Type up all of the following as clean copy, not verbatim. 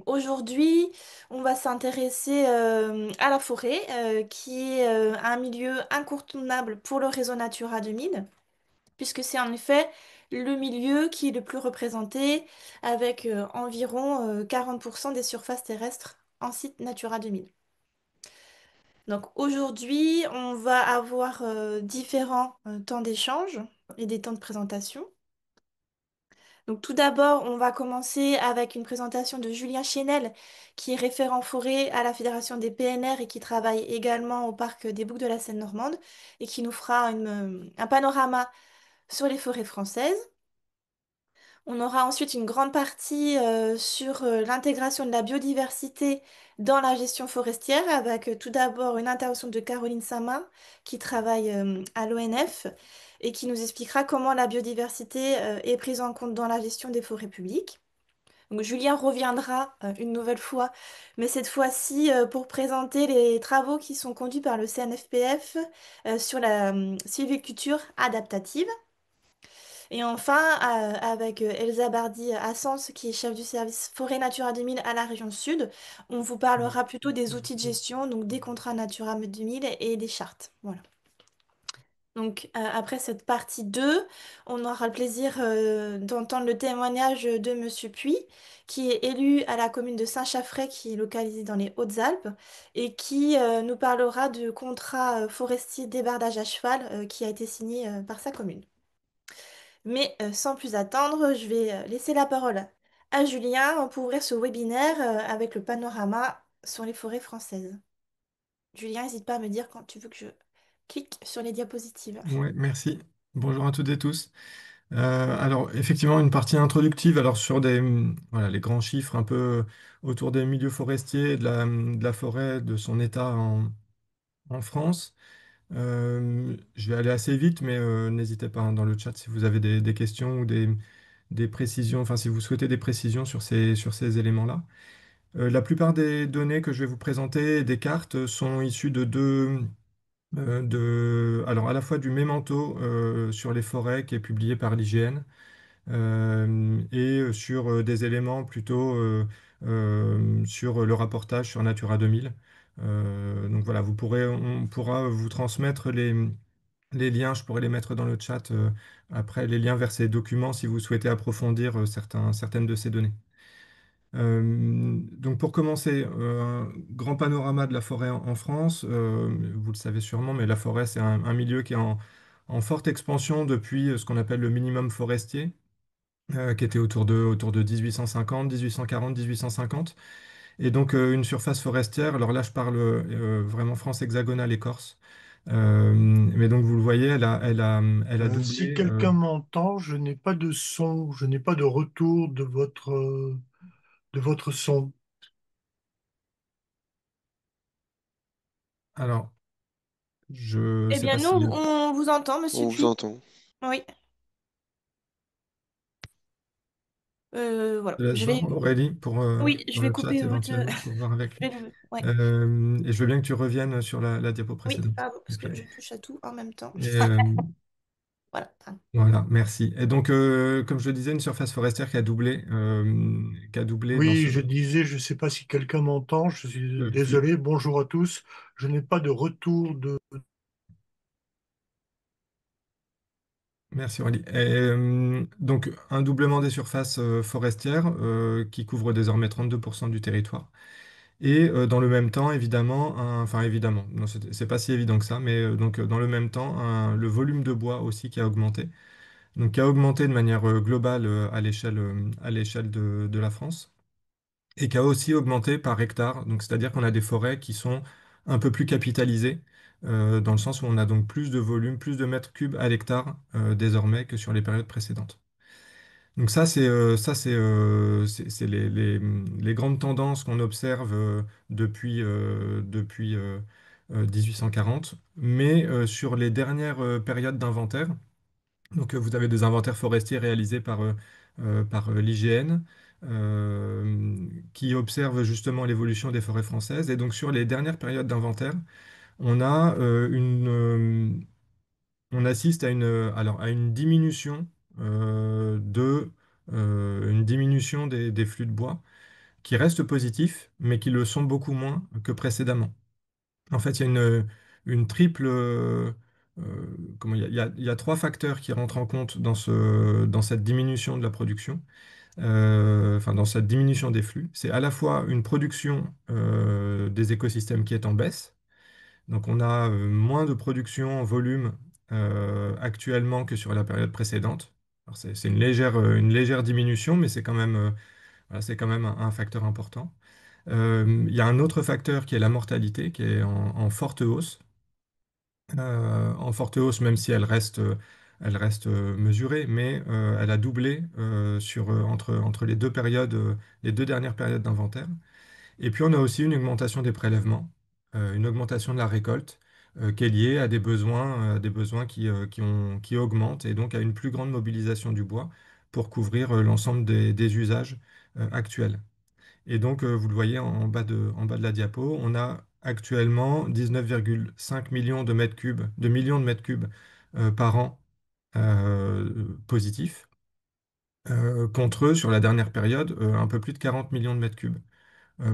Aujourd'hui, on va s'intéresser à la forêt, qui est un milieu incontournable pour le réseau Natura 2000, puisque c'est en effet le milieu qui est le plus représenté, avec environ 40% des surfaces terrestres en site Natura 2000. Donc aujourd'hui, on va avoir différents temps d'échange et des temps de présentation. Donc tout d'abord, on va commencer avec une présentation de Julien Chénel, qui est référent forêt à la Fédération des PNR et qui travaille également au parc des Boucs de la Seine-Normande et qui nous fera un panorama sur les forêts françaises. On aura ensuite une grande partie sur l'intégration de la biodiversité dans la gestion forestière avec tout d'abord une intervention de Caroline Samin qui travaille à l'ONF et qui nous expliquera comment la biodiversité est prise en compte dans la gestion des forêts publiques. Donc, Julien reviendra une nouvelle fois, mais cette fois-ci pour présenter les travaux qui sont conduits par le CNFPF sur la sylviculture adaptative. Et enfin, avec Elsa Bardi-Assens, qui est chef du service Forêt Natura 2000 à la région Sud, on vous parlera plutôt des outils de gestion, donc des contrats Natura 2000 et des chartes. Voilà. Donc, après cette partie 2, on aura le plaisir d'entendre le témoignage de Monsieur Puy, qui est élu à la commune de Saint-Chaffray, qui est localisée dans les Hautes-Alpes, et qui nous parlera du contrat forestier débardage à cheval qui a été signé par sa commune. Mais sans plus attendre, je vais laisser la parole à Julien pour ouvrir ce webinaire avec le panorama sur les forêts françaises. Julien, n'hésite pas à me dire quand tu veux que je clique sur les diapositives. Oui, merci. Bonjour à toutes et tous. Alors, effectivement, une partie introductive alors sur voilà, les grands chiffres un peu autour des milieux forestiers, de la forêt, de son état en France. Je vais aller assez vite, mais n'hésitez pas, hein, dans le chat si vous avez des questions ou des précisions, enfin si vous souhaitez des précisions sur ces éléments-là. La plupart des données que je vais vous présenter, et des cartes, sont issues alors à la fois du mémento sur les forêts qui est publié par l'IGN et sur des éléments plutôt sur le rapportage sur Natura 2000. Donc voilà, on pourra vous transmettre les liens, je pourrais les mettre dans le chat après, les liens vers ces documents si vous souhaitez approfondir certaines de ces données. Donc pour commencer, un grand panorama de la forêt en France. Vous le savez sûrement, mais la forêt, c'est un milieu qui est en forte expansion depuis ce qu'on appelle le minimum forestier, qui était autour de 1850, 1840, 1850. Et donc une surface forestière, alors là je parle vraiment France hexagonale et Corse. Mais donc vous le voyez, elle a Si doublé. quelqu'un m'entend, je n'ai pas de son, je n'ai pas de retour de votre son. Alors, je Eh sais bien, pas nous, si... on vous entend, Monsieur On vous Puy. entend. Oui. Voilà. Je laisse Je voir vais. Aurélie Oui, je dans vais le chat couper votre. éventuellement pour voir avec lui. Ouais. Et je veux bien que tu reviennes sur la diapo Oui, précédente. pardon, parce Ok. que je touche à tout en même temps. Et, Voilà. Pardon. voilà, merci. Et donc, comme je le disais, une surface forestière qui a doublé dans Oui, ce... je disais, je ne sais pas si quelqu'un m'entend, je suis Si. désolé, bonjour à tous. Je n'ai pas de retour de... Merci Aurélie. Et, donc, un doublement des surfaces forestières qui couvre désormais 32% du territoire. Et dans le même temps, évidemment, enfin évidemment, non, c'est pas si évident que ça, mais donc dans le même temps, le volume de bois aussi qui a augmenté. Donc qui a augmenté de manière globale à l'échelle de la France et qui a aussi augmenté par hectare. Donc c'est-à-dire qu'on a des forêts qui sont un peu plus capitalisées dans le sens où on a donc plus de volume, plus de mètres cubes à l'hectare désormais que sur les périodes précédentes. Donc c'est les grandes tendances qu'on observe depuis 1840. Mais sur les dernières périodes d'inventaire, donc vous avez des inventaires forestiers réalisés par l'IGN qui observent justement l'évolution des forêts françaises. Et donc sur les dernières périodes d'inventaire, on a on assiste à une diminution une diminution des flux de bois qui restent positifs, mais qui le sont beaucoup moins que précédemment. En fait, il y a une triple... comment, il y a trois facteurs qui rentrent en compte dans cette diminution de la production, enfin dans cette diminution des flux. C'est à la fois une production des écosystèmes qui est en baisse, donc on a moins de production en volume actuellement que sur la période précédente. Alors c'est une légère diminution, mais c'est quand même, voilà, c'est quand même un facteur important. Il y a un autre facteur qui est la mortalité, qui est en forte hausse. En forte hausse, même si elle reste mesurée, mais elle a doublé entre les deux périodes, les deux dernières périodes d'inventaire. Et puis on a aussi une augmentation des prélèvements, une augmentation de la récolte, qui est liée à des besoins qui augmentent et donc à une plus grande mobilisation du bois pour couvrir l'ensemble des usages actuels. Et donc, vous le voyez en bas de la diapo, on a actuellement 19,5 millions de mètres cubes par an positifs, contre eux, sur la dernière période, un peu plus de 40 millions de mètres cubes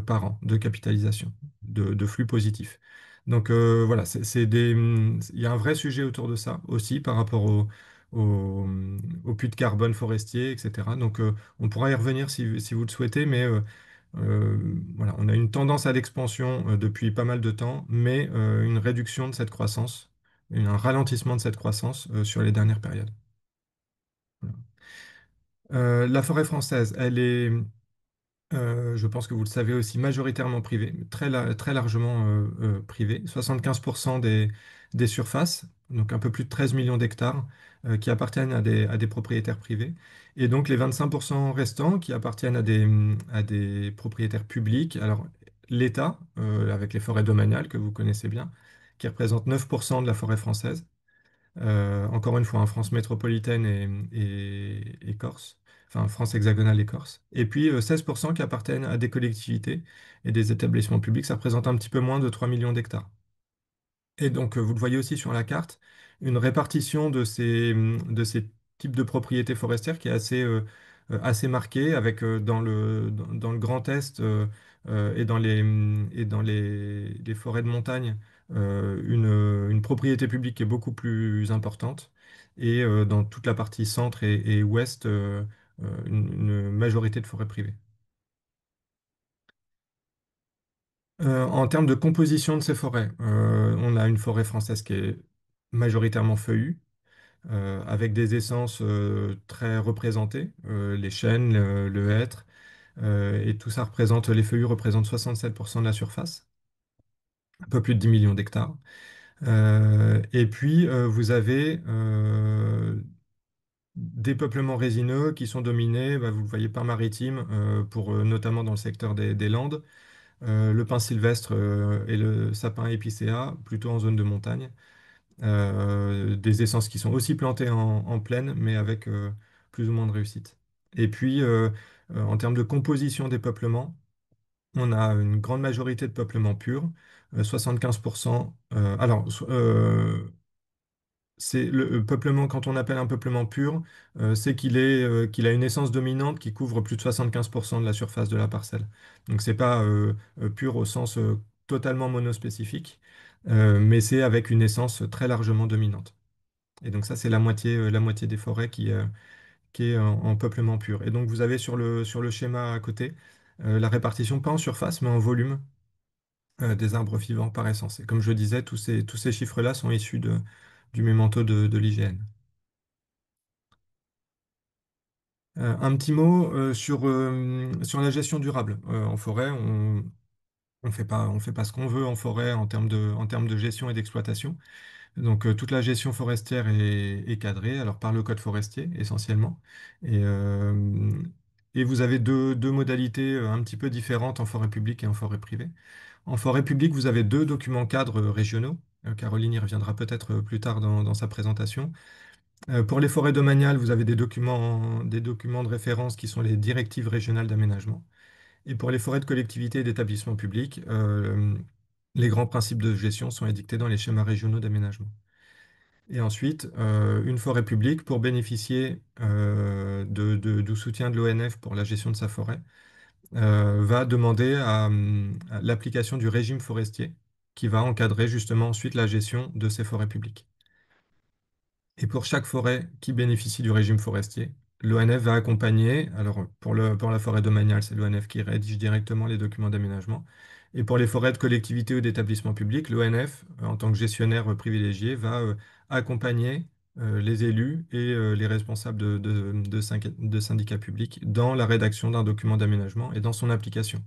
par an de capitalisation, de flux positifs. Donc voilà, il y a un vrai sujet autour de ça aussi par rapport au, au puits de carbone forestier, etc. Donc on pourra y revenir si vous le souhaitez, mais voilà, on a une tendance à l'expansion depuis pas mal de temps, mais une réduction de cette croissance, un ralentissement de cette croissance sur les dernières périodes. Voilà. La forêt française, elle est je pense que vous le savez aussi, majoritairement privé, très largement privé. 75% des surfaces, donc un peu plus de 13 millions d'hectares, qui appartiennent à des propriétaires privés. Et donc les 25% restants qui appartiennent à des propriétaires publics. Alors l'État, avec les forêts domaniales que vous connaissez bien, qui représentent 9% de la forêt française. Encore une fois, en France métropolitaine et Corse, enfin France hexagonale et Corse. Et puis 16% qui appartiennent à des collectivités et des établissements publics, ça représente un petit peu moins de 3 millions d'hectares. Et donc, vous le voyez aussi sur la carte, une répartition de ces types de propriétés forestières qui est assez marquée, avec dans le Grand Est et dans les forêts de montagne, une propriété publique qui est beaucoup plus importante, et dans toute la partie centre et ouest, une majorité de forêts privées. En termes de composition de ces forêts, on a une forêt française qui est majoritairement feuillue, avec des essences très représentées, les chênes, le hêtre, et tout ça les feuillus représentent 67% de la surface, un peu plus de 10 millions d'hectares. Et puis, vous avez des peuplements résineux qui sont dominés, bah, vous le voyez, par maritime, notamment dans le secteur des Landes, le pin sylvestre et le sapin épicéa, plutôt en zone de montagne. Des essences qui sont aussi plantées en plaine, mais avec plus ou moins de réussite. Et puis, en termes de composition des peuplements, on a une grande majorité de peuplements purs, 75%. C'est le peuplement, quand on appelle un peuplement pur, c'est qu'il a une essence dominante qui couvre plus de 75% de la surface de la parcelle. Donc c'est pas pur au sens totalement monospécifique, mais c'est avec une essence très largement dominante. Et donc ça, c'est la moitié des forêts qui est en peuplement pur. Et donc vous avez sur le schéma à côté la répartition pas en surface, mais en volume des arbres vivants par essence. Et comme je disais, tous ces chiffres-là sont issus du mémento de l'IGN. Un petit mot sur la gestion durable. En forêt, on fait pas ce qu'on veut en forêt en termes de gestion et d'exploitation. Donc toute la gestion forestière est cadrée alors par le code forestier essentiellement. Et, euh, et vous avez deux modalités un petit peu différentes en forêt publique et en forêt privée. En forêt publique, vous avez deux documents cadres régionaux. Caroline y reviendra peut-être plus tard dans sa présentation. Pour les forêts domaniales, vous avez des documents de référence qui sont les directives régionales d'aménagement. Et pour les forêts de collectivités et d'établissements publics, les grands principes de gestion sont édictés dans les schémas régionaux d'aménagement. Et ensuite, une forêt publique, pour bénéficier du soutien de l'ONF pour la gestion de sa forêt, va demander à l'application du régime forestier qui va encadrer justement ensuite la gestion de ces forêts publiques. Et pour chaque forêt qui bénéficie du régime forestier, l'ONF va accompagner, alors pour la forêt domaniale, c'est l'ONF qui rédige directement les documents d'aménagement. Et pour les forêts de collectivités ou d'établissements publics, l'ONF, en tant que gestionnaire privilégié, va accompagner les élus et les responsables de syndicats publics dans la rédaction d'un document d'aménagement et dans son application.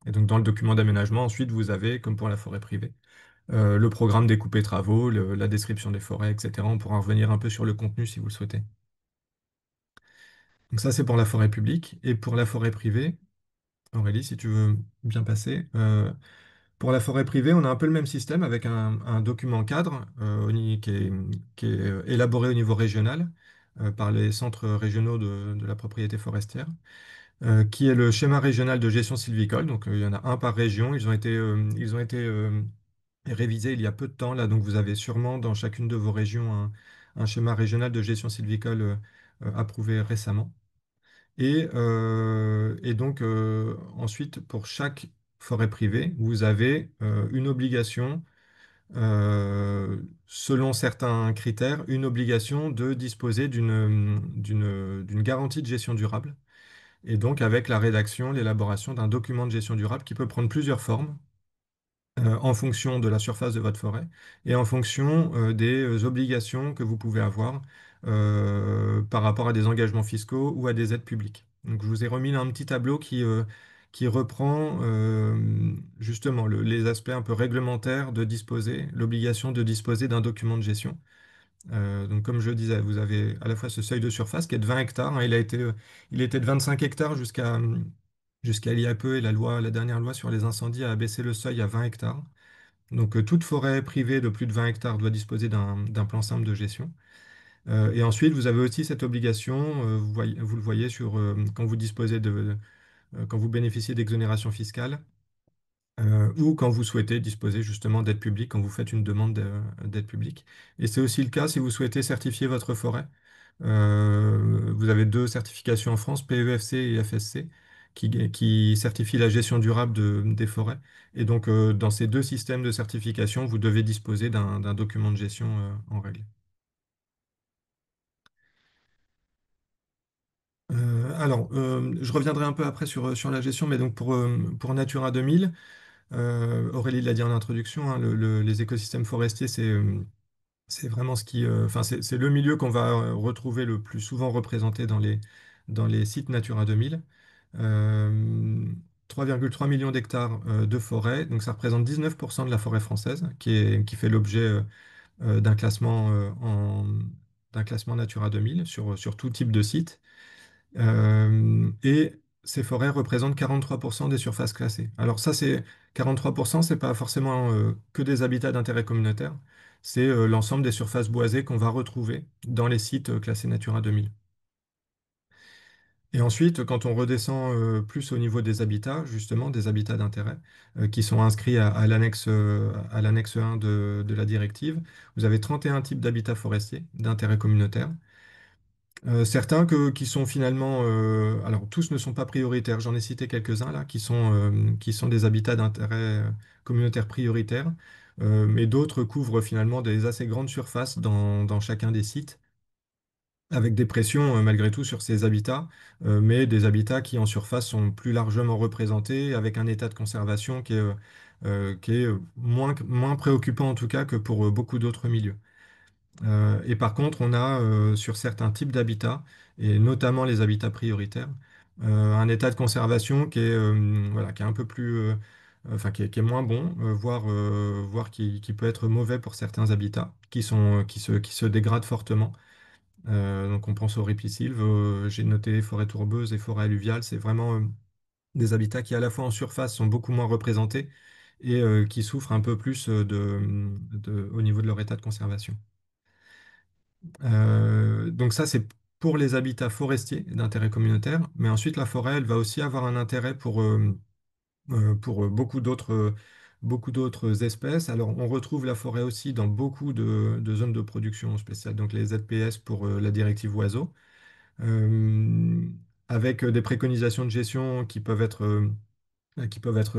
Et donc dans le document d'aménagement, ensuite, vous avez, comme pour la forêt privée, le programme des coupés travaux, la description des forêts, etc. On pourra revenir un peu sur le contenu si vous le souhaitez. Donc ça, c'est pour la forêt publique. Et pour la forêt privée, Aurélie, si tu veux bien passer, pour la forêt privée, on a un peu le même système avec un document cadre qui est élaboré au niveau régional par les centres régionaux de la propriété forestière, qui est le schéma régional de gestion sylvicole. Donc il y en a un par région. Ils ont été révisé il y a peu de temps là, donc vous avez sûrement dans chacune de vos régions un schéma régional de gestion sylvicole approuvé récemment. Et donc ensuite, pour chaque forêt privée, vous avez une obligation, selon certains critères, une obligation de disposer d'une garantie de gestion durable. Et donc avec la rédaction, l'élaboration d'un document de gestion durable qui peut prendre plusieurs formes en fonction de la surface de votre forêt et en fonction des obligations que vous pouvez avoir par rapport à des engagements fiscaux ou à des aides publiques. Donc, je vous ai remis là un petit tableau qui reprend justement les aspects un peu réglementaires de disposer, l'obligation de disposer d'un document de gestion. Donc, comme je le disais, vous avez à la fois ce seuil de surface qui est de 20 hectares, hein. Il était de 25 hectares jusqu'à il y a peu, et la dernière loi sur les incendies a abaissé le seuil à 20 hectares. Donc, toute forêt privée de plus de 20 hectares doit disposer d'un plan simple de gestion. Et ensuite, vous avez aussi cette obligation, vous le voyez quand vous quand vous bénéficiez d'exonération fiscale, ou quand vous souhaitez disposer justement d'aide publique, quand vous faites une demande d'aide publique. Et c'est aussi le cas si vous souhaitez certifier votre forêt. Vous avez deux certifications en France, PEFC et FSC, qui certifient la gestion durable des forêts. Et donc, dans ces deux systèmes de certification, vous devez disposer d'un document de gestion en règle. Je reviendrai un peu après sur la gestion, mais donc pour Natura 2000, Aurélie l'a dit en introduction, hein, les écosystèmes forestiers, c'est vraiment enfin, c'est le milieu qu'on va retrouver le plus souvent représenté dans les sites Natura 2000. Euh, 3,3 millions d'hectares de forêt, donc ça représente 19% de la forêt française qui fait l'objet d'un classement Natura 2000 sur tout type de site. Et ces forêts représentent 43% des surfaces classées. Alors ça, 43%, c'est pas forcément que des habitats d'intérêt communautaire, c'est l'ensemble des surfaces boisées qu'on va retrouver dans les sites classés Natura 2000. Et ensuite, quand on redescend plus au niveau des habitats, justement, des habitats d'intérêt, qui sont inscrits à l'annexe 1 de la directive, vous avez 31 types d'habitats forestiers d'intérêt communautaire. Certains qui sont finalement, alors tous ne sont pas prioritaires, j'en ai cité quelques-uns là, qui sont des habitats d'intérêt communautaire prioritaires, mais d'autres couvrent finalement des assez grandes surfaces dans chacun des sites, avec des pressions malgré tout sur ces habitats, mais des habitats qui en surface sont plus largement représentés, avec un état de conservation qui est moins préoccupant en tout cas que pour beaucoup d'autres milieux. Et par contre, on a sur certains types d'habitats, et notamment les habitats prioritaires, un état de conservation voilà, qui est un peu plus, enfin, qui est moins bon, voire qui peut être mauvais pour certains habitats, qui se dégradent fortement. Donc on pense aux ripisylves, j'ai noté forêts tourbeuses et forêts alluviales, c'est vraiment des habitats qui à la fois en surface sont beaucoup moins représentés et qui souffrent un peu plus au niveau de leur état de conservation. Donc ça, c'est pour les habitats forestiers d'intérêt communautaire, mais ensuite la forêt, elle va aussi avoir un intérêt pour beaucoup d'autres espèces. Alors on retrouve la forêt aussi dans beaucoup de zones de production spéciales, donc les ZPS pour la directive oiseaux. Euh, avec des préconisations de gestion qui peuvent être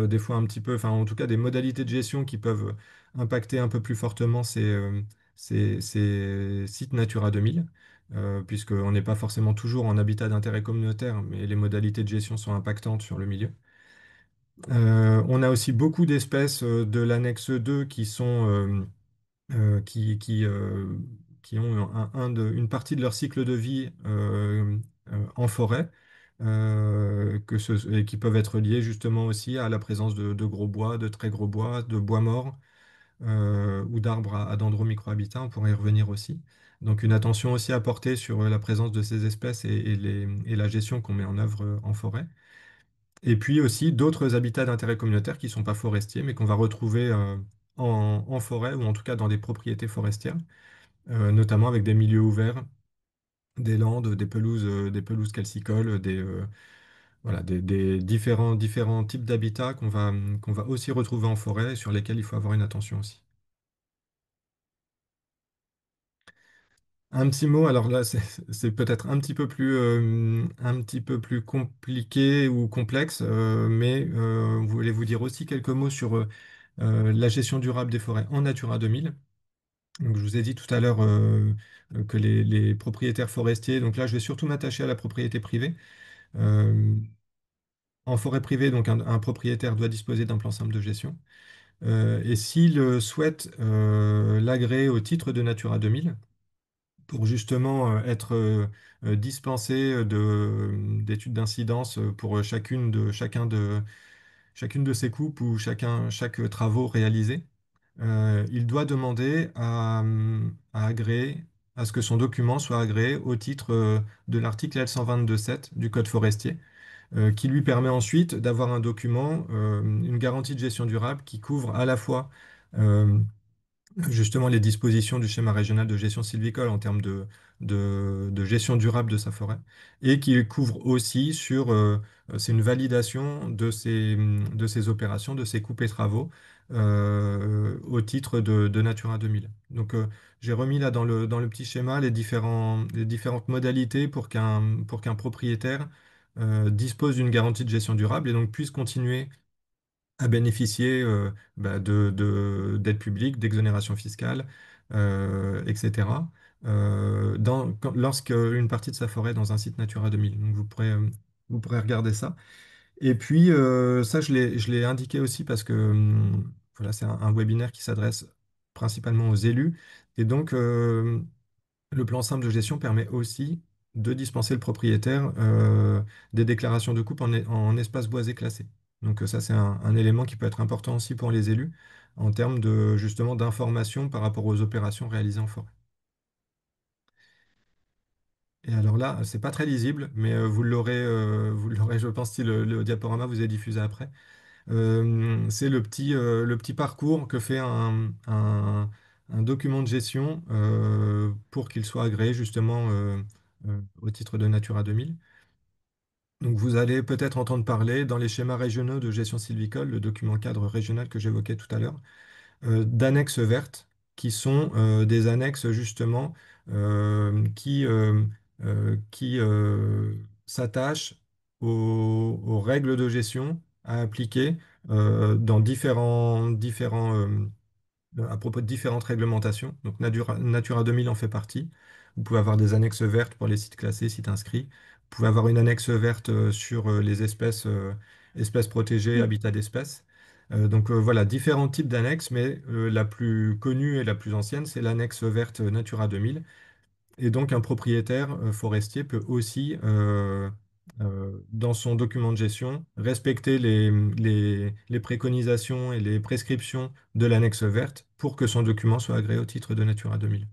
des fois un petit peu, enfin en tout cas des modalités de gestion qui peuvent impacter un peu plus fortement ces sites Natura 2000, puisqu'on n'est pas forcément toujours en habitat d'intérêt communautaire, mais les modalités de gestion sont impactantes sur le milieu. On a aussi beaucoup d'espèces de l'annexe 2 qui sont euh, qui, qui, euh, qui ont une partie de leur cycle de vie en forêt, et qui peuvent être liés justement aussi à la présence de gros bois, de très gros bois, de bois morts ou d'arbres à dendromicrohabitat, on pourrait y revenir aussi. Donc une attention aussi à porter sur la présence de ces espèces et la gestion qu'on met en œuvre en forêt. Et puis aussi d'autres habitats d'intérêt communautaire qui ne sont pas forestiers, mais qu'on va retrouver en forêt ou en tout cas dans des propriétés forestières, notamment avec des milieux ouverts, des landes, des pelouses calcicoles, voilà, des différents types d'habitats qu'on va aussi retrouver en forêt et sur lesquels il faut avoir une attention aussi. Un petit mot, alors là, c'est peut-être un petit peu plus compliqué ou complexe, mais vous voulez vous dire aussi quelques mots sur la gestion durable des forêts en Natura 2000. Donc, je vous ai dit tout à l'heure que les propriétaires forestiers, donc là, je vais surtout m'attacher à la propriété privée. Euh, En forêt privée, donc un propriétaire doit disposer d'un plan simple de gestion. Et s'il souhaite l'agréer au titre de Natura 2000, pour justement être dispensé d'études d'incidence pour chacune de ses coupes ou chaque travaux réalisés, il doit demander à agréer, à ce que son document soit agréé au titre de l'article L 122-7 du Code forestier, qui lui permet ensuite d'avoir un document, une garantie de gestion durable qui couvre à la fois euh, justement les dispositions du schéma régional de gestion sylvicole en termes de gestion durable de sa forêt, et qui couvre aussi c'est une validation de ces opérations, de ces coupes et travaux au titre de Natura 2000. Donc j'ai remis là dans le petit schéma les différentes modalités pour qu'un propriétaire dispose d'une garantie de gestion durable et donc puisse continuer à bénéficier d'aides publiques, d'exonération fiscale, etc. Lorsque une partie de sa forêt est dans un site Natura 2000. Donc vous pourrez regarder ça. Et puis ça, je l'ai indiqué aussi parce que voilà, c'est un webinaire qui s'adresse principalement aux élus. Et donc, le plan simple de gestion permet aussi de dispenser le propriétaire des déclarations de coupe en espace boisé classé. Donc ça, c'est un élément qui peut être important aussi pour les élus en termes de justement d'information par rapport aux opérations réalisées en forêt. Et alors là, c'est pas très lisible, mais vous l'aurez, je pense, si le diaporama vous est diffusé après. C'est le petit parcours que fait un document de gestion pour qu'il soit agréé justement au titre de Natura 2000. Donc vous allez peut-être entendre parler dans les schémas régionaux de gestion sylvicole, le document cadre régional que j'évoquais tout à l'heure, d'annexes vertes qui sont des annexes justement qui s'attachent aux règles de gestion à appliquer dans à propos de différentes réglementations. Donc Natura 2000 en fait partie. Vous pouvez avoir des annexes vertes pour les sites classés, sites inscrits. Vous pouvez avoir une annexe verte sur les espèces protégées, habitat d'espèces. Donc voilà, différents types d'annexes, mais la plus connue et la plus ancienne, c'est l'annexe verte Natura 2000. Et donc, un propriétaire forestier peut aussi, dans son document de gestion, respecter les préconisations et les prescriptions de l'annexe verte pour que son document soit agréé au titre de Natura 2000.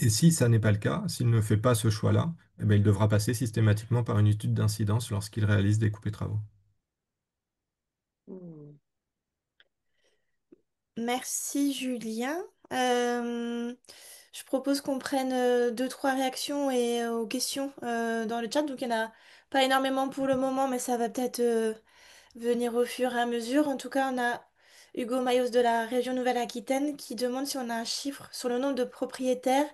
Et si ça n'est pas le cas, s'il ne fait pas ce choix-là, eh ben, il devra passer systématiquement par une étude d'incidence lorsqu'il réalise des coupes et travaux. Hmm. Merci Julien. Euh, je propose qu'on prenne deux, trois réactions et aux questions dans le chat. Donc il n'y en a pas énormément pour le moment, mais ça va peut-être venir au fur et à mesure. En tout cas, on a Hugo Mayos de la région Nouvelle-Aquitaine qui demande si on a un chiffre sur le nombre de propriétaires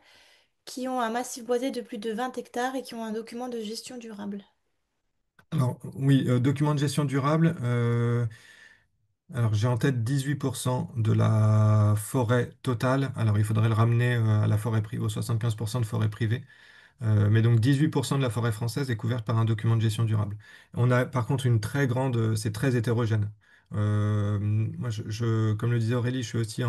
qui ont un massif boisé de plus de 20 hectares et qui ont un document de gestion durable. Alors, oui, document de gestion durable. Alors, j'ai en tête 18% de la forêt totale. Alors, il faudrait le ramener à la forêt privée, aux 75% de forêt privée. Mais donc 18% de la forêt française est couverte par un document de gestion durable. On a par contre une très grande, c'est très hétérogène. Moi, comme le disait Aurélie, je suis aussi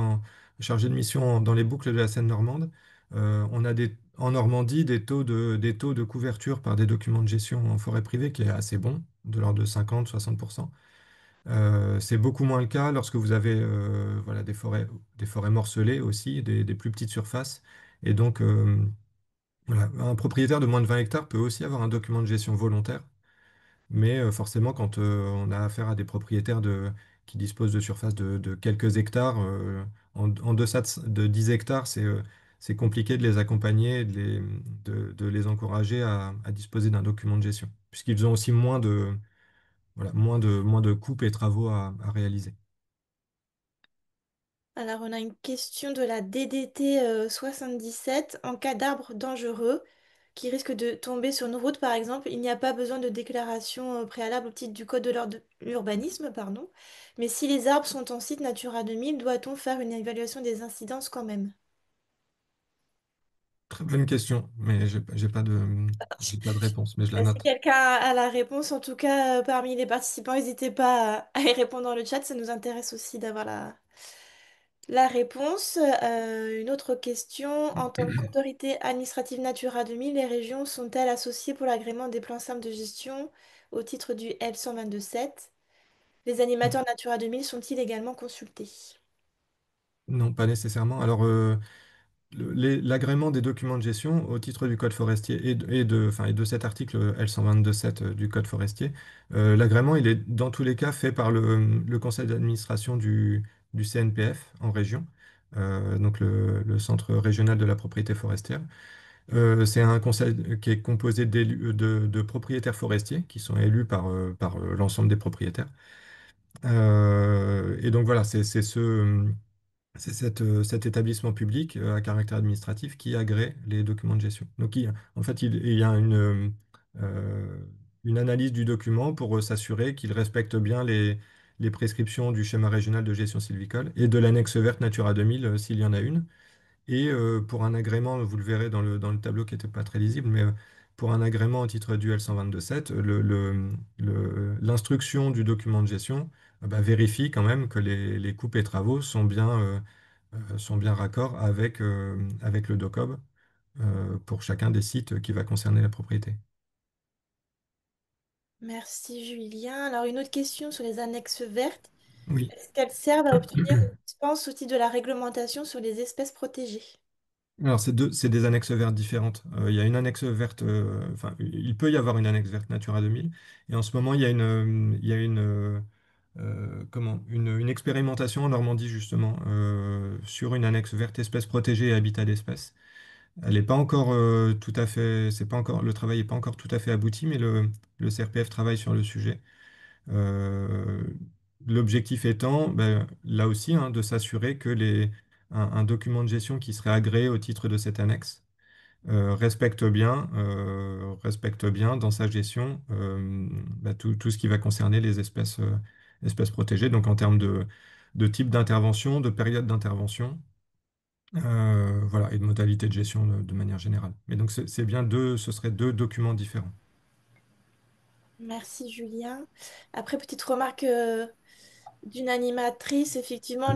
chargé de mission dans les boucles de la Seine normande. On a en Normandie des taux de couverture par des documents de gestion en forêt privée qui est assez bon, de l'ordre de 50-60%. C'est beaucoup moins le cas lorsque vous avez voilà, des forêts morcelées aussi, des plus petites surfaces. Et donc, voilà. Un propriétaire de moins de 20 hectares peut aussi avoir un document de gestion volontaire, mais forcément, quand on a affaire à des propriétaires qui disposent de surfaces de quelques hectares, en deçà de 10 hectares, c'est compliqué de les accompagner, et de les encourager à disposer d'un document de gestion, puisqu'ils ont aussi voilà, moins de coupes et travaux à réaliser. Alors, on a une question de la DDT 77. En cas d'arbre dangereux qui risque de tomber sur une route, par exemple, il n'y a pas besoin de déclaration préalable au titre du Code de l'urbanisme, pardon. Mais si les arbres sont en site Natura 2000, doit-on faire une évaluation des incidences quand même? Très bonne question, mais j'ai pas de réponse, mais je la Si note. quelqu'un a la réponse, en tout cas, parmi les participants, n'hésitez pas à y répondre dans le chat. Ça nous intéresse aussi d'avoir la réponse. Une autre question. En tant qu'autorité administrative Natura 2000, les régions sont-elles associées pour l'agrément des plans simples de gestion au titre du L 122.7? Les animateurs Natura 2000 sont-ils également consultés? Non, pas nécessairement. Alors, l'agrément des documents de gestion au titre du Code forestier enfin, et de cet article L 122.7 du Code forestier, l'agrément, il est dans tous les cas fait par le conseil d'administration du CNPF en région, donc le Centre régional de la propriété forestière. C'est un conseil qui est composé de propriétaires forestiers qui sont élus par l'ensemble des propriétaires. Et donc voilà, c'est cet établissement public à caractère administratif qui agrée les documents de gestion. Donc, en fait, il y a une analyse du document pour s'assurer qu'il respecte bien les prescriptions du schéma régional de gestion sylvicole et de l'annexe verte Natura 2000 s'il y en a une. Et pour un agrément, vous le verrez dans le tableau qui n'était pas très lisible, mais pour un agrément au titre du L 122.7, l'instruction du document de gestion bah, vérifie quand même que les coupes et travaux sont bien raccords avec le DOCOB pour chacun des sites qui va concerner la propriété. Merci Julien. Alors une autre question sur les annexes vertes. Oui. Est-ce qu'elles servent à obtenir une dispense au titre de la réglementation sur les espèces protégées? Alors, c'est des annexes vertes différentes. Il y a une annexe verte, enfin, il peut y avoir une annexe verte Natura 2000, et en ce moment, il y a une expérimentation en Normandie, justement, sur une annexe verte espèces protégées et habitat d'espèces. Elle n'est pas encore tout à fait, c'est pas encore, le travail n'est pas encore tout à fait abouti, mais le CRPF travaille sur le sujet. Euh, L'objectif étant, ben, là aussi, hein, de s'assurer que un document de gestion qui serait agréé au titre de cette annexe respecte bien dans sa gestion bah, tout ce qui va concerner les espèces protégées, donc en termes de type d'intervention, de période d'intervention, voilà, et de modalité de gestion de manière générale. Mais donc ce seraient deux documents différents. Merci Julien. Après, petite remarque d'une animatrice, effectivement,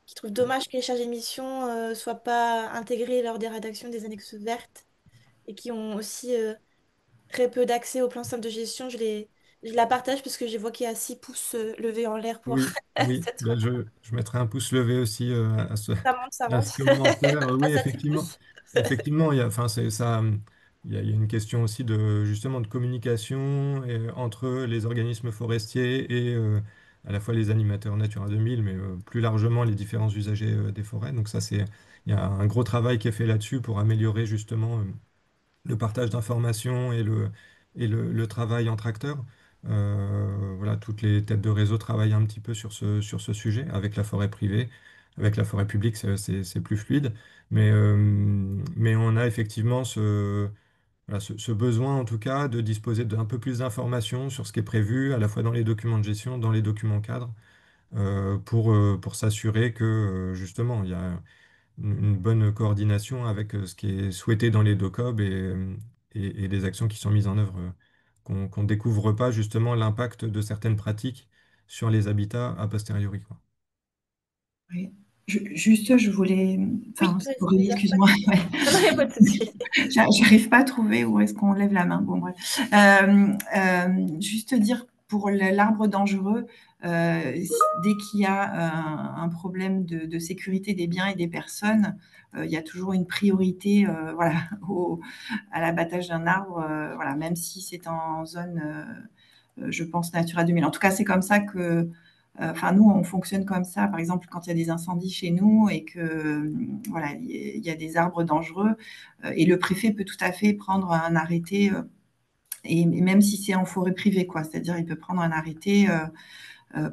qui trouve dommage que les chargés de mission ne soient pas intégrés lors des rédactions des annexes vertes et qui ont aussi très peu d'accès au plan simple de gestion. Je la partage parce que je vois qu'il y a 6 pouces levés en l'air pour Oui, oui, cette ben, remarque. je mettrai un pouce levé aussi Ça monte, ça à monte. ce commentaire. On Oui, passe à 10 pouces. effectivement, il y a, enfin, c'est ça, il y a une question aussi justement de communication entre les organismes forestiers et à la fois les animateurs Natura 2000, mais plus largement les différents usagers des forêts. Donc ça, il y a un gros travail qui est fait là-dessus pour améliorer justement le partage d'informations et le travail entre acteurs. Voilà, toutes les têtes de réseau travaillent un petit peu sur ce sujet avec la forêt privée, Avec la forêt publique, c'est plus fluide. Mais on a effectivement voilà, ce besoin, en tout cas, de disposer d'un peu plus d'informations sur ce qui est prévu, à la fois dans les documents de gestion, dans les documents cadres, pour s'assurer que, justement, il y a une bonne coordination avec ce qui est souhaité dans les DOCOB et les actions qui sont mises en œuvre, qu'on ne découvre pas, justement, l'impact de certaines pratiques sur les habitats a posteriori, quoi. Oui. Juste, je voulais. Oui, Enfin, vas-y, Aurélie, Elsa, pas de excuse-moi. souci. Non, non, il n'y a pas de souci. J'arrive pas à trouver où est-ce qu'on lève la main. Bon, bref. Juste dire pour l'arbre dangereux, dès qu'il y a un problème de sécurité des biens et des personnes, il y a toujours une priorité, voilà, à l'abattage d'un arbre, voilà, même si c'est en zone, je pense, Natura 2000. En tout cas, c'est comme ça que enfin, nous, on fonctionne comme ça. Par exemple, quand il y a des incendies chez nous et que voilà, il y a des arbres dangereux, et le préfet peut tout à fait prendre un arrêté, et même si c'est en forêt privée, quoi. C'est-à-dire, il peut prendre un arrêté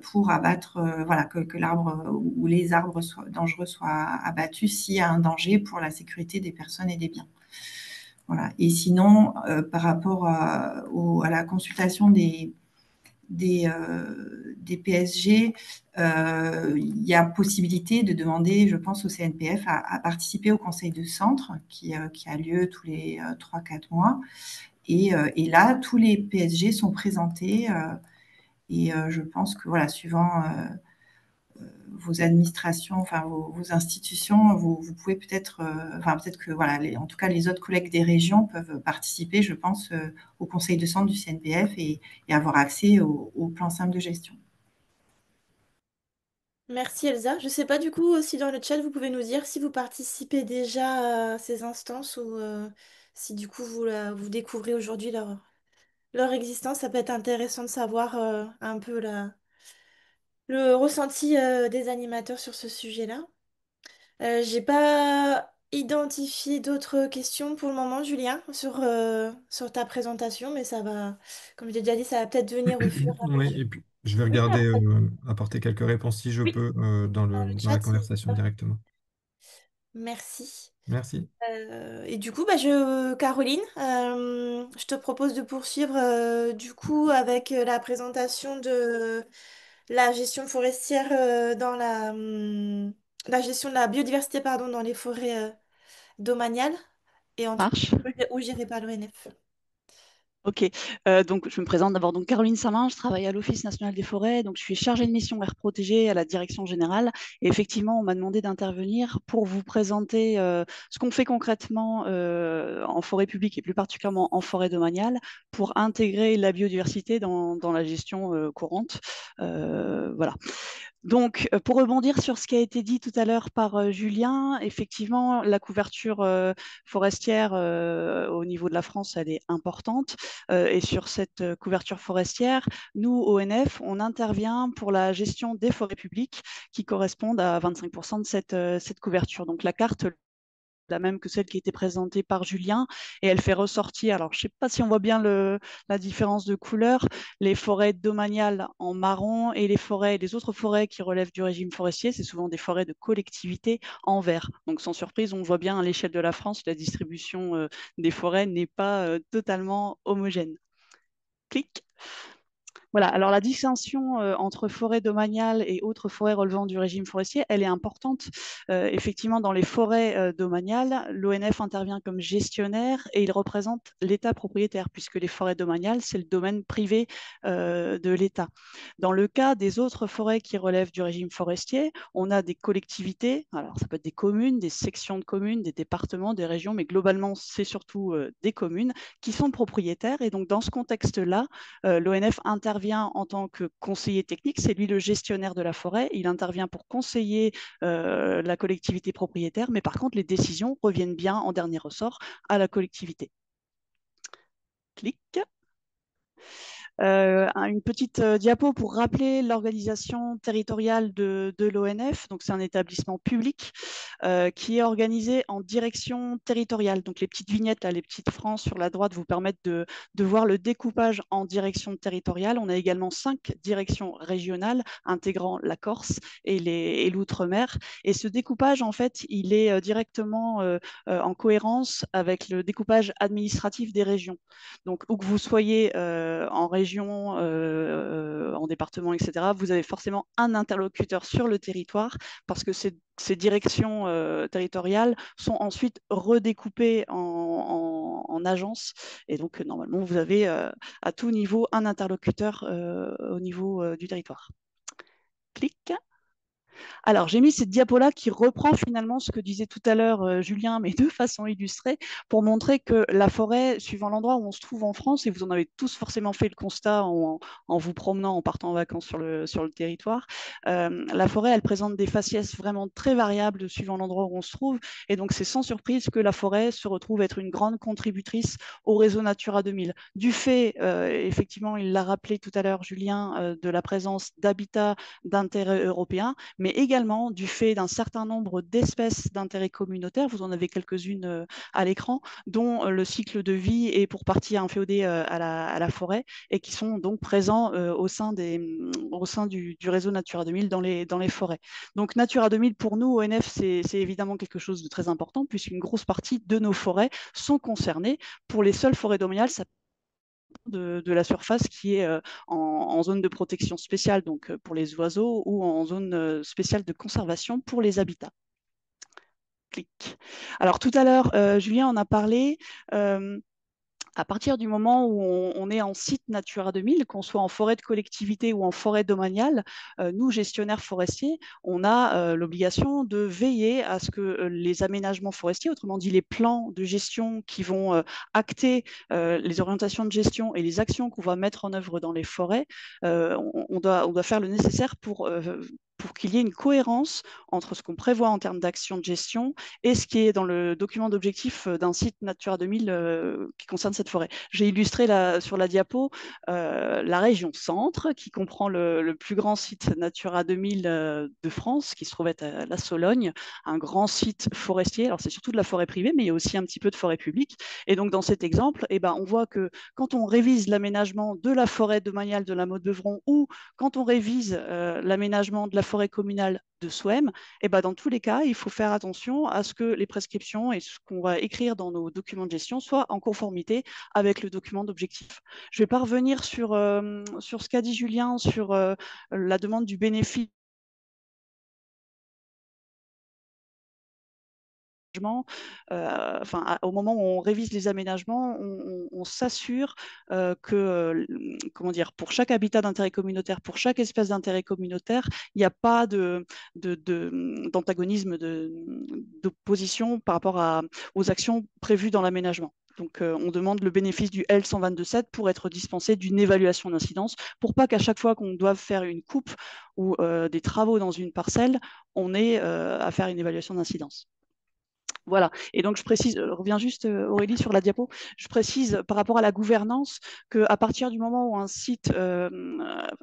pour abattre, voilà, que l'arbre ou les arbres dangereux soient abattus s'il y a un danger pour la sécurité des personnes et des biens. Voilà. Et sinon, par rapport à la consultation des PSG, il y a possibilité de demander, je pense, au CNPF à participer au conseil de centre qui a lieu tous les 3-4 mois. Et là, tous les PSG sont présentés. Je pense que, voilà, suivant vos administrations, enfin vos institutions, vous pouvez peut-être, enfin peut-être que voilà, en tout cas les autres collègues des régions peuvent participer, je pense, au conseil de centre du CNPF et avoir accès au plan simple de gestion. Merci Elsa. Je sais pas du coup si dans le chat vous pouvez nous dire si vous participez déjà à ces instances ou si du coup vous découvrez aujourd'hui leur existence. Ça peut être intéressant de savoir un peu le ressenti des animateurs sur ce sujet-là. J'ai pas identifié d'autres questions pour le moment, Julien, sur ta présentation, mais ça va, comme je l'ai déjà dit, ça va peut-être venir au fur et à Oui, mesure. et puis je vais Oui, regarder, après, apporter quelques réponses si je oui, peux, dans dans le dans la chat, c'est conversation directement. merci. Merci. Et du coup, bah, Caroline, je te propose de poursuivre du coup avec la présentation de la gestion forestière dans la gestion de la biodiversité pardon, dans les forêts domaniales et en tout cas Marche. où géré par l'ONF. Ok, donc je me présente d'abord. Donc Caroline Samin, je travaille à l'Office national des forêts, donc je suis chargée de mission aires protégées à la direction générale. Et effectivement, on m'a demandé d'intervenir pour vous présenter ce qu'on fait concrètement en forêt publique et plus particulièrement en forêt domaniale pour intégrer la biodiversité dans la gestion courante. Voilà. Donc, pour rebondir sur ce qui a été dit tout à l'heure par Julien, effectivement, la couverture forestière au niveau de la France, elle est importante. Et sur cette couverture forestière, nous, ONF, on intervient pour la gestion des forêts publiques qui correspondent à 25% de cette couverture. Donc, la carte la même que celle qui a été présentée par Julien, et elle fait ressortir, alors je ne sais pas si on voit bien la différence de couleur, les forêts domaniales en marron et les autres forêts qui relèvent du régime forestier, c'est souvent des forêts de collectivité en vert. Donc sans surprise, on voit bien à l'échelle de la France, la distribution des forêts n'est pas totalement homogène. Clic. Voilà, alors la distinction entre forêt domaniale et autres forêts relevant du régime forestier, elle est importante. Effectivement, dans les forêts domaniales, l'ONF intervient comme gestionnaire et il représente l'État propriétaire, puisque les forêts domaniales, c'est le domaine privé de l'État. Dans le cas des autres forêts qui relèvent du régime forestier, on a des collectivités, alors ça peut être des communes, des sections de communes, des départements, des régions, mais globalement, c'est surtout des communes qui sont propriétaires. Et donc, dans ce contexte-là, l'ONF intervient en tant que conseiller technique, c'est lui le gestionnaire de la forêt, il intervient pour conseiller la collectivité propriétaire, mais par contre les décisions reviennent bien en dernier ressort à la collectivité. Clic. Une petite diapo pour rappeler l'organisation territoriale de l'ONF. Donc, c'est un établissement public qui est organisé en direction territoriale. Donc, les petites vignettes, là, les petites franges sur la droite vous permettent de voir le découpage en direction territoriale. On a également 5 directions régionales intégrant la Corse et l'Outre-mer. Et ce découpage, en fait, il est directement en cohérence avec le découpage administratif des régions. Donc, où que vous soyez en région, en département, etc., vous avez forcément un interlocuteur sur le territoire parce que ces directions territoriales sont ensuite redécoupées en agences. Et donc, normalement, vous avez à tout niveau un interlocuteur au niveau du territoire. Clic. Alors, j'ai mis cette diapo-là qui reprend finalement ce que disait tout à l'heure Julien, mais de façon illustrée, pour montrer que la forêt, suivant l'endroit où on se trouve en France, et vous en avez tous forcément fait le constat en vous promenant, en partant en vacances sur le territoire, la forêt, elle présente des faciès vraiment très variables suivant l'endroit où on se trouve. Et donc, c'est sans surprise que la forêt se retrouve être une grande contributrice au réseau Natura 2000. Du fait, effectivement, il l'a rappelé tout à l'heure, Julien, de la présence d'habitats d'intérêt européen, mais également du fait d'un certain nombre d'espèces d'intérêt communautaire, vous en avez quelques-unes à l'écran, dont le cycle de vie est pour partie inféodé à la forêt et qui sont donc présents au sein du réseau Natura 2000 dans les forêts. Donc Natura 2000, pour nous, ONF, c'est évidemment quelque chose de très important puisqu'une grosse partie de nos forêts sont concernées. Pour les seules forêts domaniales, ça de la surface qui est en zone de protection spéciale, donc pour les oiseaux, ou en zone spéciale de conservation pour les habitats. Clic. Alors tout à l'heure, Julien en a parlé. À partir du moment où on est en site Natura 2000, qu'on soit en forêt de collectivité ou en forêt domaniale, nous, gestionnaires forestiers, on a l'obligation de veiller à ce que les aménagements forestiers, autrement dit les plans de gestion qui vont acter les orientations de gestion et les actions qu'on va mettre en œuvre dans les forêts, on doit faire le nécessaire pour qu'il y ait une cohérence entre ce qu'on prévoit en termes d'action de gestion et ce qui est dans le document d'objectif d'un site Natura 2000 qui concerne cette forêt. J'ai illustré sur la diapo la région centre qui comprend le plus grand site Natura 2000 de France qui se trouve être à la Sologne, un grand site forestier. Alors c'est surtout de la forêt privée, mais il y a aussi un petit peu de forêt publique. Et donc dans cet exemple, eh ben, on voit que quand on révise l'aménagement de la forêt domaniale de la Motte-Beuvron ou quand on révise l'aménagement de la forêt communale de Souham, et ben dans tous les cas, il faut faire attention à ce que les prescriptions et ce qu'on va écrire dans nos documents de gestion soient en conformité avec le document d'objectif. Je ne vais pas revenir sur ce qu'a dit Julien sur la demande du bénéfice au moment où on révise les aménagements, on s'assure que, comment dire, pour chaque habitat d'intérêt communautaire, pour chaque espèce d'intérêt communautaire, il n'y a pas d'antagonisme, d'opposition par rapport aux actions prévues dans l'aménagement. Donc, on demande le bénéfice du L122.7 pour être dispensé d'une évaluation d'incidence, pour pas qu'à chaque fois qu'on doive faire une coupe ou des travaux dans une parcelle, on ait à faire une évaluation d'incidence. Voilà. Et donc, je précise, reviens juste, Aurélie, sur la diapo. Je précise par rapport à la gouvernance qu'à partir du moment où un site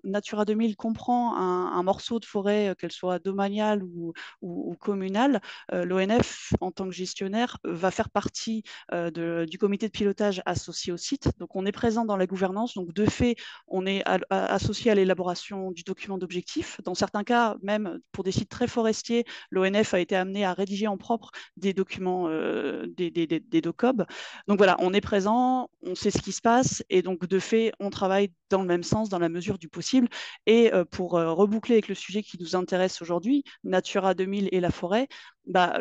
Natura 2000 comprend un morceau de forêt, qu'elle soit domaniale ou communale, l'ONF, en tant que gestionnaire, va faire partie du comité de pilotage associé au site. Donc, on est présent dans la gouvernance. Donc, de fait, on est associé à l'élaboration du document d'objectif. Dans certains cas, même pour des sites très forestiers, l'ONF a été amené à rédiger en propre des documents, des DOCOB. Donc voilà, on est présent, on sait ce qui se passe et donc de fait, on travaille dans le même sens, dans la mesure du possible. Et pour reboucler avec le sujet qui nous intéresse aujourd'hui, Natura 2000 et la forêt, bah,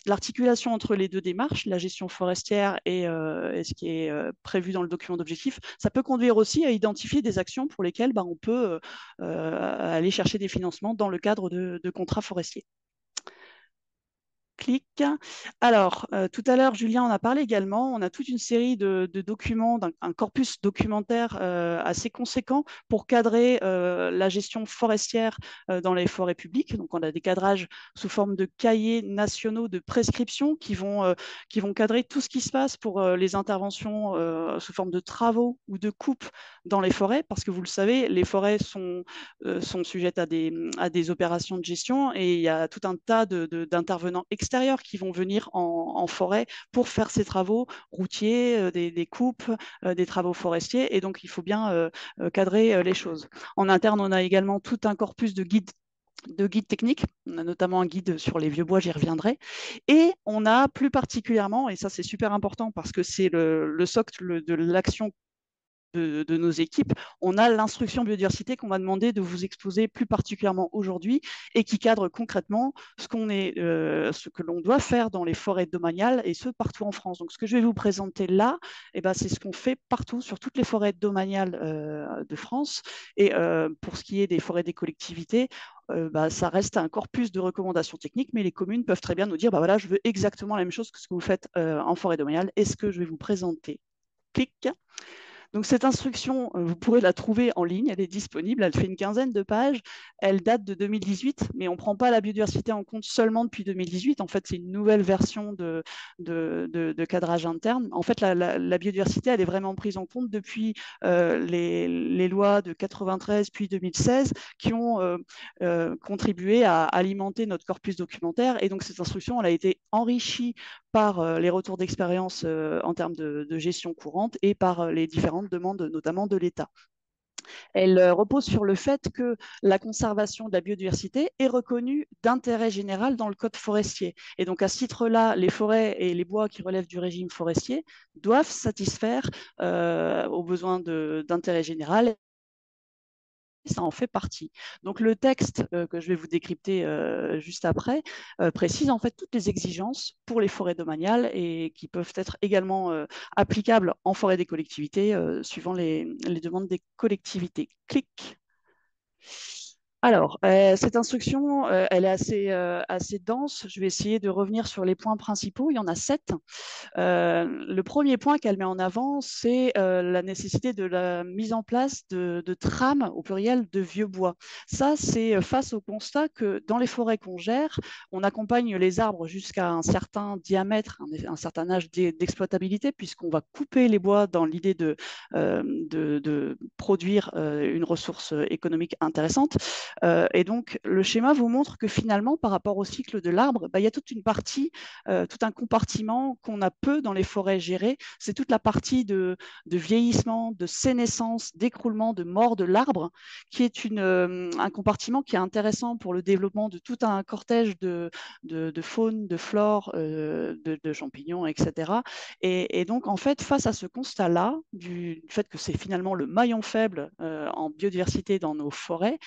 l'articulation entre les deux démarches, la gestion forestière et ce qui est prévu dans le document d'objectif, ça peut conduire aussi à identifier des actions pour lesquelles on peut aller chercher des financements dans le cadre de contrats forestiers. Clic. Alors, tout à l'heure, Julien en a parlé également. On a toute une série de documents, un corpus documentaire assez conséquent pour cadrer la gestion forestière dans les forêts publiques. Donc, on a des cadrages sous forme de cahiers nationaux de prescription qui vont cadrer tout ce qui se passe pour les interventions sous forme de travaux ou de coupes dans les forêts. Parce que vous le savez, les forêts sont sujettes à des opérations de gestion et il y a tout un tas d'intervenants extérieurs qui vont venir en forêt pour faire ces travaux routiers, des coupes, des travaux forestiers. Et donc, il faut bien cadrer les choses. En interne, on a également tout un corpus de guides techniques. On a notamment un guide sur les vieux bois, j'y reviendrai. Et on a plus particulièrement, et ça c'est super important parce que c'est le socle de l'action de nos équipes, on a l'instruction biodiversité qu'on m'a demandé de vous exposer plus particulièrement aujourd'hui et qui cadre concrètement ce que l'on doit faire dans les forêts domaniales et ce partout en France. Donc ce que je vais vous présenter là, c'est ce qu'on fait partout sur toutes les forêts domaniales de France. Et pour ce qui est des forêts des collectivités, ça reste un corpus de recommandations techniques, mais les communes peuvent très bien nous dire, voilà, je veux exactement la même chose que ce que vous faites en forêt domaniale. Et ce que je vais vous présenter. Clic. Donc cette instruction, vous pourrez la trouver en ligne, elle est disponible, elle fait une quinzaine de pages, elle date de 2018, mais on ne prend pas la biodiversité en compte seulement depuis 2018, en fait c'est une nouvelle version de cadrage interne. En fait la biodiversité, elle est vraiment prise en compte depuis les lois de 93 puis 2016 qui ont contribué à alimenter notre corpus documentaire, et donc cette instruction, elle a été enrichie par les retours d'expérience en termes de gestion courante et par les différentes demandes, notamment de l'État. Elle repose sur le fait que la conservation de la biodiversité est reconnue d'intérêt général dans le code forestier. Et donc, à ce titre-là, les forêts et les bois qui relèvent du régime forestier doivent satisfaire aux besoins d'intérêt général. Ça en fait partie. Donc le texte que je vais vous décrypter juste après précise en fait toutes les exigences pour les forêts domaniales et qui peuvent être également applicables en forêt des collectivités suivant les demandes des collectivités. Clic. Alors, cette instruction, elle est assez dense. Je vais essayer de revenir sur les points principaux. Il y en a 7. Le premier point qu'elle met en avant, c'est la nécessité de la mise en place de trames, au pluriel, de vieux bois. Ça, c'est face au constat que dans les forêts qu'on gère, on accompagne les arbres jusqu'à un certain diamètre, un certain âge d'exploitabilité, puisqu'on va couper les bois dans l'idée de produire une ressource économique intéressante. Et donc, le schéma vous montre que finalement, par rapport au cycle de l'arbre, il y a toute une partie, tout un compartiment qu'on a peu dans les forêts gérées. C'est toute la partie de vieillissement, de sénescence, d'écroulement, de mort de l'arbre, qui est un compartiment qui est intéressant pour le développement de tout un cortège de faune, de flore, de champignons, etc. Et donc, en fait, face à ce constat-là, du fait que c'est finalement le maillon faible en biodiversité dans nos forêts,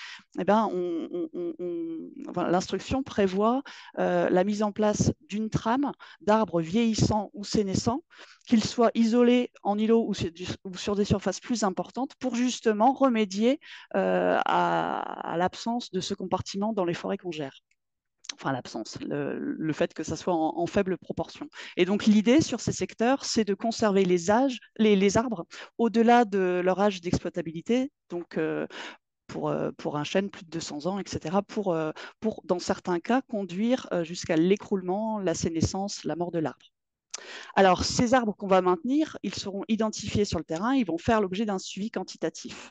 l'instruction prévoit la mise en place d'une trame d'arbres vieillissants ou sénescents, qu'ils soient isolés en îlots ou sur des surfaces plus importantes, pour justement remédier à l'absence de ce compartiment dans les forêts qu'on gère. Enfin, l'absence, le fait que ça soit en faible proportion. Et donc, l'idée sur ces secteurs, c'est de conserver les arbres au-delà de leur âge d'exploitabilité, donc pour un chêne, plus de 200 ans, etc., pour, dans certains cas, conduire jusqu'à l'écroulement, la sénescence, la mort de l'arbre. Alors, ces arbres qu'on va maintenir, ils seront identifiés sur le terrain, ils vont faire l'objet d'un suivi quantitatif.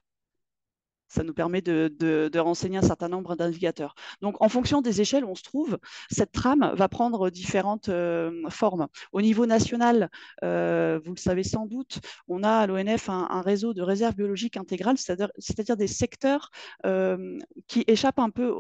Ça nous permet de renseigner un certain nombre d'indicateurs. Donc, en fonction des échelles où on se trouve, cette trame va prendre différentes formes. Au niveau national, vous le savez sans doute, on a à l'ONF un réseau de réserves biologiques intégrales, c'est-à-dire des secteurs qui échappent un peu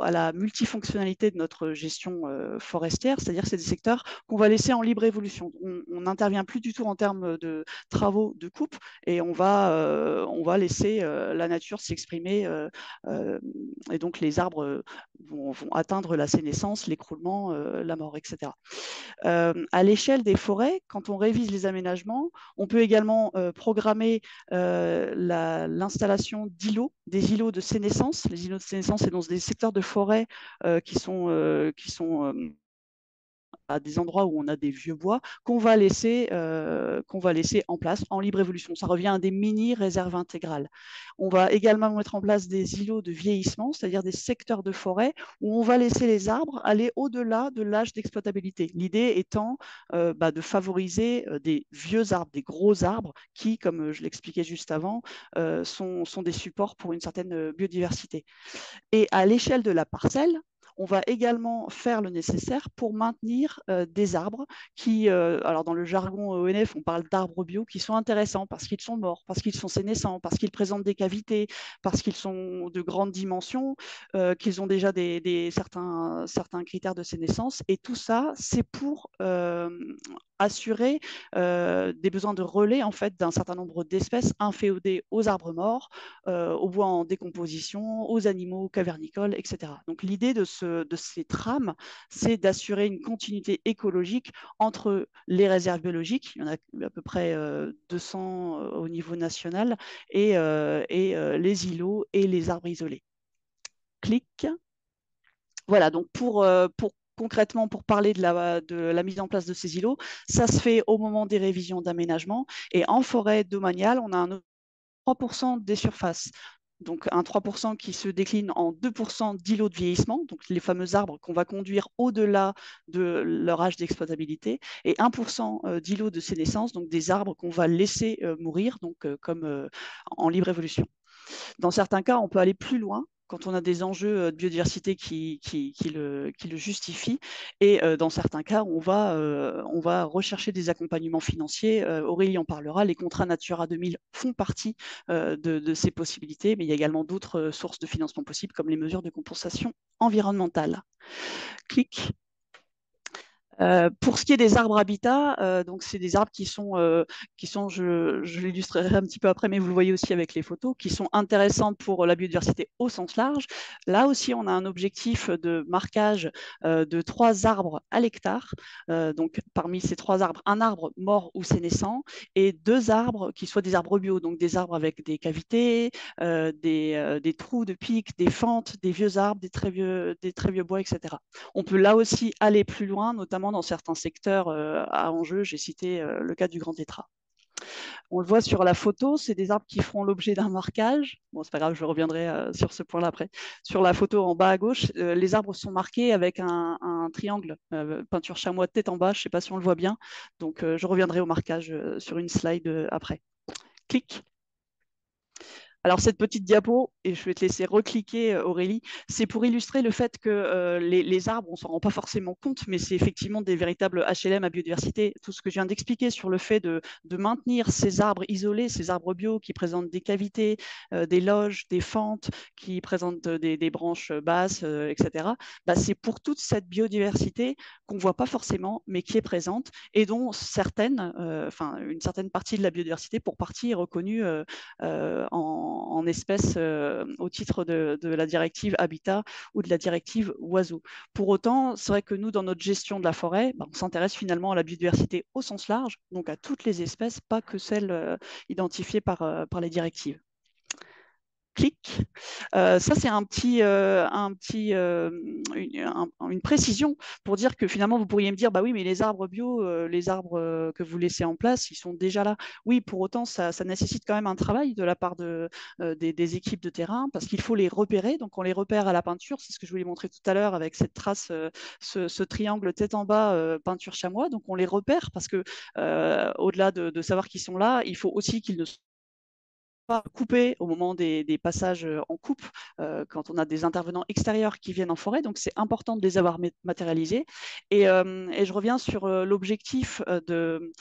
à la multifonctionnalité de notre gestion forestière, c'est-à-dire que c'est des secteurs qu'on va laisser en libre évolution. On n'intervient plus du tout en termes de travaux de coupe et on va laisser la nature s'exprimer et donc les arbres vont atteindre la sénescence, l'écroulement, la mort, etc. À l'échelle des forêts, quand on révise les aménagements, on peut également programmer l'installation d'îlots, des îlots de sénescence. Les îlots de sénescence, c'est dans des secteurs de forêt qui sont à des endroits où on a des vieux bois qu'on va laisser en place en libre évolution. Ça revient à des mini-réserves intégrales. On va également mettre en place des îlots de vieillissement, c'est-à-dire des secteurs de forêt où on va laisser les arbres aller au-delà de l'âge d'exploitabilité. L'idée étant de favoriser des vieux arbres, des gros arbres qui, comme je l'expliquais juste avant, sont des supports pour une certaine biodiversité. Et à l'échelle de la parcelle, on va également faire le nécessaire pour maintenir des arbres qui, alors dans le jargon ONF, on parle d'arbres bio qui sont intéressants parce qu'ils sont morts, parce qu'ils sont sénescents, parce qu'ils présentent des cavités, parce qu'ils sont de grandes dimensions, qu'ils ont déjà certains critères de sénescence. Et tout ça, c'est pour assurer des besoins de relais en fait d'un certain nombre d'espèces inféodées aux arbres morts, aux bois en décomposition, aux animaux cavernicoles, etc. Donc l'idée de ces trames, c'est d'assurer une continuité écologique entre les réserves biologiques, il y en a à peu près 200 au niveau national, et les îlots et les arbres isolés. Clic. Voilà, donc concrètement, pour parler de la mise en place de ces îlots, ça se fait au moment des révisions d'aménagement. Et en forêt domaniale, on a un 3% des surfaces. Donc un 3% qui se décline en 2% d'îlots de vieillissement, donc les fameux arbres qu'on va conduire au-delà de leur âge d'exploitabilité, et 1% d'îlots de sénescence, donc des arbres qu'on va laisser mourir, donc comme en libre évolution. Dans certains cas, on peut aller plus loin quand on a des enjeux de biodiversité qui le justifient. Et dans certains cas, on va rechercher des accompagnements financiers. Aurélie en parlera. Les contrats Natura 2000 font partie de ces possibilités, mais il y a également d'autres sources de financement possibles, comme les mesures de compensation environnementale. Clic. Pour ce qui est des arbres habitat, donc c'est des arbres qui sont je l'illustrerai un petit peu après, mais vous le voyez aussi avec les photos, qui sont intéressants pour la biodiversité au sens large. Là aussi, on a un objectif de marquage de 3 arbres à l'hectare. Donc parmi ces 3 arbres, un arbre mort ou sénescent et 2 arbres qui soient des arbres bio, donc des arbres avec des cavités, des trous de pics, des fentes, des vieux arbres, des très vieux bois, etc. On peut là aussi aller plus loin, notamment dans certains secteurs à enjeu. J'ai cité le cas du Grand Tétras. On le voit sur la photo, c'est des arbres qui feront l'objet d'un marquage. Bon, c'est pas grave, je reviendrai sur ce point-là après. Sur la photo en bas à gauche, les arbres sont marqués avec un triangle, peinture chamois tête en bas. Je ne sais pas si on le voit bien. Donc, je reviendrai au marquage sur une slide après. Clic. Alors, cette petite diapo, et je vais te laisser recliquer, Aurélie, c'est pour illustrer le fait que les arbres, on ne s'en rend pas forcément compte, mais c'est effectivement des véritables HLM à biodiversité. Tout ce que je viens d'expliquer sur le fait de maintenir ces arbres isolés, ces arbres bio qui présentent des cavités, des loges, des fentes, qui présentent des branches basses, etc., c'est pour toute cette biodiversité qu'on ne voit pas forcément, mais qui est présente, et dont une certaine partie de la biodiversité, pour partie, est reconnue en espèces au titre de la directive Habitat ou de la directive Oiseaux. Pour autant, c'est vrai que nous, dans notre gestion de la forêt, on s'intéresse finalement à la biodiversité au sens large, donc à toutes les espèces, pas que celles identifiées par les directives. Clic. Ça, c'est une précision pour dire que finalement, vous pourriez me dire, bah oui, mais les arbres bio, les arbres que vous laissez en place, ils sont déjà là. Oui, pour autant, ça nécessite quand même un travail de la part des équipes de terrain parce qu'il faut les repérer. Donc, on les repère à la peinture. C'est ce que je voulais montrer tout à l'heure avec cette trace, ce triangle tête en bas, peinture chamois. Donc, on les repère parce que au-delà de savoir qu'ils sont là, il faut aussi qu'ils ne pas couper au moment des passages en coupe quand on a des intervenants extérieurs qui viennent en forêt. Donc, c'est important de les avoir matérialisés. Et je reviens sur l'objectif de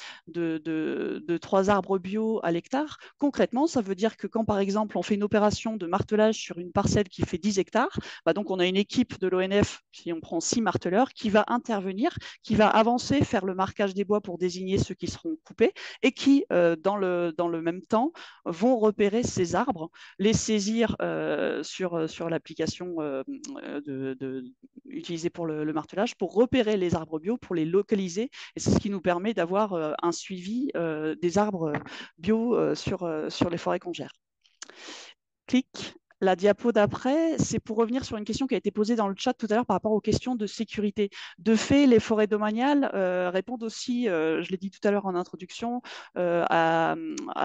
3 arbres bio à l'hectare. Concrètement, ça veut dire que quand, par exemple, on fait une opération de martelage sur une parcelle qui fait 10 hectares, donc on a une équipe de l'ONF, si on prend 6 marteleurs, qui va intervenir, qui va avancer, faire le marquage des bois pour désigner ceux qui seront coupés et qui, dans le même temps, vont repérer ces arbres, les saisir sur l'application utilisée pour le martelage, pour repérer les arbres bio, pour les localiser. Et c'est ce qui nous permet d'avoir un suivi des arbres bio sur les forêts qu'on gère. Clic. La diapo d'après, c'est pour revenir sur une question qui a été posée dans le chat tout à l'heure par rapport aux questions de sécurité. De fait, les forêts domaniales répondent aussi, je l'ai dit tout à l'heure en introduction, à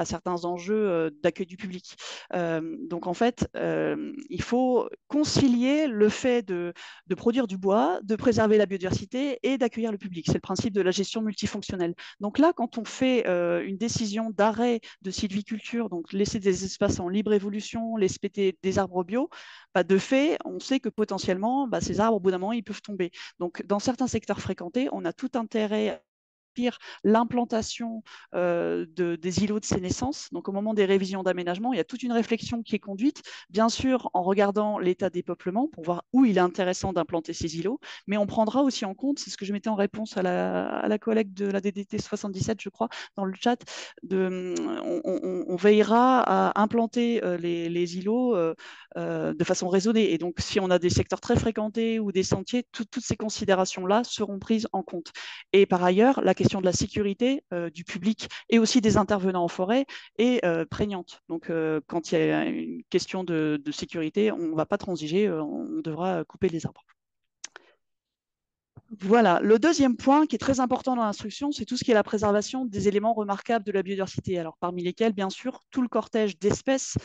certains enjeux d'accueil du public. Donc en fait, il faut concilier le fait de produire du bois, de préserver la biodiversité et d'accueillir le public. C'est le principe de la gestion multifonctionnelle. Donc là, quand on fait une décision d'arrêt de sylviculture, donc laisser des espaces en libre évolution, laisser péter des arbres bio, bah, de fait, on sait que potentiellement, bah, ces arbres, au bout d'un moment, ils peuvent tomber. Donc, dans certains secteurs fréquentés, on a tout intérêt l'implantation des îlots de sénescence. Donc, au moment des révisions d'aménagement, il y a toute une réflexion qui est conduite, bien sûr, en regardant l'état des peuplements pour voir où il est intéressant d'implanter ces îlots, mais on prendra aussi en compte, c'est ce que je mettais en réponse à la collègue de la DDT 77, je crois, dans le chat, on veillera à implanter les îlots de façon raisonnée. Et donc, si on a des secteurs très fréquentés ou des sentiers, toutes ces considérations-là seront prises en compte. Et par ailleurs, la question de la sécurité du public et aussi des intervenants en forêt est prégnante. Donc, quand il y a une question de sécurité, on ne va pas transiger, on devra couper les arbres. Voilà. Le deuxième point qui est très important dans l'instruction, c'est tout ce qui est la préservation des éléments remarquables de la biodiversité. Alors, parmi lesquels, bien sûr, tout le cortège d'espèces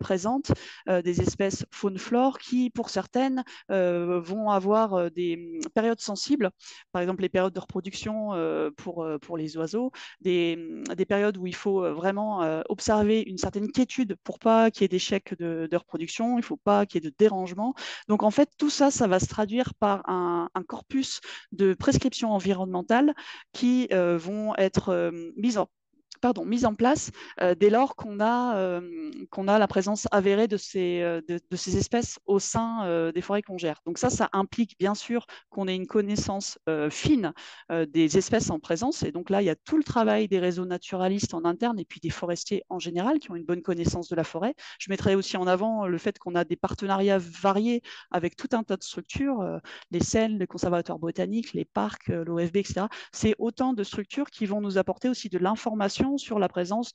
présentes, des espèces faune-flore qui, pour certaines, vont avoir des périodes sensibles, par exemple les périodes de reproduction pour les oiseaux, des périodes où il faut vraiment observer une certaine quiétude pour pas qu'il y ait d'échec de reproduction, il ne faut pas qu'il y ait de dérangement. Donc, en fait, tout ça, ça va se traduire par un corpus de prescriptions environnementales qui vont être mise en place dès lors qu'on a la présence avérée de ces espèces au sein des forêts qu'on gère. Donc ça implique bien sûr qu'on ait une connaissance fine des espèces en présence. Et donc là, il y a tout le travail des réseaux naturalistes en interne et puis des forestiers en général qui ont une bonne connaissance de la forêt. Je mettrai aussi en avant le fait qu'on a des partenariats variés avec tout un tas de structures, les SEN, les conservatoires botaniques, les parcs, l'OFB, etc. C'est autant de structures qui vont nous apporter aussi de l'information sur la présence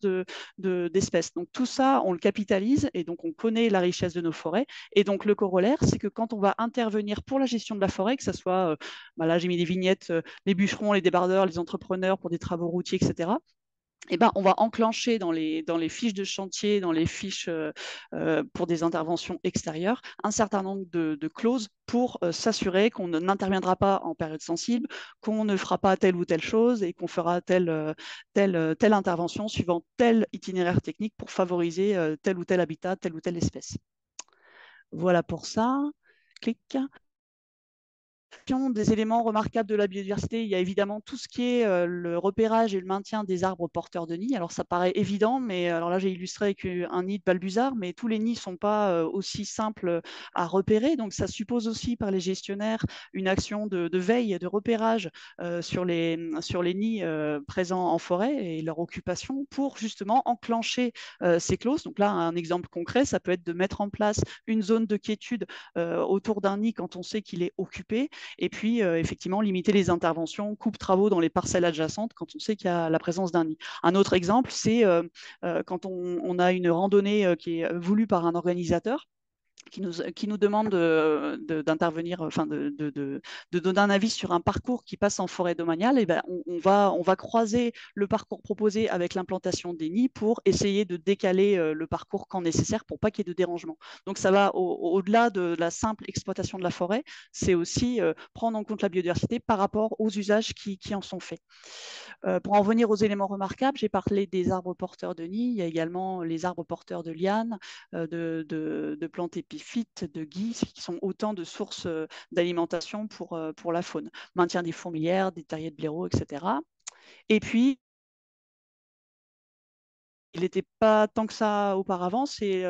d'espèces. Donc tout ça, on le capitalise et donc on connaît la richesse de nos forêts. Et donc le corollaire, c'est que quand on va intervenir pour la gestion de la forêt, que ce soit, là j'ai mis des vignettes, les bûcherons, les débardeurs, les entrepreneurs pour des travaux routiers, etc., eh ben, on va enclencher dans les fiches de chantier, dans les fiches pour des interventions extérieures, un certain nombre de clauses pour s'assurer qu'on n'interviendra pas en période sensible, qu'on ne fera pas telle ou telle chose et qu'on fera telle intervention suivant tel itinéraire technique pour favoriser tel ou tel habitat, telle ou telle espèce. Voilà pour ça. Clic. Des éléments remarquables de la biodiversité, il y a évidemment tout ce qui est le repérage et le maintien des arbres porteurs de nids. Alors ça paraît évident, mais alors là j'ai illustré avec un nid de balbuzard, mais tous les nids ne sont pas aussi simples à repérer. Donc ça suppose aussi par les gestionnaires une action de veille, de repérage sur les nids présents en forêt et leur occupation pour justement enclencher ces clauses. Donc là, un exemple concret, ça peut être de mettre en place une zone de quiétude autour d'un nid quand on sait qu'il est occupé. Et puis, effectivement, limiter les interventions, coupe-travaux dans les parcelles adjacentes quand on sait qu'il y a la présence d'un nid. Un autre exemple, c'est quand on a une randonnée qui est voulue par un organisateur qui nous demande d'intervenir, enfin de donner un avis sur un parcours qui passe en forêt domaniale, et ben, on va croiser le parcours proposé avec l'implantation des nids pour essayer de décaler le parcours quand nécessaire pour pas qu'il y ait de dérangement. Donc ça va au-delà de la simple exploitation de la forêt, c'est aussi prendre en compte la biodiversité par rapport aux usages qui en sont faits. Pour en revenir aux éléments remarquables, j'ai parlé des arbres porteurs de nids, il y a également les arbres porteurs de lianes, de plantes épiphytes, de gui, qui sont autant de sources d'alimentation pour la faune. Maintien des fourmilières, des terriers de blaireaux, etc. Et puis, il n'était pas tant que ça auparavant, c'est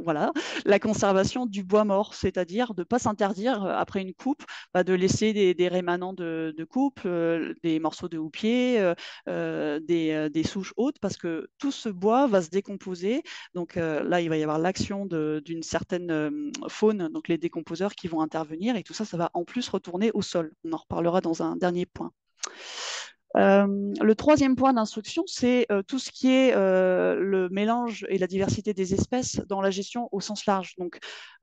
voilà, la conservation du bois mort, c'est-à-dire de ne pas s'interdire, après une coupe, de laisser des rémanents de coupe, des morceaux de houppier, des souches hautes, parce que tout ce bois va se décomposer. Donc là, il va y avoir l'action d'une certaine faune, donc les décomposeurs qui vont intervenir, et tout ça, ça va en plus retourner au sol. On en reparlera dans un dernier point. Le troisième point d'instruction, c'est tout ce qui est le mélange et la diversité des espèces dans la gestion au sens large. Donc,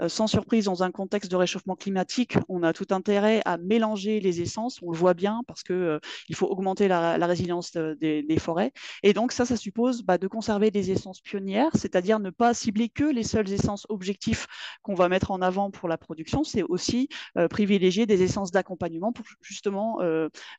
sans surprise, dans un contexte de réchauffement climatique, on a tout intérêt à mélanger les essences. On le voit bien parce que il faut augmenter la résilience des forêts. Et donc, ça suppose de conserver des essences pionnières, c'est-à-dire ne pas cibler que les seules essences objectifs qu'on va mettre en avant pour la production. C'est aussi privilégier des essences d'accompagnement pour justement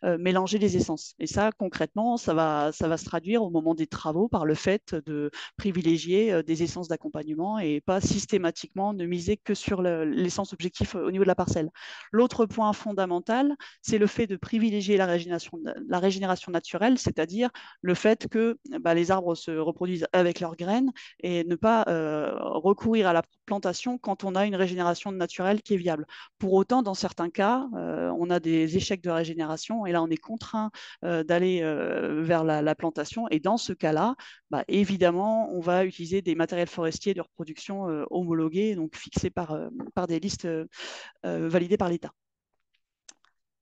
mélanger les essences. Et ça, concrètement, ça va se traduire au moment des travaux par le fait de privilégier des essences d'accompagnement et pas systématiquement ne miser que sur l'essence objectif au niveau de la parcelle. L'autre point fondamental, c'est le fait de privilégier la régénération naturelle, c'est-à-dire le fait que les arbres se reproduisent avec leurs graines et ne pas recourir à la plantation quand on a une régénération naturelle qui est viable. Pour autant, dans certains cas, on a des échecs de régénération et là, on est contraint d'aller vers la plantation. Et dans ce cas-là, évidemment, on va utiliser des matériels forestiers de reproduction homologués, donc fixés par des listes validées par l'État.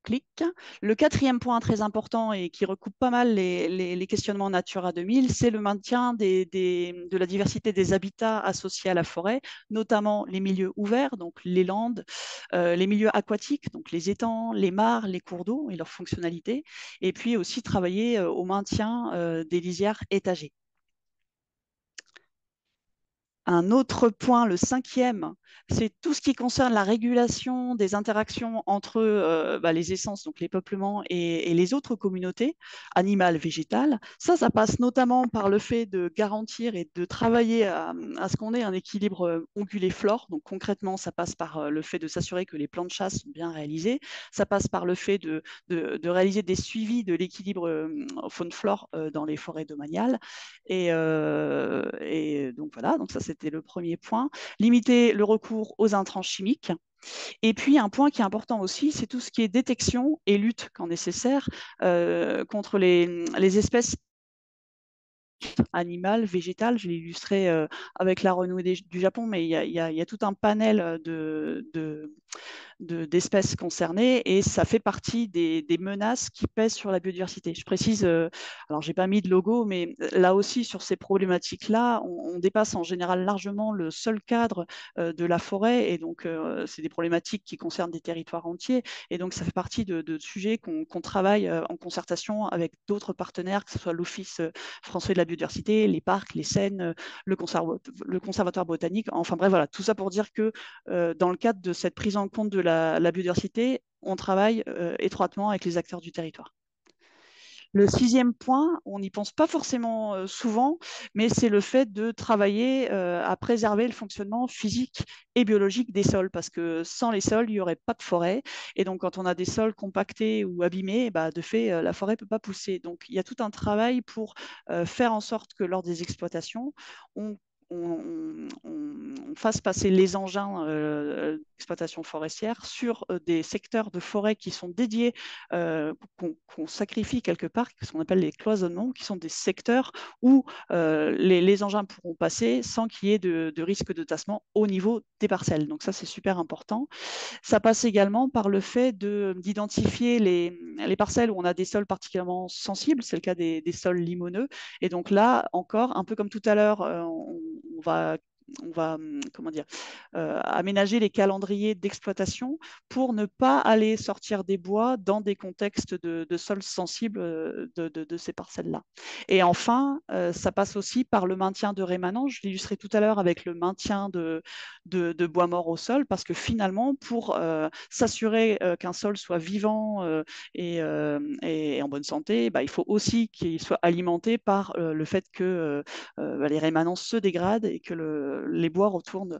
Clic. Le quatrième point très important et qui recoupe pas mal les questionnements Natura 2000, c'est le maintien de la diversité des habitats associés à la forêt, notamment les milieux ouverts, donc les landes, les milieux aquatiques, donc les étangs, les mares, les cours d'eau et leurs fonctionnalités, et puis aussi travailler au maintien des lisières étagées. Un autre point, le cinquième, c'est tout ce qui concerne la régulation des interactions entre les essences, donc les peuplements et les autres communautés, animales, végétales. Ça passe notamment par le fait de garantir et de travailler à ce qu'on ait un équilibre ongulé-flore. Donc concrètement, ça passe par le fait de s'assurer que les plans de chasse sont bien réalisés. Ça passe par le fait de réaliser des suivis de l'équilibre faune-flore dans les forêts domaniales. Et donc voilà, donc ça c'était le premier point. Limiter le recours aux intrants chimiques. Et puis un point qui est important aussi, c'est tout ce qui est détection et lutte quand nécessaire contre les espèces animales, végétales. Je l'ai illustré avec la renouée du Japon, mais il y a tout un panel d'espèces concernées et ça fait partie des menaces qui pèsent sur la biodiversité. Je précise, alors j'ai pas mis de logo, mais là aussi sur ces problématiques-là, on dépasse en général largement le seul cadre de la forêt et donc c'est des problématiques qui concernent des territoires entiers et donc ça fait partie de sujets qu'on travaille en concertation avec d'autres partenaires, que ce soit l'Office français de la biodiversité, les parcs, les Cènes, le conservatoire botanique, enfin bref, voilà, tout ça pour dire que dans le cadre de cette prise en compte de la biodiversité, on travaille étroitement avec les acteurs du territoire. Le sixième point, on n'y pense pas forcément souvent, mais c'est le fait de travailler à préserver le fonctionnement physique et biologique des sols, parce que sans les sols, il n'y aurait pas de forêt. Et donc, quand on a des sols compactés ou abîmés, de fait, la forêt ne peut pas pousser. Donc, il y a tout un travail pour faire en sorte que lors des exploitations, on fasse passer les engins d'exploitation forestière sur des secteurs de forêt qui sont dédiés, qu'on sacrifie quelque part, ce qu'on appelle les cloisonnements, qui sont des secteurs où les engins pourront passer sans qu'il y ait de risque de tassement au niveau des parcelles. Donc ça, c'est super important. Ça passe également par le fait d'identifier les parcelles où on a des sols particulièrement sensibles, c'est le cas des sols limoneux. Et donc là, encore, un peu comme tout à l'heure, on va comment dire, aménager les calendriers d'exploitation pour ne pas aller sortir des bois dans des contextes de sols sensibles de ces parcelles-là. Et enfin, ça passe aussi par le maintien de rémanents. Je l'illustrais tout à l'heure avec le maintien de bois mort au sol, parce que finalement, pour s'assurer qu'un sol soit vivant et en bonne santé, il faut aussi qu'il soit alimenté par le fait que les rémanents se dégradent et que les bois retournent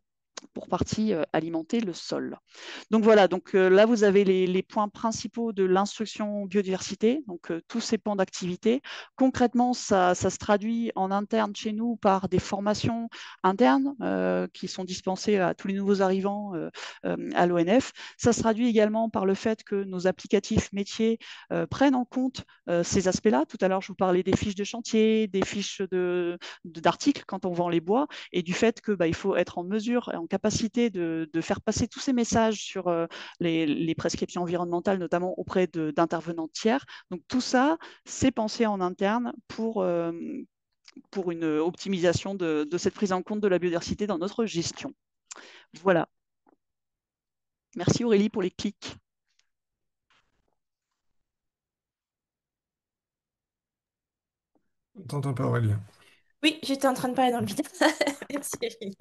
pour partie alimenter le sol. Donc voilà, donc là vous avez les points principaux de l'instruction biodiversité, donc tous ces pans d'activité. Concrètement, ça se traduit en interne chez nous par des formations internes qui sont dispensées à tous les nouveaux arrivants à l'ONF. Ça se traduit également par le fait que nos applicatifs métiers prennent en compte ces aspects-là. Tout à l'heure, je vous parlais des fiches de chantier, des fiches d'articles quand on vend les bois, et du fait qu'il faut être en mesure, en capacité de faire passer tous ces messages sur les prescriptions environnementales, notamment auprès d'intervenants tiers. Donc tout ça, c'est pensé en interne pour une optimisation de cette prise en compte de la biodiversité dans notre gestion. Voilà. Merci Aurélie pour les clics. On t'entend pas, Aurélien. Oui, j'étais en train de parler dans le vide. Merci, Julie.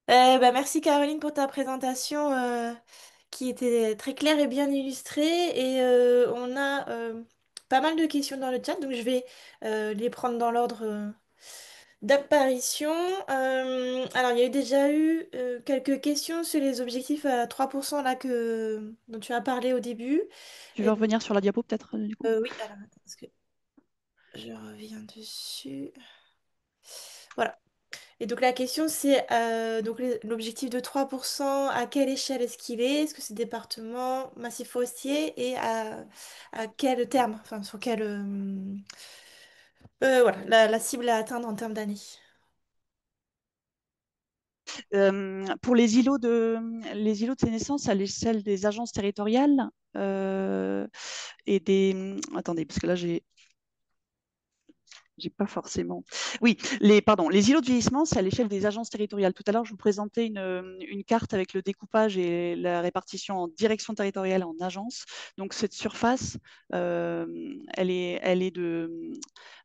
Merci Caroline pour ta présentation qui était très claire et bien illustrée. Et on a pas mal de questions dans le chat, donc je vais les prendre dans l'ordre d'apparition. Alors, il y a eu déjà eu quelques questions sur les objectifs à 3% là dont tu as parlé au début. Tu veux Et, revenir sur la diapo peut-être du coup? oui, alors attends, parce que je reviens dessus. Voilà. Et donc la question c'est donc l'objectif de 3%, à quelle échelle est-ce qu'il est? Est-ce que c'est département, massif forestier et à quel terme? Enfin, sur quel... voilà, la cible à atteindre en termes d'années. Pour les îlots de sénescence à l'échelle des agences territoriales et des... Attendez, parce que là, j'ai pas forcément. Oui, les îlots de vieillissement, c'est à l'échelle des agences territoriales. Tout à l'heure, je vous présentais une carte avec le découpage et la répartition en direction territoriale et en agence. Donc, cette surface, elle est de.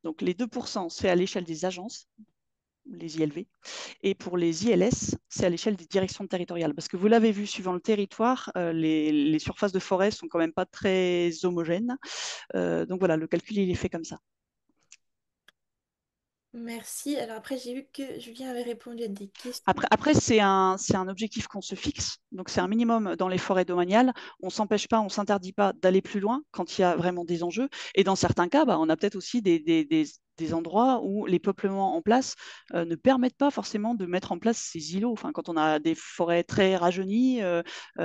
Donc, les 2%, c'est à l'échelle des agences, les ILV. Et pour les ILS, c'est à l'échelle des directions territoriales. Parce que vous l'avez vu, suivant le territoire, les surfaces de forêt sont quand même pas très homogènes. Donc voilà, le calcul, il est fait comme ça. Merci. Alors après, j'ai vu que Julien avait répondu à des questions. Après c'est un objectif qu'on se fixe. Donc, c'est un minimum dans les forêts domaniales. On ne s'empêche pas, on ne s'interdit pas d'aller plus loin quand il y a vraiment des enjeux. Et dans certains cas, on a peut-être aussi des endroits où les peuplements en place ne permettent pas forcément de mettre en place ces îlots. Enfin, quand on a des forêts très rajeunies, où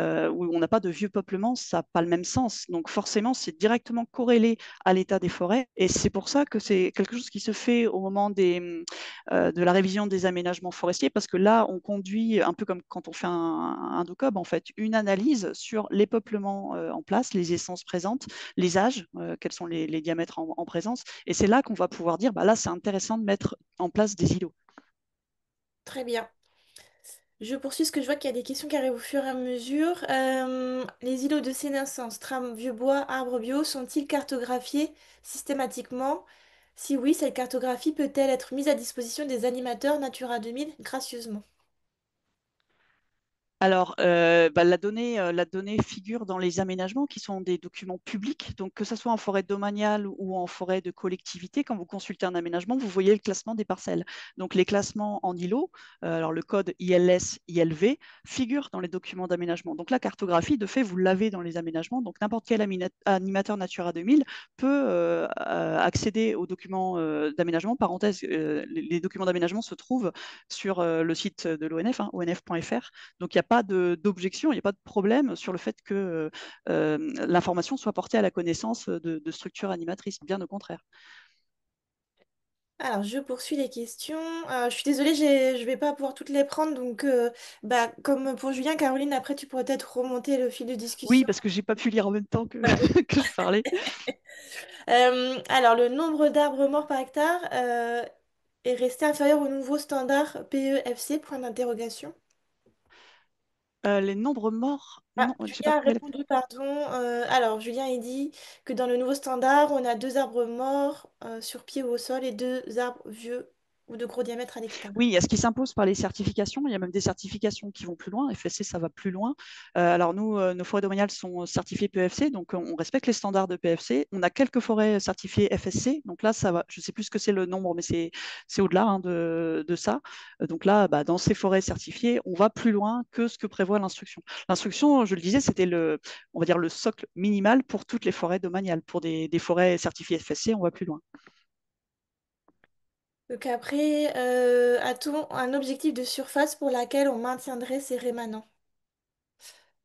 on n'a pas de vieux peuplements, ça n'a pas le même sens. Donc, forcément, c'est directement corrélé à l'état des forêts. Et c'est pour ça que c'est quelque chose qui se fait au moment de la révision des aménagements forestiers, parce que là, on conduit, un peu comme quand on fait un DOCOB, en fait, une analyse sur les peuplements en place, les essences présentes, les âges, quels sont les diamètres en présence. Et c'est là qu'on va pouvoir dire, là, c'est intéressant de mettre en place des îlots. Très bien. Je poursuis parce que je vois qu'il y a des questions qui arrivent au fur et à mesure. Les îlots de sénescence, tram, vieux bois, arbres bio sont-ils cartographiés systématiquement? Si oui, cette cartographie peut-elle être mise à disposition des animateurs Natura 2000 gracieusement? Alors, la donnée figure dans les aménagements qui sont des documents publics. Donc, que ce soit en forêt domaniale ou en forêt de collectivité, quand vous consultez un aménagement, vous voyez le classement des parcelles. Donc, les classements en îlots, alors le code ILS, ILV, figure dans les documents d'aménagement. Donc, la cartographie, de fait, vous l'avez dans les aménagements. Donc, n'importe quel animateur Natura 2000 peut accéder aux documents d'aménagement. Parenthèse, les documents d'aménagement se trouvent sur le site de l'ONF, onf.fr. Donc, il n'y a pas d'objection, il n'y a pas de problème sur le fait que l'information soit portée à la connaissance de structures animatrices, bien au contraire. Alors, je poursuis les questions. Je suis désolée, je vais pas pouvoir toutes les prendre. Donc, comme pour Julien, Caroline, après, tu pourrais peut-être remonter le fil de Oui, discussion. parce que je n'ai pas pu lire en même temps que, Voilà. que je parlais. Alors, le nombre d'arbres morts par hectare est resté inférieur au nouveau standard PEFC, point d'interrogation. Les nombres morts, Ah, non, je ne sais pas Julien a quel. répondu, pardon. Alors, Julien, il dit que dans le nouveau standard, on a deux arbres morts sur pied ou au sol et deux arbres vieux ou de gros diamètre à l'hectare. Oui, il y a ce qui s'impose par les certifications. Il y a même des certifications qui vont plus loin. FSC, ça va plus loin. Alors nous, nos forêts domaniales sont certifiées PEFC, donc on respecte les standards de PEFC. On a quelques forêts certifiées FSC, donc là, ça va. Je ne sais plus ce que c'est le nombre, mais c'est au-delà de ça. Donc là, dans ces forêts certifiées, on va plus loin que ce que prévoit l'instruction. L'instruction, je le disais, c'était on va dire le socle minimal pour toutes les forêts domaniales. Pour des forêts certifiées FSC, on va plus loin. Donc après, a-t-on un objectif de surface pour laquelle on maintiendrait ces rémanents?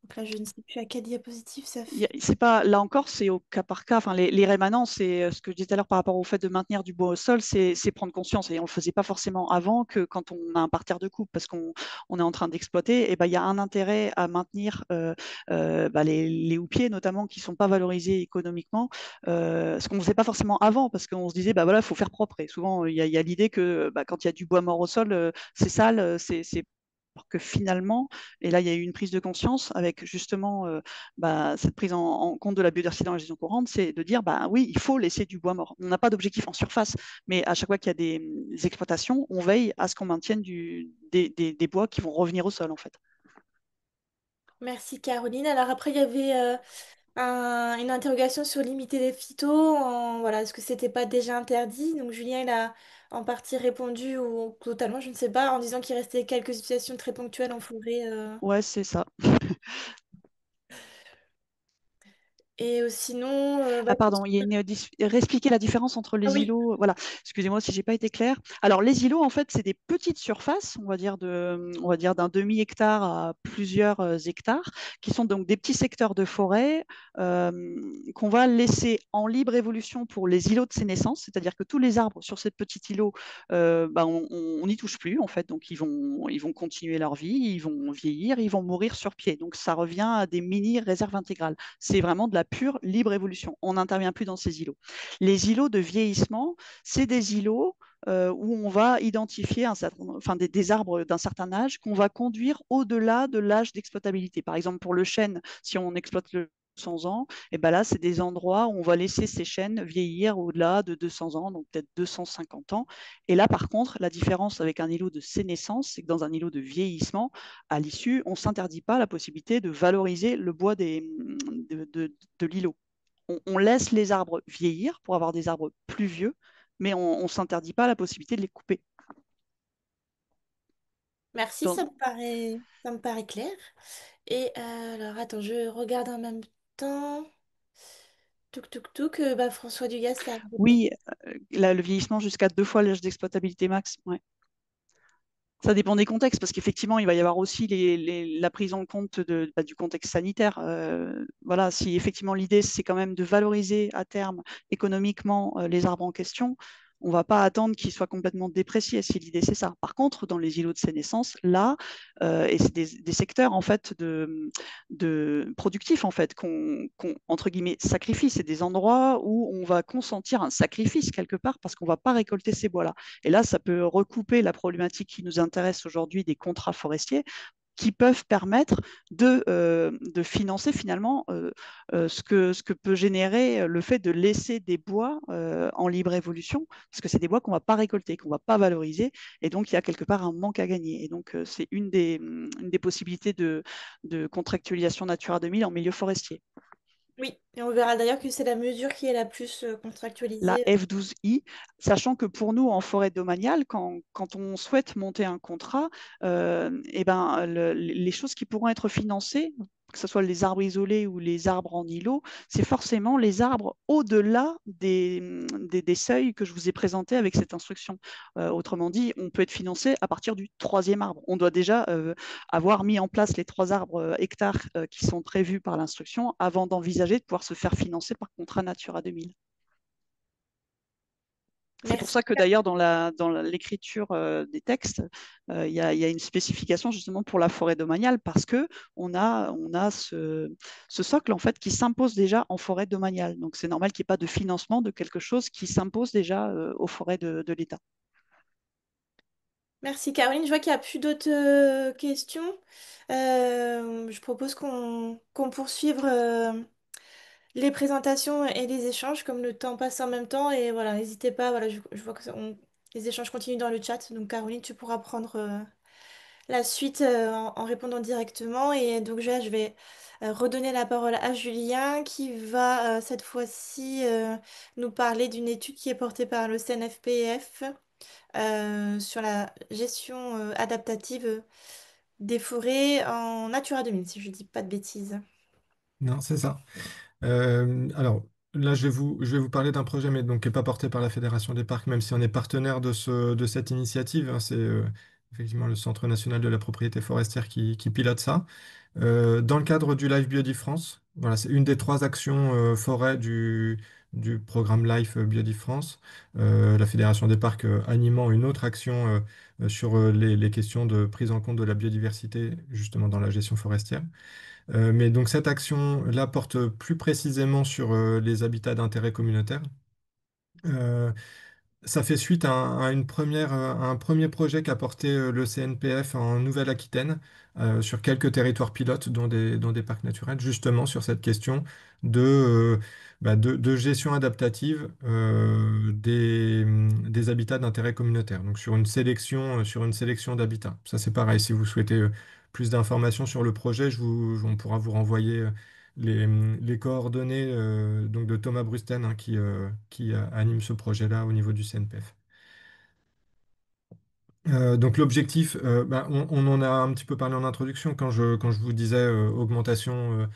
Donc là, je ne sais plus à quelle diapositive ça Y a- fait. C'est pas, là encore, c'est au cas par cas. Enfin, les rémanents, c'est ce que je disais tout à l'heure par rapport au fait de maintenir du bois au sol, c'est prendre conscience. Et on le faisait pas forcément avant que quand on a un parterre de coupe, parce qu'on est en train d'exploiter, et ben, il y a un intérêt à maintenir bah, les houppiers, notamment, qui sont pas valorisés économiquement, ce qu'on ne faisait pas forcément avant, parce qu'on se disait, bah voilà, il faut faire propre. Et souvent, il y a l'idée que bah, quand il y a du bois mort au sol, c'est sale, c'est alors que finalement, et là il y a eu une prise de conscience avec justement bah, cette prise en compte de la biodiversité dans la gestion courante, c'est de dire bah oui, il faut laisser du bois mort. On n'a pas d'objectif en surface, mais à chaque fois qu'il y a des exploitations, on veille à ce qu'on maintienne des bois qui vont revenir au sol en fait. Merci Caroline. Alors après, il y avait une interrogation sur limiter les phytos. Voilà, est-ce que c'était pas déjà interdit? Donc Julien, il a en partie répondu ou totalement, je ne sais pas, en disant qu'il restait quelques situations très ponctuelles en forêt. Ouais, c'est ça. Et sinon, Ah pardon, il y a réexpliquer la différence entre ah les oui, îlots. Voilà, excusez-moi si j'ai pas été claire. Alors les îlots, en fait, c'est des petites surfaces, on va dire d'un demi-hectare à plusieurs hectares, qui sont donc des petits secteurs de forêt euh, qu'on va laisser en libre évolution pour les îlots de sénescence, c'est-à-dire que tous les arbres sur ces petits îlots, bah, on n'y touche plus en fait, donc ils vont continuer leur vie, ils vont vieillir, ils vont mourir sur pied. Donc ça revient à des mini réserves intégrales. C'est vraiment de la pure libre évolution. On n'intervient plus dans ces îlots. Les îlots de vieillissement, c'est des îlots où on va identifier enfin, des arbres d'un certain âge qu'on va conduire au-delà de l'âge d'exploitabilité. Par exemple, pour le chêne, si on exploite le 200 ans, et ben là, c'est des endroits où on va laisser ces chênes vieillir au-delà de 200 ans, donc peut-être 250 ans. Et là, par contre, la différence avec un îlot de sénescence, c'est que dans un îlot de vieillissement, à l'issue, on ne s'interdit pas la possibilité de valoriser le bois de l'îlot. On laisse les arbres vieillir pour avoir des arbres plus vieux, mais on ne s'interdit pas la possibilité de les couper. merci, Dans- ça me paraît clair. Et alors, attends, je regarde en même temps. Touk touk touk, bah, François Dugas a répondu. Oui, le vieillissement jusqu'à 2 fois l'âge d'exploitabilité max. Ouais. Ça dépend des contextes, parce qu'effectivement, il va y avoir aussi la prise en compte bah, du contexte sanitaire. Voilà, si effectivement l'idée, c'est quand même de valoriser à terme économiquement les arbres en question, on ne va pas attendre qu'ils soient complètement dépréciés si l'idée c'est ça. Par contre, dans les îlots de sénescence, là, et c'est des secteurs en fait de productifs en fait entre guillemets sacrifient. C'est des endroits où on va consentir un sacrifice quelque part parce qu'on ne va pas récolter ces bois-là. Et là, ça peut recouper la problématique qui nous intéresse aujourd'hui des contrats forestiers qui peuvent permettre de financer finalement ce que peut générer le fait de laisser des bois en libre évolution, parce que c'est des bois qu'on ne va pas récolter, qu'on ne va pas valoriser, et donc il y a quelque part un manque à gagner. Et donc c'est une des possibilités de contractualisation Natura 2000 en milieu forestier. Oui, et on verra d'ailleurs que c'est la mesure qui est la plus La contractualisée. F12I, sachant que pour nous, en forêt domaniale, quand on souhaite monter un contrat, eh ben, les choses qui pourront être financées, que ce soit les arbres isolés ou les arbres en îlot, c'est forcément les arbres au-delà des seuils que je vous ai présentés avec cette instruction. Autrement dit, on peut être financé à partir du troisième arbre. On doit déjà avoir mis en place les 3 arbres hectares qui sont prévus par l'instruction avant d'envisager de pouvoir se faire financer par contrat Natura 2000. C'est pour Merci. ça que d'ailleurs, dans l'écriture des textes, il y a une spécification justement pour la forêt domaniale parce que on a ce socle en fait qui s'impose déjà en forêt domaniale. Donc c'est normal qu'il n'y ait pas de financement de quelque chose qui s'impose déjà aux forêts de l'État. Merci Caroline. Je vois qu'il n'y a plus d'autres questions. Je propose qu'on poursuive les présentations et les échanges comme le temps passe en même temps. Et voilà, n'hésitez pas. Voilà, je vois que les échanges continuent dans le chat. Donc Caroline, tu pourras prendre la suite en répondant directement. Et donc je vais redonner la parole à Julien qui va cette fois-ci nous parler d'une étude qui est portée par le CNFPF sur la gestion adaptative des forêts en Natura 2000, si je dis pas de bêtises. Non, c'est ça. Alors là, je vais vous parler d'un projet, mais donc qui n'est pas porté par la Fédération des parcs, même si on est partenaire de cette initiative, hein. C'est effectivement le Centre national de la propriété forestière qui pilote ça. Dans le cadre du Life Biodifrance, voilà, c'est une des trois actions forêt du programme Life Biodifrance. La Fédération des parcs animant une autre action sur les questions de prise en compte de la biodiversité, justement dans la gestion forestière. Mais donc cette action-là porte plus précisément sur les habitats d'intérêt communautaire. Euh, Ça fait suite à un premier projet qu'a porté le CNPF en Nouvelle-Aquitaine sur quelques territoires pilotes, dont des parcs naturels, justement sur cette question de, de gestion adaptative des habitats d'intérêt communautaire. Donc sur une sélection d'habitats. Ça c'est pareil, si vous souhaitez plus d'informations sur le projet, on pourra vous renvoyer les coordonnées donc de Thomas Brusten, hein, qui anime ce projet-là au niveau du CNPF. Donc l'objectif, on en a un petit peu parlé en introduction quand je vous disais augmentation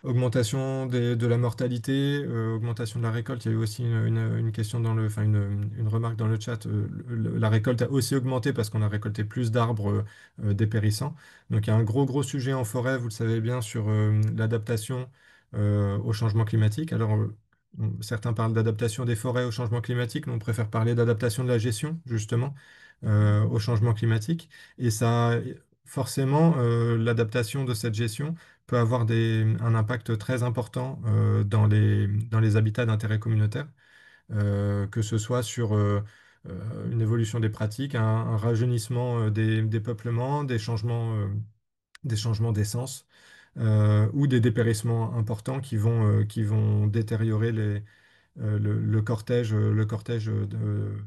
de la mortalité, augmentation de la récolte. Il y a eu aussi une question enfin une remarque dans le chat. La récolte a aussi augmenté parce qu'on a récolté plus d'arbres dépérissants. Donc il y a un gros sujet en forêt, vous le savez bien, sur l'adaptation au changement climatique. Alors certains parlent d'adaptation des forêts au changement climatique, nous on préfère parler d'adaptation de la gestion, justement, au changement climatique. Et ça, forcément, l'adaptation de cette gestion peut avoir un impact très important dans les habitats d'intérêt communautaire, que ce soit sur une évolution des pratiques, un rajeunissement des peuplements, des changements d'essence, ou des dépérissements importants qui vont détériorer le cortège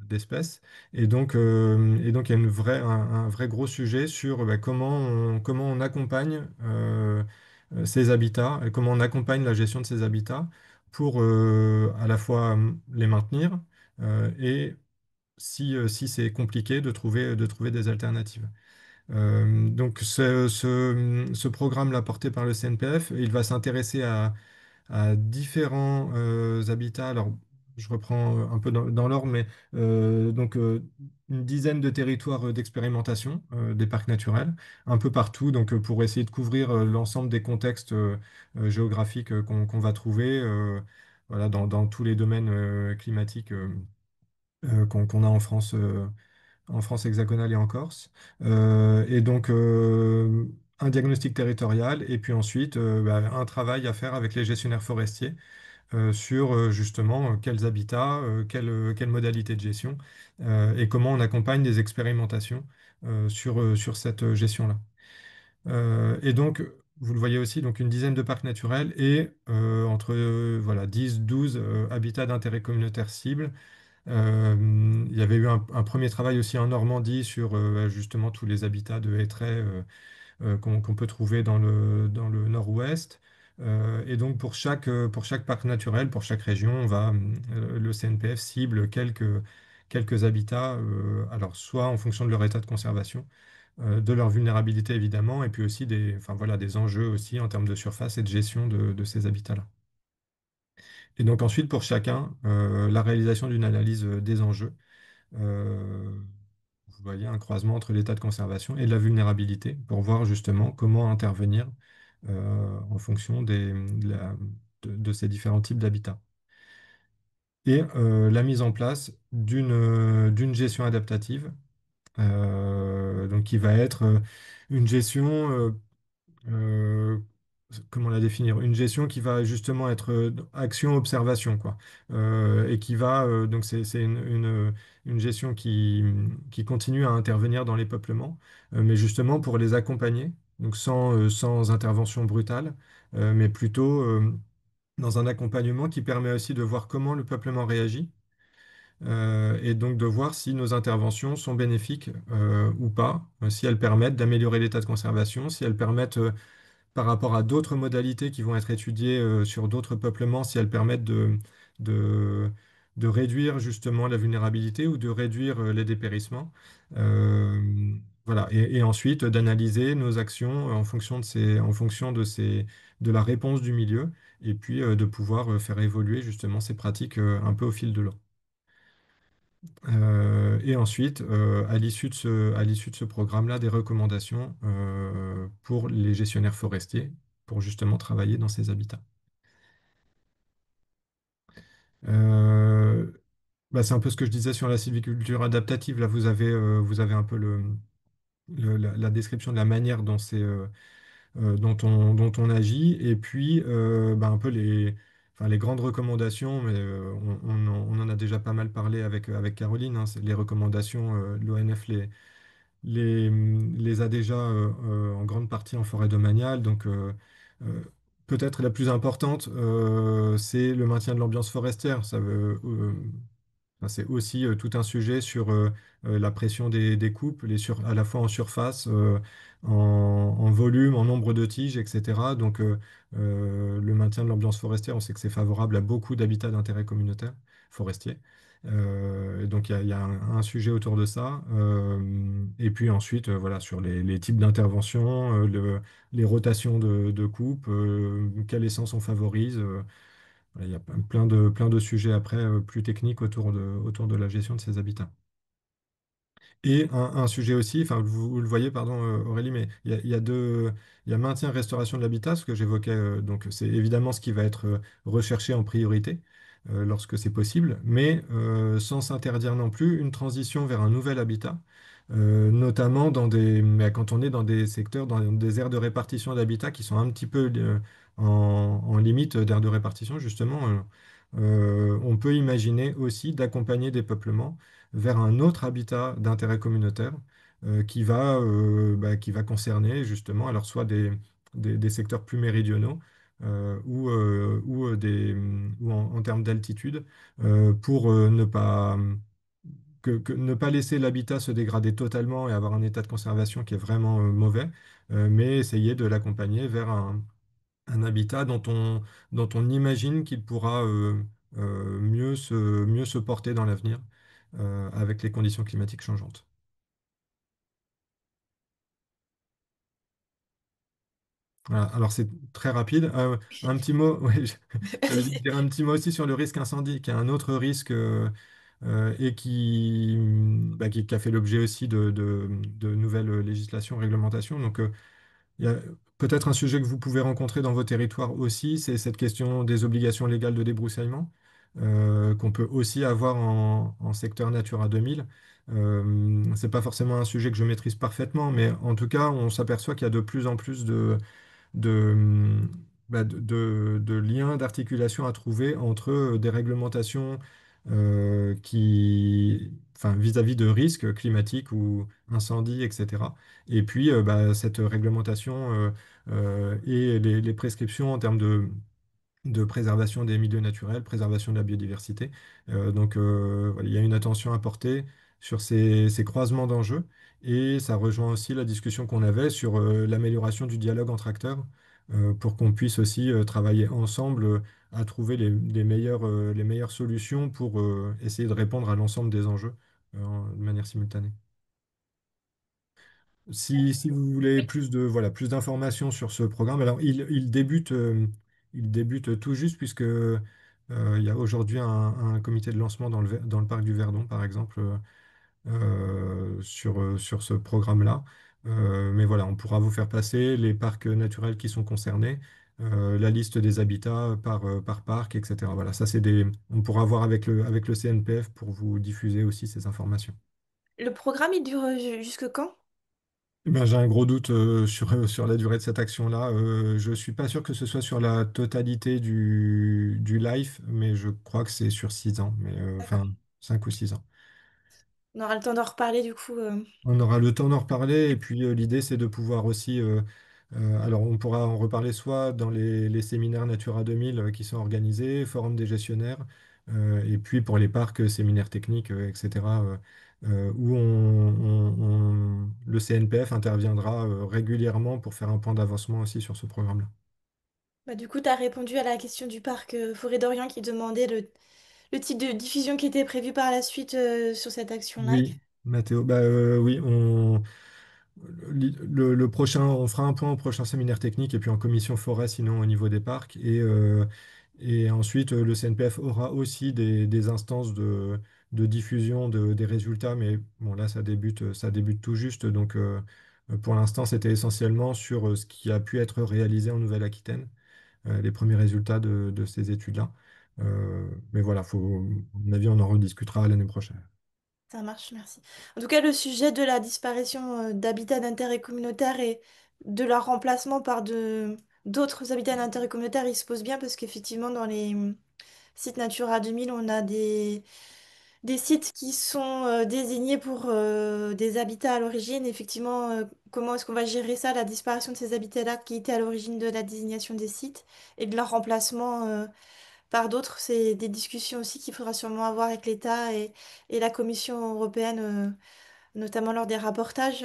d'espèces. Et donc, il y a un vrai gros sujet sur comment on accompagne ces habitats et comment on accompagne la gestion de ces habitats pour à la fois les maintenir et si c'est compliqué, de trouver des alternatives. Donc, ce programme-là porté par le CNPF, il va s'intéresser à différents habitats. Alors, je reprends un peu dans l'ordre, mais une dizaine de territoires d'expérimentation des parcs naturels, un peu partout, donc pour essayer de couvrir l'ensemble des contextes géographiques qu'on va trouver voilà, dans tous les domaines climatiques qu'on a en France hexagonale et en Corse. Et donc, un diagnostic territorial et puis ensuite un travail à faire avec les gestionnaires forestiers sur justement quels habitats, quelles modalités de gestion et comment on accompagne des expérimentations sur cette gestion-là. Et donc, vous le voyez aussi, donc une dizaine de parcs naturels et entre voilà, 10-12 habitats d'intérêt communautaire cibles. Il y avait eu un premier travail aussi en Normandie sur justement tous les habitats de hêtraies qu'on peut trouver dans le nord-ouest. Et donc pour chaque parc naturel, pour chaque région, le CNPF cible quelques habitats, alors soit en fonction de leur état de conservation, de leur vulnérabilité évidemment, et puis aussi enfin, voilà, des enjeux aussi en termes de surface et de gestion de ces habitats-là. Et donc ensuite pour chacun, la réalisation d'une analyse des enjeux. Euh, Vous voyez un croisement entre l'état de conservation et de la vulnérabilité pour voir justement comment intervenir en fonction de ces différents types d'habitats. Et la mise en place d'une gestion adaptative, donc qui va être une gestion euh, comment la définir? Une gestion qui va justement être action-observation, quoi. Et qui va, donc c'est une gestion qui continue à intervenir dans les peuplements, mais justement pour les accompagner, donc sans intervention brutale, mais plutôt dans un accompagnement qui permet aussi de voir comment le peuplement réagit. Et donc de voir si nos interventions sont bénéfiques ou pas, si elles permettent d'améliorer l'état de conservation, si elles permettent par rapport à d'autres modalités qui vont être étudiées sur d'autres peuplements, si elles permettent de, de réduire justement la vulnérabilité ou de réduire les dépérissements. Voilà. Et ensuite d'analyser nos actions en fonction de la réponse du milieu, et puis de pouvoir faire évoluer justement ces pratiques un peu au fil de l'eau. Et ensuite, à l'issue de ce programme-là, des recommandations pour les gestionnaires forestiers pour justement travailler dans ces habitats. Euh, c'est un peu ce que je disais sur la sylviculture adaptative. Là, vous avez un peu la description de la manière dont on agit, et puis un peu enfin, les grandes recommandations, mais on en a déjà pas mal parlé avec Caroline, hein, c'est les recommandations, l'ONF les a déjà en grande partie en forêt domaniale, donc euh, peut-être la plus importante, c'est le maintien de l'ambiance forestière. Enfin, c'est aussi tout un sujet sur la pression des coupes, à la fois en surface, en volume, en nombre de tiges, etc. Donc, le maintien de l'ambiance forestière, on sait que c'est favorable à beaucoup d'habitats d'intérêt communautaire forestier. Et donc, il y a un sujet autour de ça. Et puis ensuite, voilà, sur les types d'intervention, les rotations de coupes, quelle essence on favorise. Voilà, il y a plein de sujets après plus techniques autour de la gestion de ces habitats. Et un sujet aussi, enfin vous le voyez, pardon Aurélie, mais il y a maintien restauration de l'habitat, ce que j'évoquais, donc c'est évidemment ce qui va être recherché en priorité lorsque c'est possible, mais sans s'interdire non plus une transition vers un nouvel habitat, notamment mais quand on est dans des secteurs, dans des aires de répartition d'habitat qui sont un petit peu en limite d'aires de répartition, justement, on peut imaginer aussi d'accompagner des peuplements vers un autre habitat d'intérêt communautaire qui va concerner justement alors soit des secteurs plus méridionaux ou en termes d'altitude pour ne pas laisser l'habitat se dégrader totalement et avoir un état de conservation qui est vraiment mauvais, mais essayer de l'accompagner vers un habitat dont on imagine qu'il pourra mieux se porter dans l'avenir avec les conditions climatiques changeantes. Voilà, alors c'est très rapide. Un petit mot, ouais, j'avais dit de dire un petit mot aussi sur le risque incendie, qui est un autre risque et qui a fait l'objet aussi de nouvelles législations, réglementations. Donc, il y a peut-être un sujet que vous pouvez rencontrer dans vos territoires aussi, c'est cette question des obligations légales de débroussaillement, qu'on peut aussi avoir en secteur Natura 2000. C'est pas forcément un sujet que je maîtrise parfaitement, mais en tout cas, on s'aperçoit qu'il y a de plus en plus de, de liens d'articulation à trouver entre des réglementations enfin, vis-à-vis de risques climatiques ou incendies, etc. Et puis cette réglementation et les prescriptions en termes de préservation des milieux naturels, préservation de la biodiversité. Voilà, il y a une attention à porter sur ces croisements d'enjeux et ça rejoint aussi la discussion qu'on avait sur l'amélioration du dialogue entre acteurs pour qu'on puisse aussi travailler ensemble à trouver les meilleures solutions pour essayer de répondre à l'ensemble des enjeux de manière simultanée. Si vous voulez plus d'informations sur ce programme, alors il débute tout juste puisque il y a aujourd'hui un comité de lancement dans le parc du Verdon, par exemple, sur ce programme-là. Mais voilà, on pourra vous faire passer les parcs naturels qui sont concernés, la liste des habitats par parc, etc. Voilà, on pourra voir avec le CNPF pour vous diffuser aussi ces informations. Le programme, il dure jusque quand? Eh ben, j'ai un gros doute sur la durée de cette action-là. Je suis pas sûr que ce soit sur la totalité du life, mais je crois que c'est sur 6 ans, mais D'accord. enfin 5 ou 6 ans. On aura le temps d'en reparler du coup. On aura le temps d'en reparler, et puis l'idée c'est de pouvoir aussi, alors on pourra en reparler soit dans les séminaires Natura 2000 qui sont organisés, Forum des gestionnaires, et puis pour les parcs, séminaires techniques, etc., où le CNPF interviendra régulièrement pour faire un point d'avancement aussi sur ce programme-là. Bah, du coup, tu as répondu à la question du parc Forêt d'Orient qui demandait le type de diffusion qui était prévu par la suite sur cette action live. Oui, Mathéo, oui, le prochain, on fera un point au prochain séminaire technique et puis en commission forêt, sinon au niveau des parcs. Et ensuite, le CNPF aura aussi des instances de diffusion des résultats, mais bon, là, ça débute tout juste. Donc, pour l'instant, c'était essentiellement sur ce qui a pu être réalisé en Nouvelle-Aquitaine, les premiers résultats de ces études-là. Mais voilà, à mon avis, on en rediscutera l'année prochaine. Ça marche, merci. En tout cas, le sujet de la disparition d'habitats d'intérêt communautaire et de leur remplacement par d'autres habitats d'intérêt communautaire, il se pose bien parce qu'effectivement, dans les sites Natura 2000, on a des sites qui sont désignés pour des habitats à l'origine. Effectivement, comment est-ce qu'on va gérer ça, la disparition de ces habitats-là qui étaient à l'origine de la désignation des sites et de leur remplacement par d'autres? C'est des discussions aussi qu'il faudra sûrement avoir avec l'État et la Commission européenne, notamment lors des rapportages,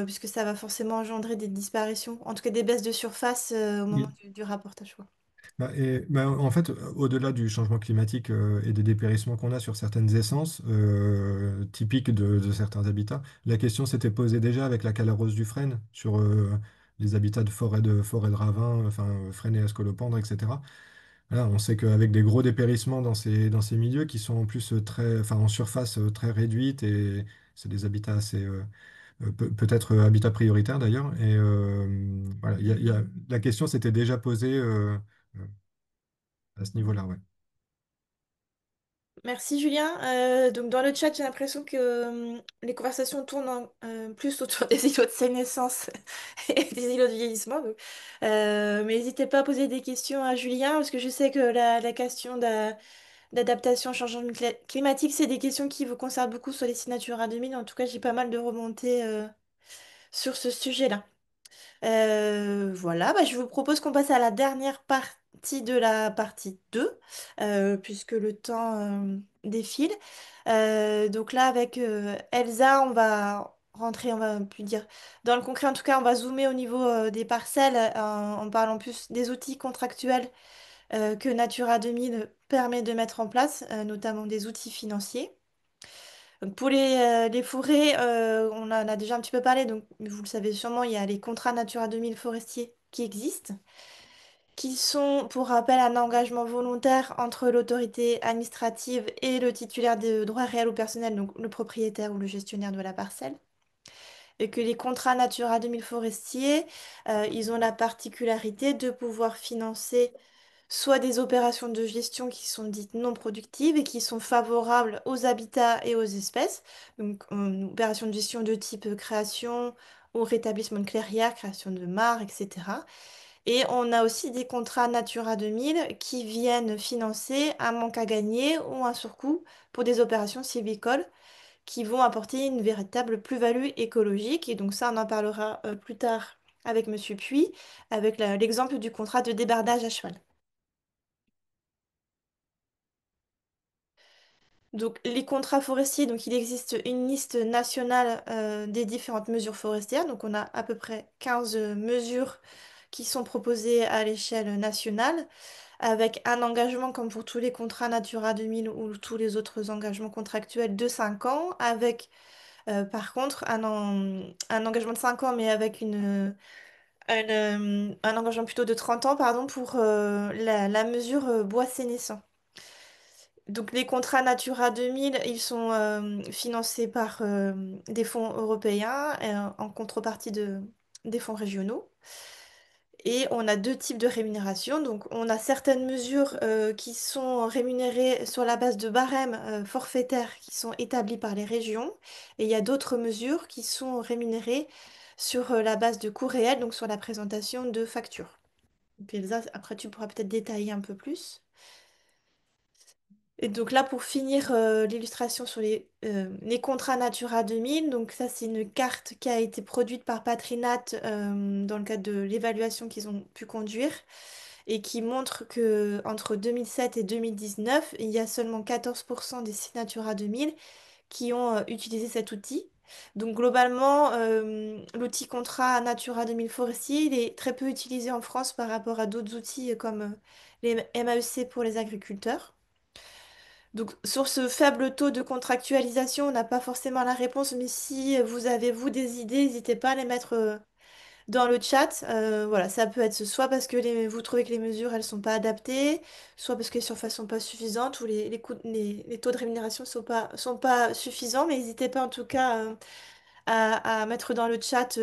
puisque ça va forcément engendrer des disparitions, en tout cas des baisses de surface au moment du rapportage, quoi. En fait, au-delà du changement climatique et des dépérissements qu'on a sur certaines essences typiques de certains habitats, la question s'était posée déjà avec la calarose du frêne sur les habitats de forêt de ravins, enfin frênes et scolopendres, etc. Voilà, on sait qu'avec des gros dépérissements dans ces milieux qui sont en plus enfin, en surface très réduite, et c'est des habitats assez peut-être habitat prioritaire d'ailleurs. Et voilà, la question s'était déjà posée euh, à ce niveau-là, ouais. Merci Julien. Donc dans le chat, j'ai l'impression que les conversations tournent plus autour des îlots de sénescence et des îlots de vieillissement. Mais n'hésitez pas à poser des questions à Julien, parce que je sais que la question d'adaptation au changement climatique, c'est des questions qui vous concernent beaucoup sur les sites Natura 2000. En tout cas, j'ai pas mal de remontées sur ce sujet-là. Voilà, bah, je vous propose qu'on passe à la dernière partie de la partie 2, puisque le temps défile. Donc là, avec Elsa, on va rentrer, on va plus dire dans le concret, en tout cas, on va zoomer au niveau des parcelles en parlant plus des outils contractuels que Natura 2000 permet de mettre en place, notamment des outils financiers. Donc pour les forêts, on en a déjà un petit peu parlé, donc vous le savez sûrement, il y a les contrats Natura 2000 forestiers qui existent, qui sont, pour rappel, un engagement volontaire entre l'autorité administrative et le titulaire de droits réels ou personnels, donc le propriétaire ou le gestionnaire de la parcelle. Et que les contrats Natura 2000 forestiers, ils ont la particularité de pouvoir financer soit des opérations de gestion qui sont dites non productives et qui sont favorables aux habitats et aux espèces. Donc, une opération de gestion de type création ou rétablissement de clairières, création de mares, etc. Et on a aussi des contrats Natura 2000 qui viennent financer un manque à gagner ou un surcoût pour des opérations sylvicoles qui vont apporter une véritable plus-value écologique. Et donc ça, on en parlera plus tard avec Monsieur Puy, avec l'exemple du contrat de débardage à cheval. Donc, les contrats forestiers, donc il existe une liste nationale des différentes mesures forestières. Donc, on a à peu près 15 mesures qui sont proposées à l'échelle nationale, avec un engagement, comme pour tous les contrats Natura 2000 ou tous les autres engagements contractuels, de 5 ans, avec par contre un engagement de 5 ans, mais avec un engagement plutôt de 30 ans, pardon, pour la mesure bois sénescent. Donc les contrats Natura 2000, ils sont financés par des fonds européens en contrepartie des fonds régionaux. Et on a deux types de rémunération. Donc on a certaines mesures qui sont rémunérées sur la base de barèmes forfaitaires qui sont établis par les régions. Et il y a d'autres mesures qui sont rémunérées sur la base de coûts réels, donc sur la présentation de factures. Donc Elsa, après tu pourras peut-être détailler un peu plus. Et donc là, pour finir l'illustration sur les contrats Natura 2000, donc ça c'est une carte qui a été produite par Patrinat dans le cadre de l'évaluation qu'ils ont pu conduire et qui montre que entre 2007 et 2019, il y a seulement 14% des sites Natura 2000 qui ont utilisé cet outil. Donc globalement, l'outil contrat Natura 2000 forestier, il est très peu utilisé en France par rapport à d'autres outils comme les MAEC pour les agriculteurs. Donc, sur ce faible taux de contractualisation, on n'a pas forcément la réponse, mais si vous avez, vous, des idées, n'hésitez pas à les mettre dans le chat. Voilà, ça peut être soit parce que vous trouvez que les mesures elles sont pas adaptées, soit parce que les surfaces sont pas suffisantes ou les taux de rémunération sont pas suffisants. Mais n'hésitez pas en tout cas à mettre dans le chat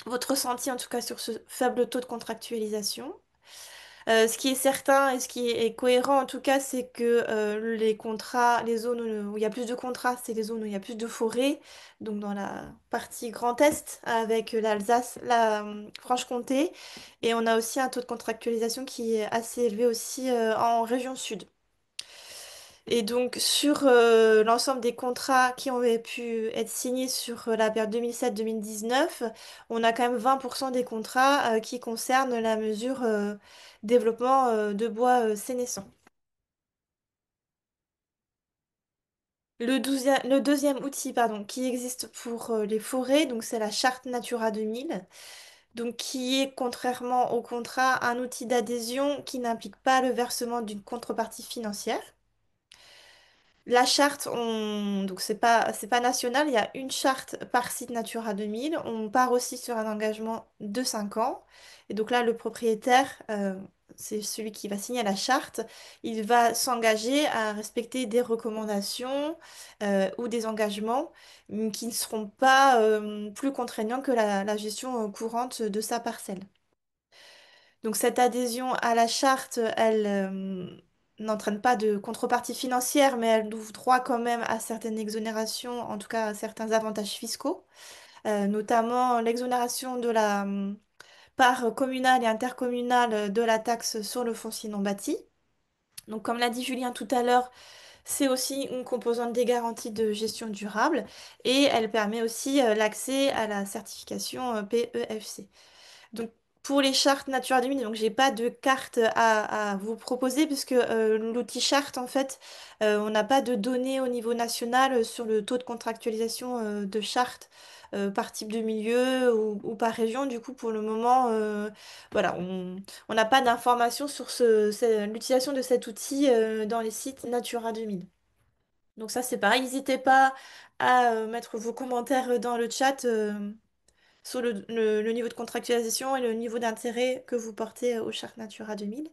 votre ressenti en tout cas sur ce faible taux de contractualisation. Ce qui est certain et ce qui est cohérent en tout cas, c'est que les contrats, les zones où il y a plus de contrats, c'est les zones où il y a plus de forêts. Donc dans la partie Grand Est avec l'Alsace, la Franche-Comté. Et on a aussi un taux de contractualisation qui est assez élevé aussi en région Sud. Et donc, sur l'ensemble des contrats qui ont pu être signés sur la période 2007-2019, on a quand même 20% des contrats qui concernent la mesure développement de bois sénescent. Le deuxième outil, pardon, qui existe pour les forêts, donc c'est la charte Natura 2000, donc qui est, contrairement au contrat, un outil d'adhésion qui n'implique pas le versement d'une contrepartie financière. La charte, donc c'est pas national, il y a une charte par site Natura 2000. On part aussi sur un engagement de 5 ans. Et donc là, le propriétaire, c'est celui qui va signer la charte, il va s'engager à respecter des recommandations ou des engagements qui ne seront pas plus contraignants que la gestion courante de sa parcelle. Donc cette adhésion à la charte, elle n'entraîne pas de contrepartie financière, mais elle ouvre droit quand même à certaines exonérations, en tout cas à certains avantages fiscaux, notamment l'exonération de la part communale et intercommunale de la taxe sur le foncier non bâti. Donc comme l'a dit Julien tout à l'heure, c'est aussi une composante des garanties de gestion durable et elle permet aussi l'accès à la certification PEFC. Donc, pour les chartes Natura 2000, donc j'ai pas de carte à vous proposer puisque l'outil charte, en fait, on n'a pas de données au niveau national sur le taux de contractualisation de charte par type de milieu ou par région. Du coup, pour le moment, voilà, on n'a pas d'informations sur l'utilisation de cet outil dans les sites Natura 2000. Donc ça, c'est pareil. N'hésitez pas à mettre vos commentaires dans le chat sur le niveau de contractualisation et le niveau d'intérêt que vous portez au Charte Natura 2000.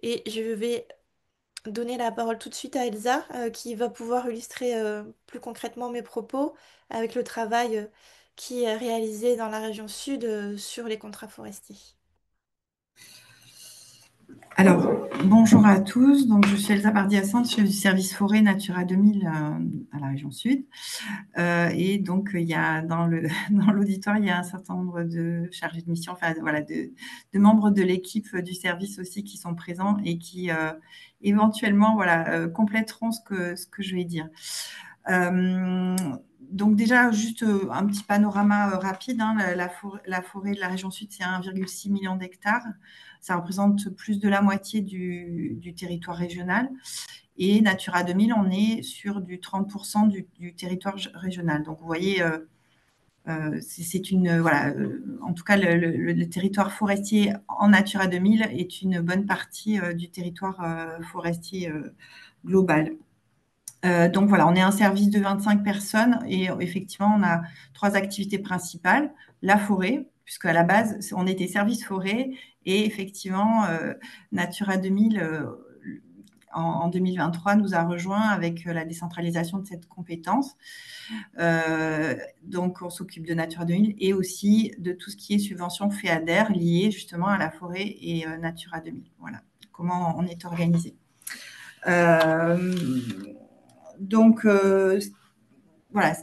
Et je vais donner la parole tout de suite à Elsa, qui va pouvoir illustrer plus concrètement mes propos avec le travail qui est réalisé dans la région sud sur les contrats forestiers. Alors, bonjour à tous. Donc, je suis Elsa Bardi-Assante, chef du service forêt Natura 2000 à la région sud. Et donc, il y a dans l'auditoire, il y a un certain nombre de chargés de mission, enfin, voilà, de membres de l'équipe du service aussi qui sont présents et qui éventuellement voilà, compléteront ce que je vais dire. Donc déjà, juste un petit panorama rapide. Hein, la forêt de la région sud, c'est 1,6 million d'hectares. Ça représente plus de la moitié du territoire régional. Et Natura 2000, on est sur du 30% du territoire régional. Donc, vous voyez, c'est une... Voilà, en tout cas, le territoire forestier en Natura 2000 est une bonne partie du territoire forestier global. Donc voilà, on est un service de 25 personnes et effectivement, on a 3 activités principales. La forêt, puisque à la base, on était service forêt et effectivement, Natura 2000, en 2023, nous a rejoint avec la décentralisation de cette compétence. Donc, on s'occupe de Natura 2000 et aussi de tout ce qui est subvention FEADER lié justement à la forêt et Natura 2000. Voilà comment on est organisé. Donc, voilà,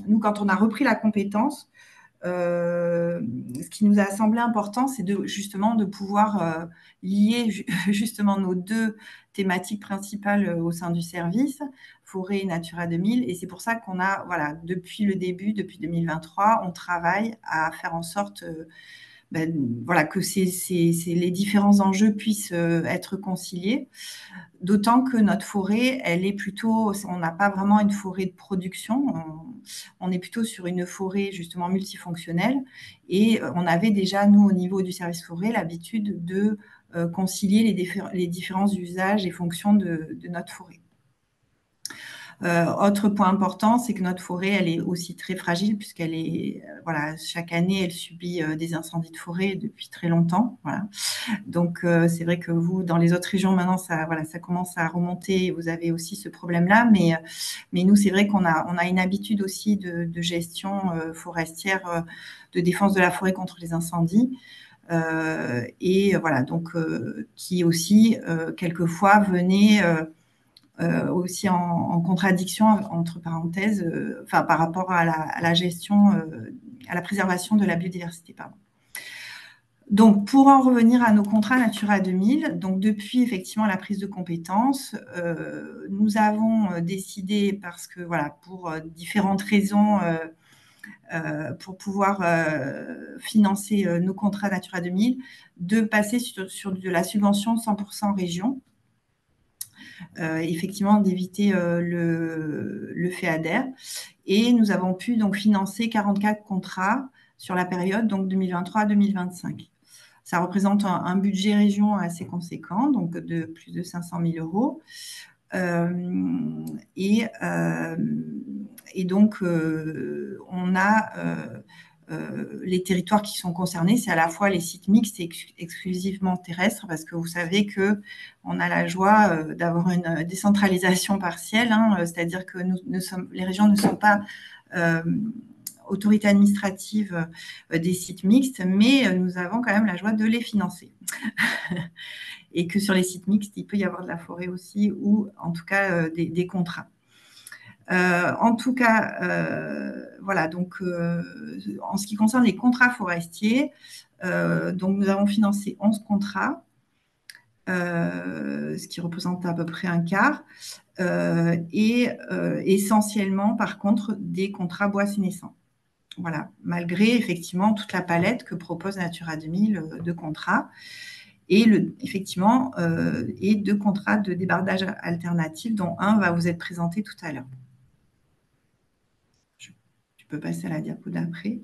nous, quand on a repris la compétence, ce qui nous a semblé important, c'est justement de pouvoir lier justement nos 2 thématiques principales au sein du service, forêt et Natura 2000. Et c'est pour ça qu'on a, voilà, depuis le début, depuis 2023, on travaille à faire en sorte voilà, que les différents enjeux puissent être conciliés. D'autant que notre forêt, elle est plutôt, on n'a pas vraiment une forêt de production, on est plutôt sur une forêt justement multifonctionnelle. Et on avait déjà, nous, au niveau du service forêt, l'habitude de concilier les différents usages et fonctions de notre forêt. Autre point important, c'est que notre forêt, elle est aussi très fragile puisqu'elle est, voilà, chaque année, elle subit des incendies de forêt depuis très longtemps. Voilà. Donc, c'est vrai que vous, dans les autres régions, maintenant, ça, voilà, ça commence à remonter. Vous avez aussi ce problème-là. Mais nous, c'est vrai qu'on a une habitude aussi de gestion forestière, de défense de la forêt contre les incendies. Et voilà, donc qui aussi, quelquefois, venait aussi en contradiction, entre parenthèses, enfin, par rapport à la gestion, à la préservation de la biodiversité, pardon. Donc, pour en revenir à nos contrats Natura 2000, donc depuis effectivement la prise de compétence, nous avons décidé, parce que voilà, pour différentes raisons, pour pouvoir financer nos contrats Natura 2000, de passer sur de la subvention 100% région. Effectivement, d'éviter le FEADER. Et nous avons pu donc financer 44 contrats sur la période donc 2023-2025. Ça représente un budget région assez conséquent, donc de plus de 500 000 euros. Et donc, on a les territoires qui sont concernés, c'est à la fois les sites mixtes et exclusivement terrestres, parce que vous savez qu'on a la joie d'avoir une décentralisation partielle, hein, c'est-à-dire que les régions ne sont pas autorité administrative des sites mixtes, mais nous avons quand même la joie de les financer. Et que sur les sites mixtes, il peut y avoir de la forêt aussi, ou en tout cas des contrats. En tout cas, voilà, donc en ce qui concerne les contrats forestiers, donc nous avons financé 11 contrats, ce qui représente à peu près un quart, et essentiellement, par contre, des contrats bois sénescents. Voilà, malgré effectivement toute la palette que propose Natura 2000 de contrats. Et effectivement, et 2 contrats de débardage alternatif, dont un va vous être présenté tout à l'heure. Tu peux passer à la diapo d'après.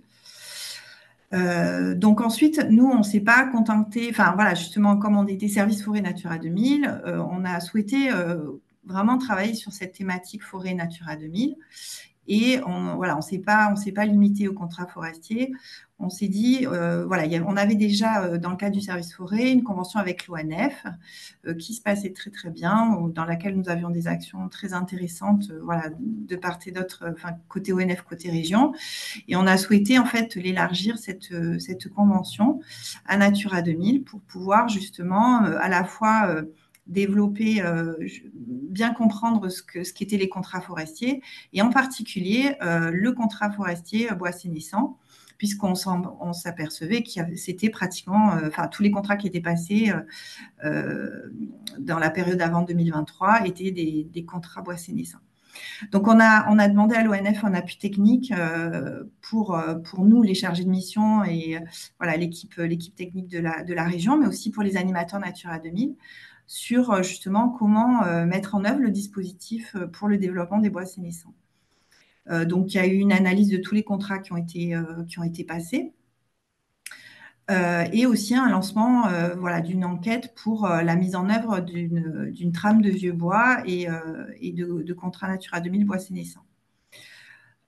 Donc ensuite, nous, on ne s'est pas contenté, enfin voilà, justement, comme on était service forêt Natura 2000, on a souhaité vraiment travailler sur cette thématique forêt Natura 2000. Et on s'est pas limité au contrat forestier. On s'est dit, voilà, on avait déjà, dans le cadre du service forêt, une convention avec l'ONF qui se passait très, très bien, dans laquelle nous avions des actions très intéressantes, voilà, de part et d'autre, enfin, côté ONF, côté région. Et on a souhaité, en fait, l'élargir, cette convention à Natura 2000 pour pouvoir, justement, à la fois développer, bien comprendre ce qu'étaient les contrats forestiers, et en particulier le contrat forestier bois sénescent, puisqu'on s'apercevait que c'était pratiquement, enfin, tous les contrats qui étaient passés dans la période avant 2023 étaient des contrats bois sénescents. Donc, on a demandé à l'ONF un appui technique pour nous, les chargés de mission, et voilà, l'équipe technique de la région, mais aussi pour les animateurs Natura 2000, sur justement comment mettre en œuvre le dispositif pour le développement des bois sénescents. Donc, il y a eu une analyse de tous les contrats qui ont été passés, et aussi un lancement voilà, d'une enquête pour la mise en œuvre d'une trame de vieux bois et de contrats Natura 2000 bois sénescents.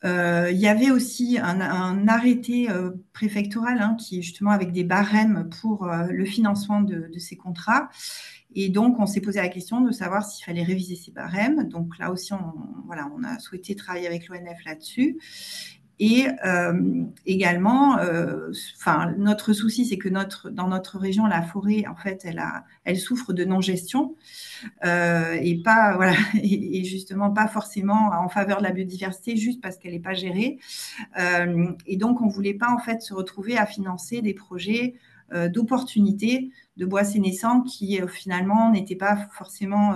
Il y avait aussi un arrêté préfectoral qui est justement avec des barèmes pour le financement de ces contrats. Et donc, on s'est posé la question de savoir s'il fallait réviser ces barèmes. Donc là aussi, on a souhaité travailler avec l'ONF là-dessus. Et également, notre souci, c'est que dans notre région, la forêt, en fait, elle souffre de non-gestion et pas, voilà, et justement pas forcément en faveur de la biodiversité, juste parce qu'elle n'est pas gérée. Et donc, on ne voulait pas en fait se retrouver à financer des projets d'opportunités de bois sénescents qui finalement n'étaient pas forcément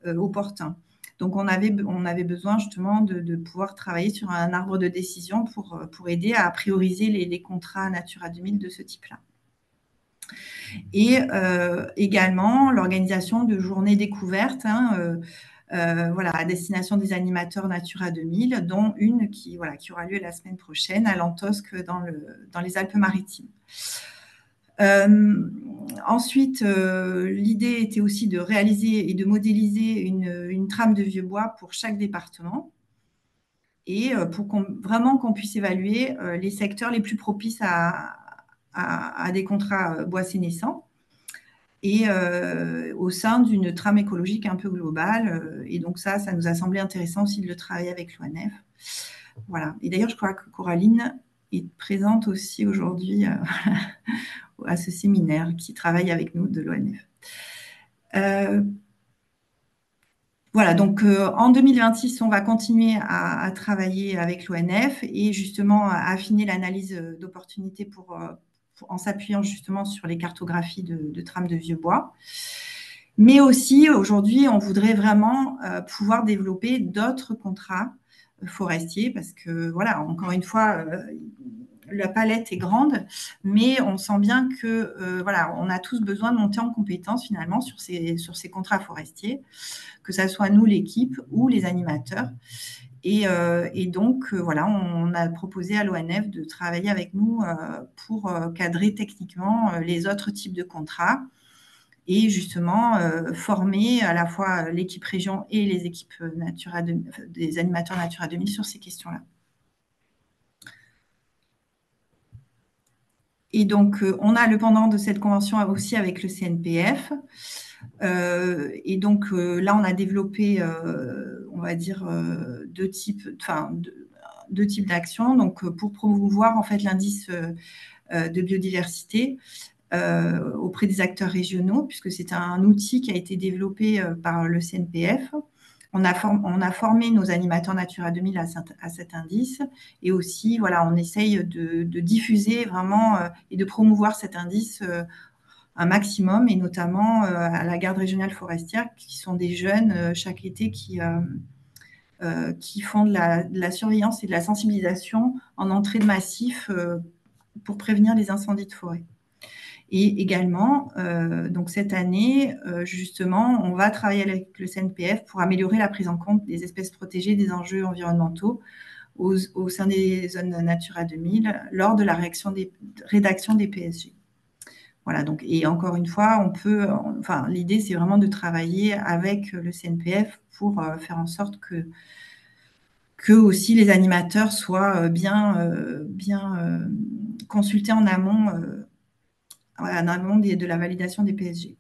opportuns. Donc, on avait besoin justement de pouvoir travailler sur un arbre de décision pour aider à prioriser les contrats Natura 2000 de ce type-là. Et également, l'organisation de journées découvertes voilà, à destination des animateurs Natura 2000, dont une qui aura lieu la semaine prochaine à Lantosque dans les Alpes-Maritimes. Ensuite, l'idée était aussi de réaliser et de modéliser une trame de vieux bois pour chaque département et pour vraiment qu'on puisse évaluer les secteurs les plus propices à des contrats bois sénescents et au sein d'une trame écologique un peu globale. Et donc ça nous a semblé intéressant aussi de le travailler avec l'ONF. Voilà. Et d'ailleurs, je crois que Coraline est présente aussi aujourd'hui à ce séminaire qui travaille avec nous de l'ONF. Voilà, donc en 2026, on va continuer à travailler avec l'ONF et justement à affiner l'analyse d'opportunités en s'appuyant justement sur les cartographies de trames de vieux bois. Mais aussi, aujourd'hui, on voudrait vraiment pouvoir développer d'autres contrats forestiers parce que, voilà, encore une fois, la palette est grande, mais on sent bien que, voilà, on a tous besoin de monter en compétence finalement sur ces contrats forestiers, que ça soit nous, l'équipe, ou les animateurs. Et donc, voilà, on a proposé à l'ONF de travailler avec nous pour cadrer techniquement les autres types de contrats et justement former à la fois l'équipe région et les équipes des animateurs Natura 2000 sur ces questions-là. Et donc, on a le pendant de cette convention aussi avec le CNPF. Et donc, là, on a développé, on va dire, deux types d'actions. Donc, pour promouvoir en fait l'indice de biodiversité auprès des acteurs régionaux, puisque c'est un outil qui a été développé par le CNPF. On a formé nos animateurs Natura 2000 à cet indice et aussi, voilà, on essaye de diffuser vraiment et de promouvoir cet indice un maximum et notamment à la garde régionale forestière qui sont des jeunes chaque été qui font de la surveillance et de la sensibilisation en entrée de massif pour prévenir les incendies de forêt. Et également, donc cette année, justement, on va travailler avec le CNPF pour améliorer la prise en compte des espèces protégées, des enjeux environnementaux au sein des zones Natura 2000 lors de la rédaction des PSG. Voilà, donc, et encore une fois, l'idée, c'est vraiment de travailler avec le CNPF pour faire en sorte que aussi les animateurs soient bien consultés en amont de la validation des PSG.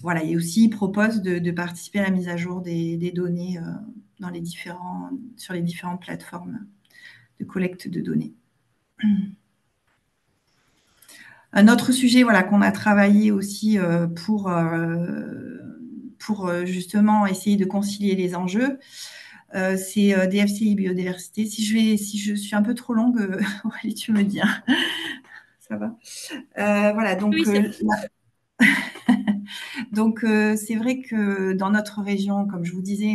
Voilà, et aussi, ils proposent de participer à la mise à jour des données sur les différentes plateformes de collecte de données. Un autre sujet qu'on a travaillé aussi pour justement essayer de concilier les enjeux, c'est DFCI biodiversité. Si je suis un peu trop longue, Aurélie, tu me dis. Hein. Ça va. Voilà, donc Oui, donc c'est vrai que dans notre région, comme je vous disais,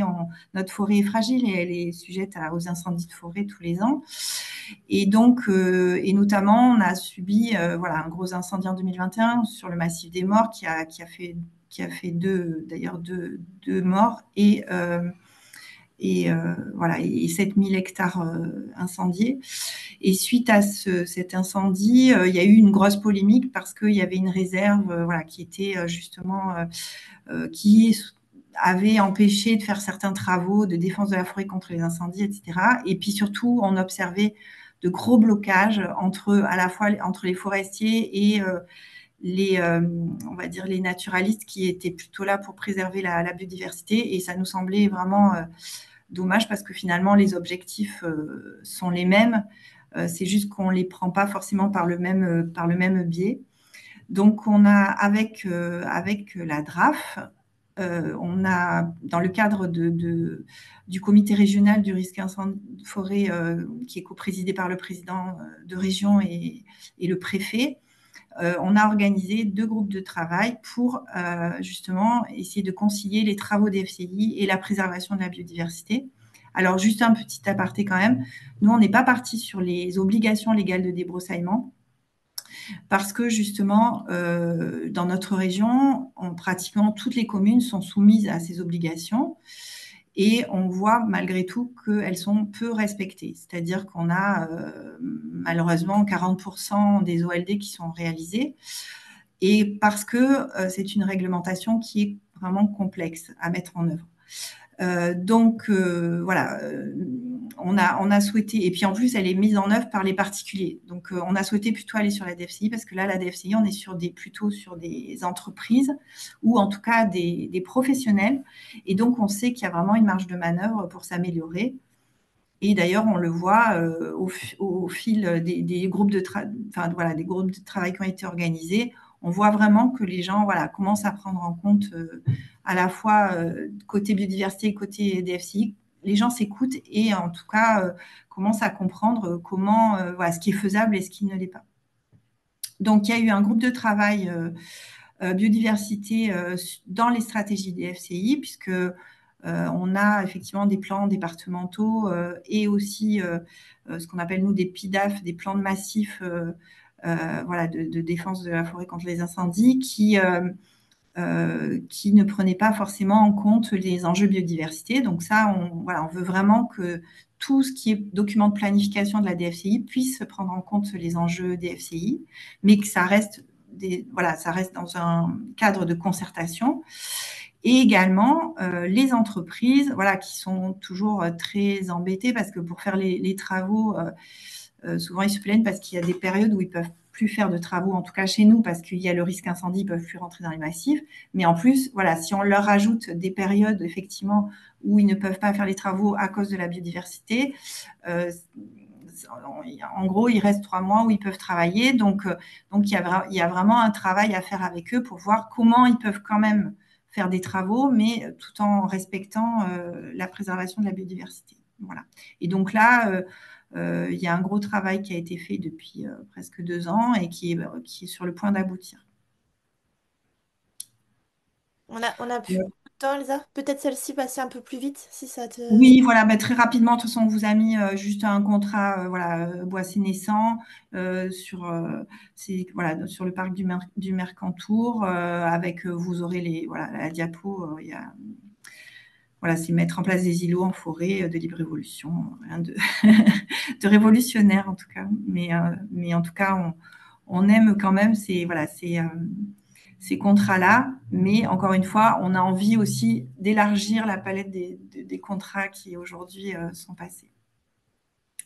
notre forêt est fragile et elle est sujette aux incendies de forêt tous les ans. Et donc, et notamment, on a subi un gros incendie en 2021 sur le massif des Morts qui a fait deux morts et 7000 hectares incendiés. Et suite à cet incendie, il y a eu une grosse polémique parce qu'il y avait une réserve qui était justement qui avait empêché de faire certains travaux de défense de la forêt contre les incendies, etc. Et puis surtout, on observait de gros blocages à la fois entre les forestiers et on va dire les naturalistes qui étaient plutôt là pour préserver la biodiversité. Et ça nous semblait vraiment dommage parce que finalement, les objectifs sont les mêmes. C'est juste qu'on ne les prend pas forcément par le même biais. Donc, on a, avec la DRAF, on a, dans le cadre du comité régional du risque incendie de forêt, qui est coprésidé par le président de région et le préfet, on a organisé 2 groupes de travail pour justement essayer de concilier les travaux des FCI et la préservation de la biodiversité. Alors, juste un petit aparté quand même, nous, on n'est pas parti sur les obligations légales de débroussaillement parce que justement, dans notre région, pratiquement toutes les communes sont soumises à ces obligations et on voit malgré tout qu'elles sont peu respectées. C'est-à-dire qu'on a malheureusement 40% des OLD qui sont réalisés et parce que c'est une réglementation qui est vraiment complexe à mettre en œuvre. Donc voilà, on a souhaité, et puis en plus elle est mise en œuvre par les particuliers. Donc on a souhaité plutôt aller sur la DFCI parce que là, la DFCI, on est plutôt sur des entreprises ou en tout cas des professionnels. Et donc on sait qu'il y a vraiment une marge de manœuvre pour s'améliorer. Et d'ailleurs, on le voit au fil des groupes enfin, voilà, des groupes de travail qui ont été organisés. On voit vraiment que les gens voilà, commencent à prendre en compte à la fois côté biodiversité et côté DFCI. Les gens s'écoutent et en tout cas commencent à comprendre comment, voilà, ce qui est faisable et ce qui ne l'est pas. Donc, il y a eu un groupe de travail biodiversité dans les stratégies DFCI, puisque on a effectivement des plans départementaux et aussi ce qu'on appelle nous des PIDAF, des plans de massifs voilà, de défense de la forêt contre les incendies qui ne prenaient pas forcément en compte les enjeux biodiversité. Donc ça, voilà, on veut vraiment que tout ce qui est document de planification de la DFCI puisse prendre en compte les enjeux DFCI, mais que ça reste, voilà, ça reste dans un cadre de concertation. Et également les entreprises, voilà, qui sont toujours très embêtées parce que pour faire les travaux, souvent ils se plaignent parce qu'il y a des périodes où ils peuvent plus faire de travaux, en tout cas chez nous, parce qu'il y a le risque incendie, ils peuvent plus rentrer dans les massifs. Mais en plus, voilà, si on leur ajoute des périodes effectivement où ils ne peuvent pas faire les travaux à cause de la biodiversité, en gros, il reste 3 mois où ils peuvent travailler. Donc il y a vraiment un travail à faire avec eux pour voir comment ils peuvent quand même faire des travaux, mais tout en respectant la préservation de la biodiversité. Voilà. Et donc là, il y a un gros travail qui a été fait depuis presque 2 ans et qui est sur le point d'aboutir. On a plus beaucoup de temps, Elsa. Peut-être celle-ci passer un peu plus vite, si ça te... Oui, voilà, bah, très rapidement, de toute façon, on vous a mis juste un contrat voilà, boissé naissant voilà, sur le parc du Mercantour, avec, vous aurez voilà, la diapo, voilà, c'est mettre en place des îlots en forêt de libre évolution, rien de, de révolutionnaire en tout cas. Mais en tout cas, on aime quand même voilà, ces contrats-là. Mais encore une fois, on a envie aussi d'élargir la palette des contrats qui aujourd'hui sont passés.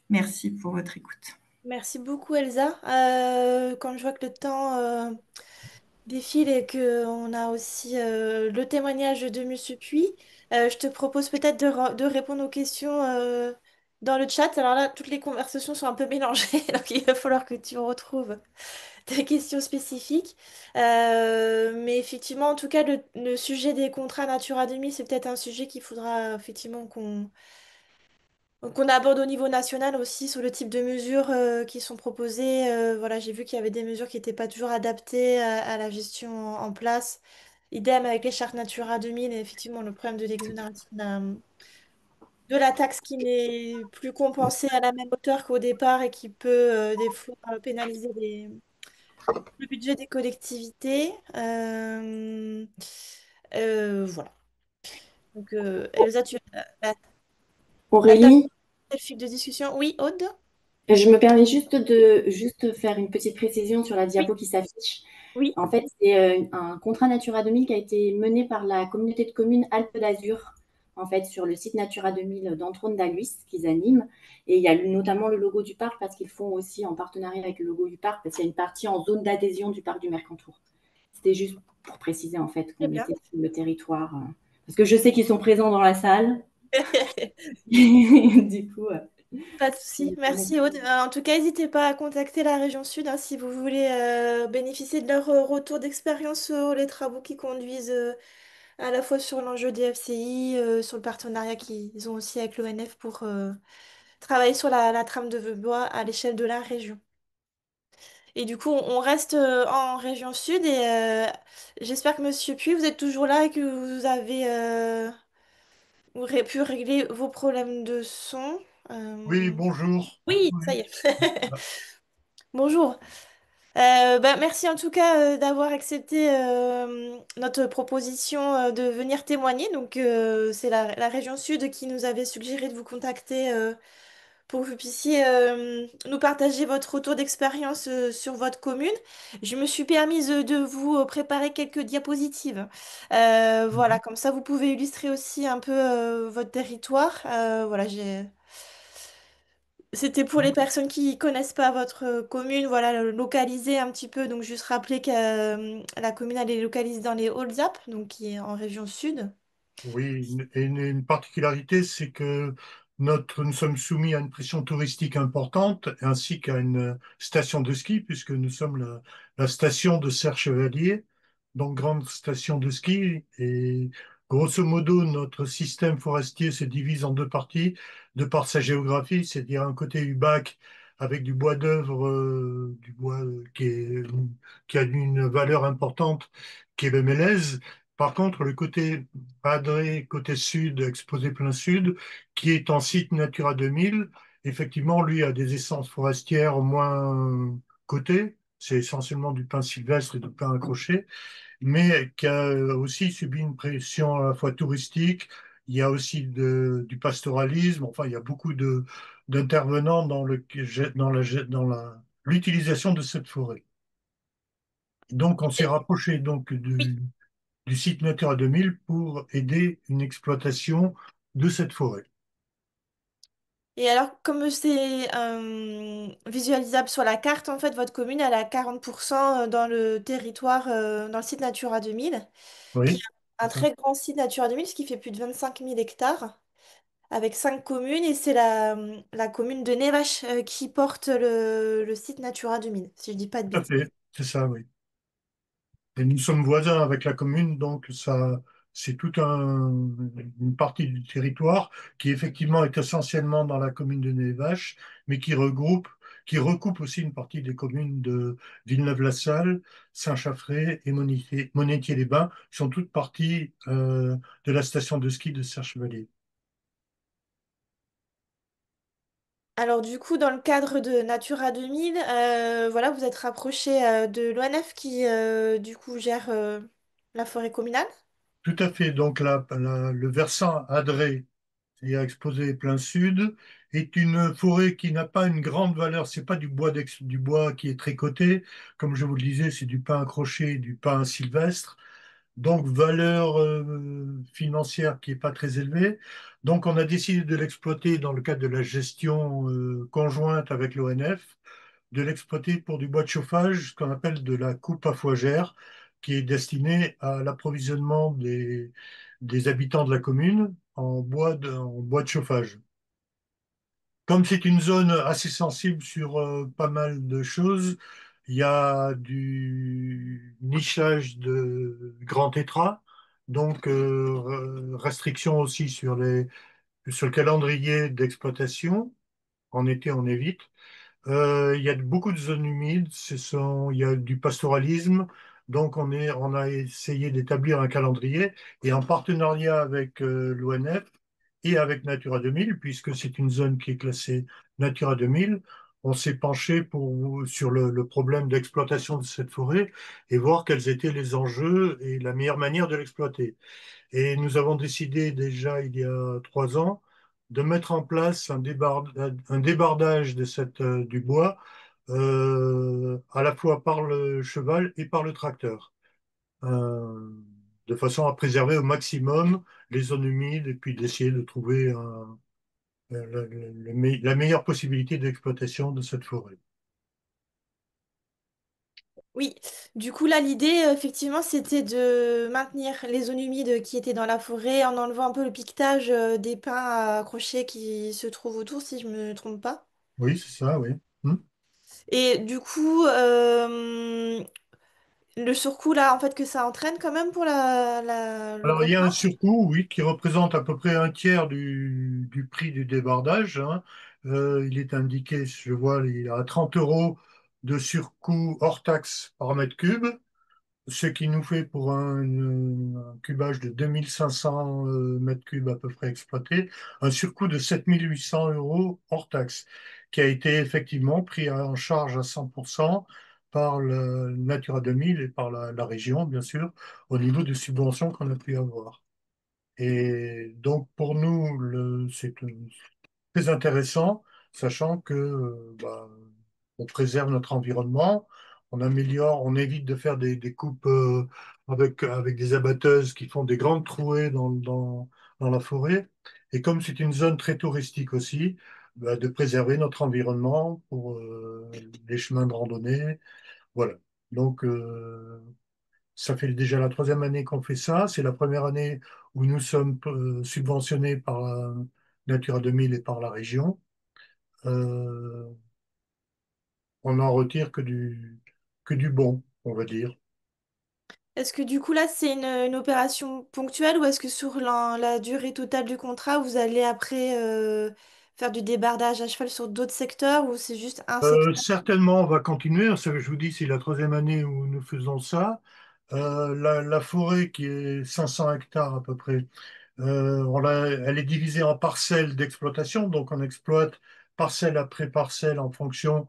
Merci pour votre écoute. Merci beaucoup, Elsa. Comme je vois que le temps défile et qu'on a aussi le témoignage de Monsieur Puy, je te propose peut-être de répondre aux questions dans le chat. Alors là, toutes les conversations sont un peu mélangées, donc il va falloir que tu retrouves des questions spécifiques. Mais effectivement, en tout cas, le sujet des contrats Natura 2000, c'est peut-être un sujet qu'il faudra effectivement qu'on aborde au niveau national aussi sur le type de mesures qui sont proposées. Voilà, j'ai vu qu'il y avait des mesures qui n'étaient pas toujours adaptées à la gestion en place. Idem avec les chartes Natura 2000 et effectivement le problème de l'exonération de la taxe qui n'est plus compensée à la même hauteur qu'au départ et qui peut des fois pénaliser le budget des collectivités. Voilà. Donc, Elsa, tu as Aurélie, le fil de discussion? Oui, Aude? je me permets juste faire une petite précision sur la Oui, diapo qui s'affiche. oui. En fait, c'est un contrat Natura 2000 qui a été mené par la communauté de communes Alpes d'Azur, en fait, sur le site Natura 2000 d'Entrône-d'Aguis qu'ils animent. Et il y a notamment le logo du parc parce qu'ils font aussi en partenariat avec le logo du parc parce qu'il y a une partie en zone d'adhésion du parc du Mercantour. C'était juste pour préciser en fait Très qu'on bien. était sur le territoire. Parce que je sais qu'ils sont présents dans la salle. Du coup, Pas de je souci. me permets Merci Aude. En tout cas, n'hésitez pas à contacter la région Sud hein, si vous voulez bénéficier de leur retour d'expérience sur les travaux qu'ils conduisent à la fois sur l'enjeu des FCI, sur le partenariat qu'ils ont aussi avec l'ONF pour travailler sur la trame de bois à l'échelle de la région. Et du coup, on reste en région Sud et j'espère que Monsieur Puy, vous êtes toujours là et que vous avez vous aurez pu régler vos problèmes de son. Oui, Euh, bonjour. Oui, Oui. ça y est. Bonjour. Merci en tout cas d'avoir accepté notre proposition de venir témoigner. Donc, c'est la région Sud qui nous avait suggéré de vous contacter pour que vous puissiez nous partager votre retour d'expérience sur votre commune. Je me suis permise de vous préparer quelques diapositives. Voilà, comme ça vous pouvez illustrer aussi un peu votre territoire. Voilà, C'était pour les personnes qui connaissent pas votre commune, voilà, localiser un petit peu. Donc juste rappeler que la commune elle est localisée dans les Hautes-Alpes, donc qui est en région sud. Oui, une particularité, c'est que nous sommes soumis à une pression touristique importante, ainsi qu'à une station de ski, puisque nous sommes la station de Serre-Chevalier, donc grande station de ski. Et grosso modo, notre système forestier se divise en deux parties, de par sa géographie, c'est-à-dire un côté UBAC avec du bois d'œuvre, du bois qui a une valeur importante, qui est le mélèze. Par contre, le côté Adré, côté sud, exposé plein sud, qui est en site Natura 2000, effectivement, lui a des essences forestières moins cotées. C'est essentiellement du pin sylvestre et du pin accroché, mais qui a aussi subi une pression à la fois touristique. Il y a aussi du pastoralisme. Enfin, il y a beaucoup d'intervenants dans l'utilisation de cette forêt. Donc, on s'est rapproché donc du site Natura 2000 pour aider une exploitation de cette forêt. Et alors, comme c'est visualisable sur la carte, en fait, votre commune, elle a 40% dans le territoire, dans le site Natura 2000, qui est Oui, un c'est ça. très grand site Natura 2000, ce qui fait plus de 25 000 hectares, avec 5 communes, et c'est la commune de Nevache qui porte le site Natura 2000, si je dis pas de Tout à bêtises. fait, c'est ça, oui. Et nous sommes voisins avec la commune, donc ça, c'est une partie du territoire qui effectivement est essentiellement dans la commune de Névache, mais qui recoupe aussi une partie des communes de Villeneuve-la-Salle, Saint-Chaffré et Monétier-les-Bains, qui sont toutes parties de la station de ski de Serre-Chevalier. Alors du coup, dans le cadre de Natura 2000, voilà, vous êtes rapproché de l'ONF qui, du coup, gère la forêt communale. Tout à fait. Donc le versant Adré, c'est-à-dire exposé plein sud, est une forêt qui n'a pas une grande valeur. C'est pas du bois qui est tricoté. Comme je vous le disais, c'est du pin accroché, du pin sylvestre. Donc valeur financière qui est pas très élevée. Donc on a décidé de l'exploiter dans le cadre de la gestion conjointe avec l'ONF, de l'exploiter pour du bois de chauffage, ce qu'on appelle de la coupe à fougère, qui est destinée à l'approvisionnement des habitants de la commune en bois de chauffage. Comme c'est une zone assez sensible sur pas mal de choses, il y a du nichage de grands tétras, donc restriction aussi sur le calendrier d'exploitation. En été, on évite. Il y a beaucoup de zones humides, il y a du pastoralisme, donc on a essayé d'établir un calendrier et en partenariat avec l'ONF et avec Natura 2000, puisque c'est une zone qui est classée Natura 2000, on s'est penché sur le problème d'exploitation de cette forêt et voir quels étaient les enjeux et la meilleure manière de l'exploiter. Et nous avons décidé déjà il y a 3 ans de mettre en place un débardage du bois à la fois par le cheval et par le tracteur, euh, de façon à préserver au maximum les zones humides et puis d'essayer de trouver la meilleure possibilité d'exploitation de cette forêt. Oui, du coup là l'idée effectivement c'était de maintenir les zones humides qui étaient dans la forêt en enlevant un peu le piquetage des pins à accrocher qui se trouvent autour si je me trompe pas. Oui, c'est ça, oui. Et du coup le surcoût là en fait que ça entraîne quand même pour le Alors, il y a un confort. surcoût, oui, qui représente à peu près un tiers du prix du débardage, hein. Il est indiqué, je vois, il y a 30 euros de surcoût hors taxe par mètre cube, ce qui nous fait pour un cubage de 2500 mètres cubes à peu près exploité, un surcoût de 7800 euros hors taxe, qui a été effectivement pris en charge à 100% par le Natura 2000 et par la région, bien sûr, au niveau des subventions qu'on a pu avoir. Et donc pour nous, c'est très intéressant sachant que on préserve notre environnement, on améliore, on évite de faire des coupes avec des abatteuses qui font des grandes trouées dans la forêt. Et comme c'est une zone très touristique aussi, de préserver notre environnement pour les chemins de randonnée. Voilà. Donc, ça fait déjà la troisième année qu'on fait ça. C'est la première année où nous sommes subventionnés par Natura 2000 et par la région. Euh, on n'en retire que du bon, on va dire. Est-ce que du coup là c'est une opération ponctuelle ou est-ce que sur la durée totale du contrat vous allez après faire du débardage à cheval sur d'autres secteurs ou c'est juste un secteur? Certainement, on va continuer. Ça, je vous dis, c'est la troisième année où nous faisons ça. La forêt, qui est 500 hectares à peu près, elle est divisée en parcelles d'exploitation. Donc, on exploite parcelle après parcelle en fonction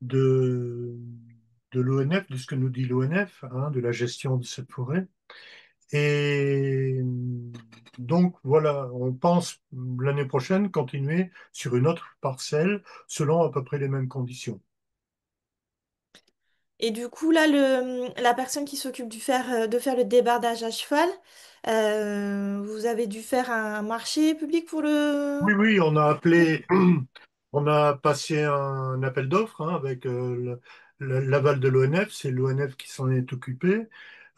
de, de l'ONF, de ce que nous dit l'ONF, hein, de la gestion de cette forêt. Et donc, voilà, on pense l'année prochaine continuer sur une autre parcelle selon à peu près les mêmes conditions. Et du coup là la personne qui s'occupe de faire le débardage à cheval, vous avez dû faire un marché public pour le... Oui, oui, on a appelé, on a passé un appel d'offres hein, avec l'aval de l'ONF, c'est l'ONF qui s'en est occupé.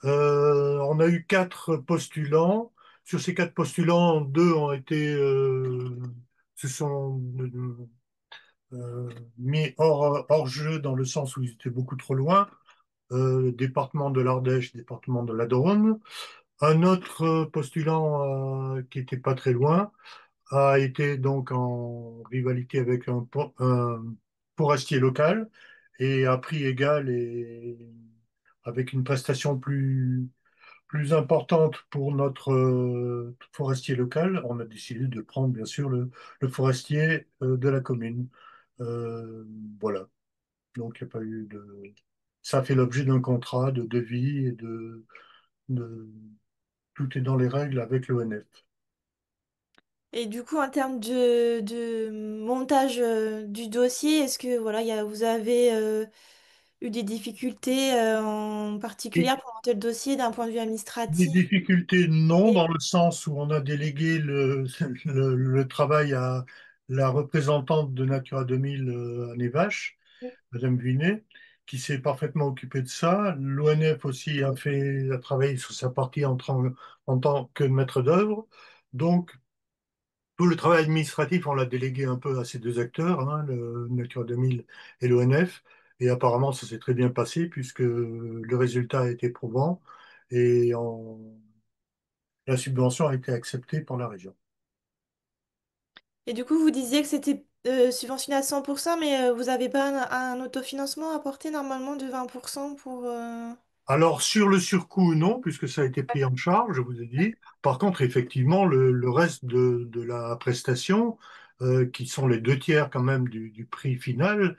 On a eu quatre postulants. Sur ces quatre postulants, deux ont été, se sont mis hors jeu dans le sens où ils étaient beaucoup trop loin. Département de l'Ardèche, département de la Drôme. Un autre postulant qui était pas très loin a été donc en rivalité avec un forestier local et à prix égal et avec une prestation plus importante pour notre forestier local, on a décidé de prendre bien sûr le forestier de la commune. Euh, voilà. Donc il n'y a pas eu de... Ça fait l'objet d'un contrat de devis et de... Tout est dans les règles avec l'ONF. Et du coup, en termes de montage du dossier, est-ce que voilà, vous avez eu des difficultés en particulier pour monter le dossier d'un point de vue Des administratif? difficultés, non, Et- dans le sens où on a délégué le travail à la représentante de Natura 2000 à Nevache, Madame Vuinet, qui s'est parfaitement occupée de ça. L'ONF aussi a travaillé sur sa partie en tant que maître d'œuvre. Donc, tout le travail administratif, on l'a délégué un peu à ces deux acteurs, hein, le Natura 2000 et l'ONF. Et apparemment, ça s'est très bien passé puisque le résultat a été probant et la subvention a été acceptée par la région. Et du coup, vous disiez que c'était subventionné à 100%, mais vous n'avez pas un autofinancement apporté normalement de 20% pour... Alors, sur le surcoût, non, puisque ça a été pris en charge, je vous ai dit. Par contre, effectivement, le reste de la prestation, qui sont les deux tiers quand même du prix final,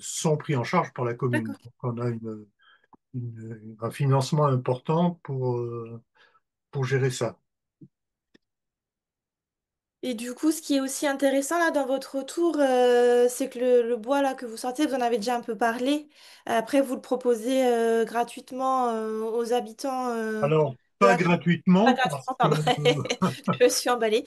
sont pris en charge par la commune. D'accord. Donc, on a un financement important pour gérer ça. Et du coup, ce qui est aussi intéressant là dans votre retour, c'est que le bois là que vous sortez, vous en avez déjà un peu parlé. Après, vous le proposez gratuitement aux habitants Alors, de pas la commune. Pas gratuitement, parce gratuitement, que pardon. Je me suis emballée.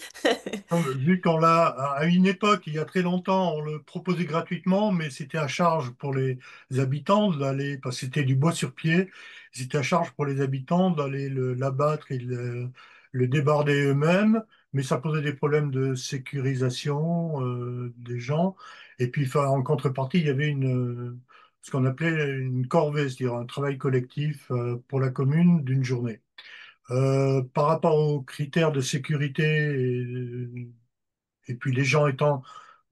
vu qu'on l'a, à une époque, il y a très longtemps, on le proposait gratuitement, mais c'était à charge pour les habitants d'aller, parce que c'était du bois sur pied, c'était à charge pour les habitants d'aller l'abattre et le débarder eux-mêmes, mais ça posait des problèmes de sécurisation des gens. Et puis, enfin, en contrepartie, il y avait ce qu'on appelait une corvée, c'est-à-dire un travail collectif pour la commune d'une journée. Par rapport aux critères de sécurité et puis les gens étant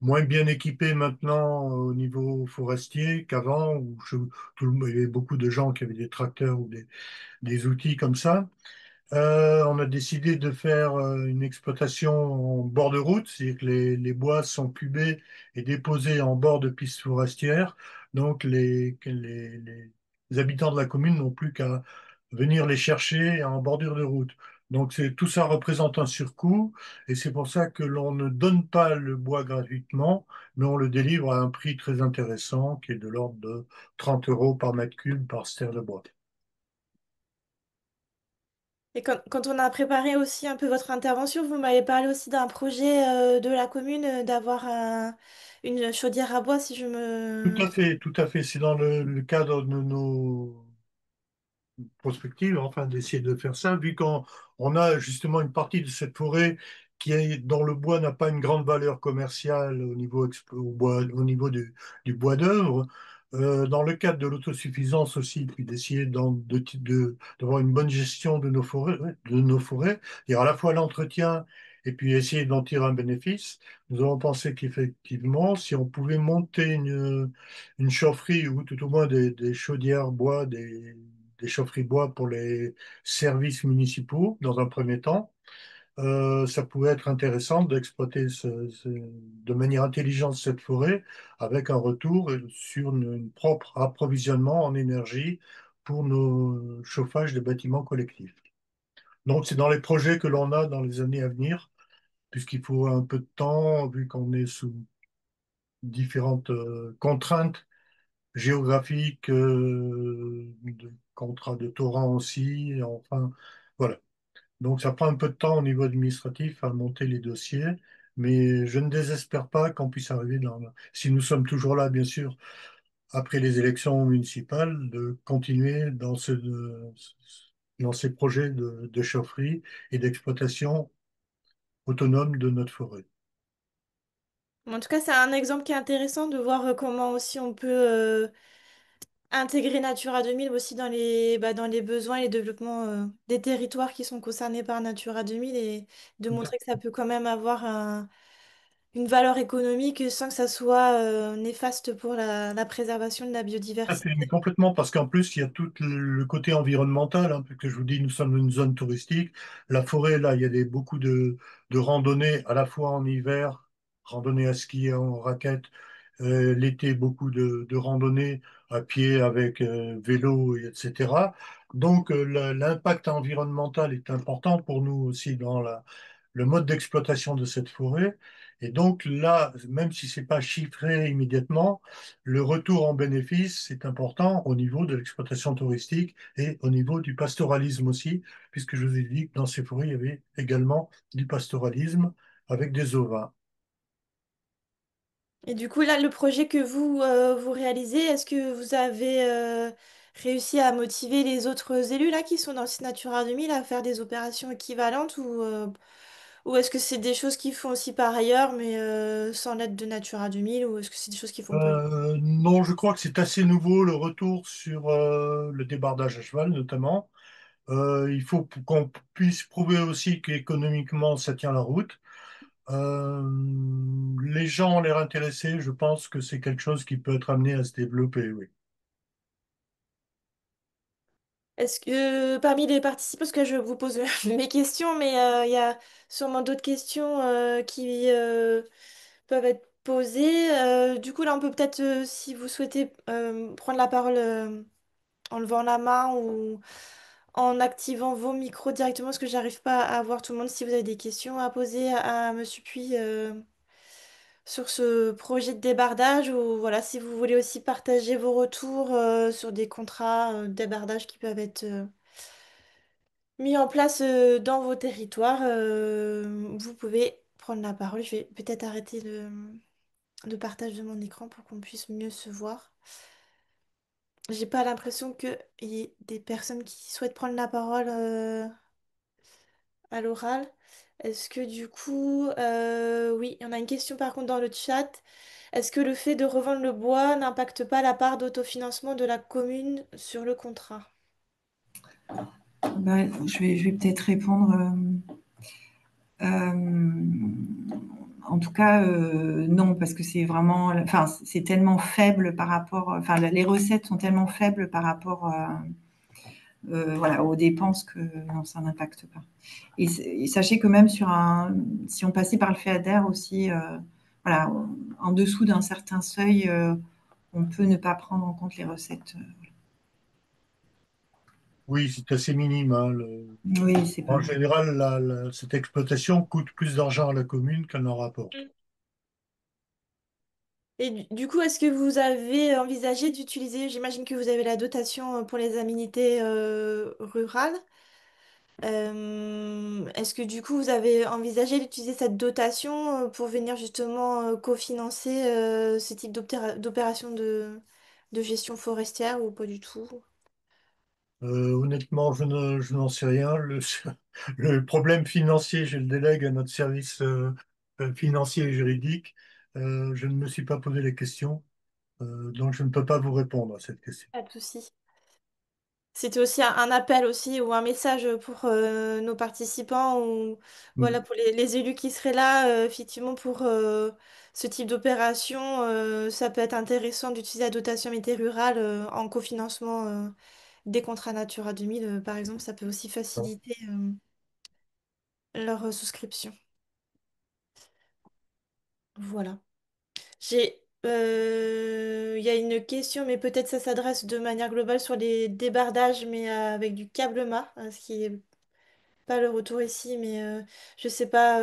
moins bien équipés maintenant au niveau forestier qu'avant, il y avait beaucoup de gens qui avaient des tracteurs ou des outils comme ça. On a décidé de faire une exploitation en bord de route, c'est-à-dire que les bois sont cubés et déposés en bord de pistes forestières. Donc les habitants de la commune n'ont plus qu'à venir les chercher en bordure de route. Donc tout ça représente un surcoût et c'est pour ça que l'on ne donne pas le bois gratuitement, mais on le délivre à un prix très intéressant qui est de l'ordre de 30 euros par mètre cube par stère de bois. Et quand on a préparé aussi un peu votre intervention, vous m'avez parlé aussi d'un projet de la commune d'avoir une chaudière à bois, si je me... Tout à fait. C'est dans le cadre de nos prospective, enfin d'essayer de faire ça, vu qu'on a justement une partie de cette forêt dont le bois n'a pas une grande valeur commerciale au niveau, au niveau du bois d'œuvre. Dans le cadre de l'autosuffisance aussi, puis d'essayer d'avoir une bonne gestion de nos forêts, ouais, c'est-à-dire à la fois l'entretien et puis essayer d'en tirer un bénéfice. Nous avons pensé qu'effectivement, si on pouvait monter une chaufferie ou tout au moins des chaudières bois, des chaufferies bois pour les services municipaux dans un premier temps. Ça pouvait être intéressant d'exploiter de manière intelligente cette forêt avec un retour sur une propre approvisionnement en énergie pour nos chauffages de bâtiments collectifs. Donc c'est dans les projets que l'on a dans les années à venir, puisqu'il faut un peu de temps, vu qu'on est sous différentes contraintes géographiques, de contrats de torrent aussi, enfin, voilà. Donc ça prend un peu de temps au niveau administratif à monter les dossiers, mais je ne désespère pas qu'on puisse arriver si nous sommes toujours là, bien sûr, après les élections municipales, de continuer dans ces projets de chaufferie et d'exploitation autonome de notre forêt. En tout cas, c'est un exemple qui est intéressant de voir comment aussi on peut intégrer Natura 2000 aussi dans les besoins et les développements des territoires qui sont concernés par Natura 2000 et de montrer que ça peut quand même avoir une valeur économique sans que ça soit néfaste pour la préservation de la Ah, biodiversité. mais complètement, parce qu'en plus, il y a tout le côté environnemental, hein, puisque je vous dis, nous sommes une zone touristique. La forêt, là, il y a beaucoup de randonnées, à la fois en hiver, randonnées à ski, en raquette, l'été, beaucoup de randonnées à pied avec vélo, etc. Donc, l'impact environnemental est important pour nous aussi dans le mode d'exploitation de cette forêt. Et donc là, même si c'est pas chiffré immédiatement, le retour en bénéfice est important au niveau de l'exploitation touristique et au niveau du pastoralisme aussi, puisque je vous ai dit que dans ces forêts, il y avait également du pastoralisme avec des ovins. Et du coup, là, le projet que vous réalisez, est-ce que vous avez réussi à motiver les autres élus là qui sont dans le site Natura 2000 à faire des opérations équivalentes ou est-ce que c'est des choses qu'ils font aussi par ailleurs mais sans l'aide de Natura 2000 ou est-ce que c'est des choses qu'ils font pas? Non, je crois que c'est assez nouveau le retour sur le débardage à cheval notamment. Il faut qu'on puisse prouver aussi qu'économiquement ça tient la route. Euh, les gens ont l'air intéressés, je pense que c'est quelque chose qui peut être amené à se développer, oui. Est-ce que parmi les participants, parce que je vous pose mes questions, mais il y a sûrement d'autres questions qui peuvent être posées. Du coup, là, on peut peut-être, si vous souhaitez prendre la parole en levant la main ou en activant vos micros directement, parce que j'arrive pas à voir tout le monde. Si vous avez des questions à poser à Monsieur Puy sur ce projet de débardage, ou voilà, si vous voulez aussi partager vos retours sur des contrats de débardage qui peuvent être mis en place dans vos territoires, vous pouvez prendre la parole. Je vais peut-être arrêter de partage de mon écran pour qu'on puisse mieux se voir. J'ai pas l'impression qu'il y ait des personnes qui souhaitent prendre la parole à l'oral. Est-ce que du coup, oui, on a une question par contre dans le chat. Est-ce que le fait de revendre le bois n'impacte pas la part d'autofinancement de la commune sur le contrat? Je vais peut-être répondre. En tout cas, non, parce que c'est vraiment, enfin, c'est tellement faible par rapport, enfin, les recettes sont tellement faibles par rapport, voilà, aux dépenses que non, ça n'impacte pas. Et sachez que même si on passait par le FEADER aussi, voilà, en dessous d'un certain seuil, on peut ne pas prendre en compte les recettes. Oui, c'est assez minime, hein, Oui, c'est En pas. général, cette exploitation coûte plus d'argent à la commune qu'elle n'en rapporte. Mm. Et du coup, est-ce que vous avez envisagé d'utiliser, j'imagine que vous avez la dotation pour les aménités rurales. Est-ce que du coup, vous avez envisagé d'utiliser cette dotation pour venir justement cofinancer ce type d'opération de gestion forestière ou pas du tout? Honnêtement, je n'en sais rien. Le problème financier, je le délègue à notre service financier et juridique. Je ne me suis pas posé les questions, donc je ne peux pas vous répondre à cette question. Pas de souci. C'était aussi un appel aussi ou un message pour nos participants ou voilà Mm. pour les élus qui seraient là, effectivement pour ce type d'opération, ça peut être intéressant d'utiliser la dotation mété rurale en cofinancement des contrats Natura 2000 par exemple, ça peut aussi faciliter leur souscription. Voilà. Il y a une question, mais peut-être ça s'adresse de manière globale sur les débardages, mais avec du câble mât, ce qui est pas le retour ici, mais je sais pas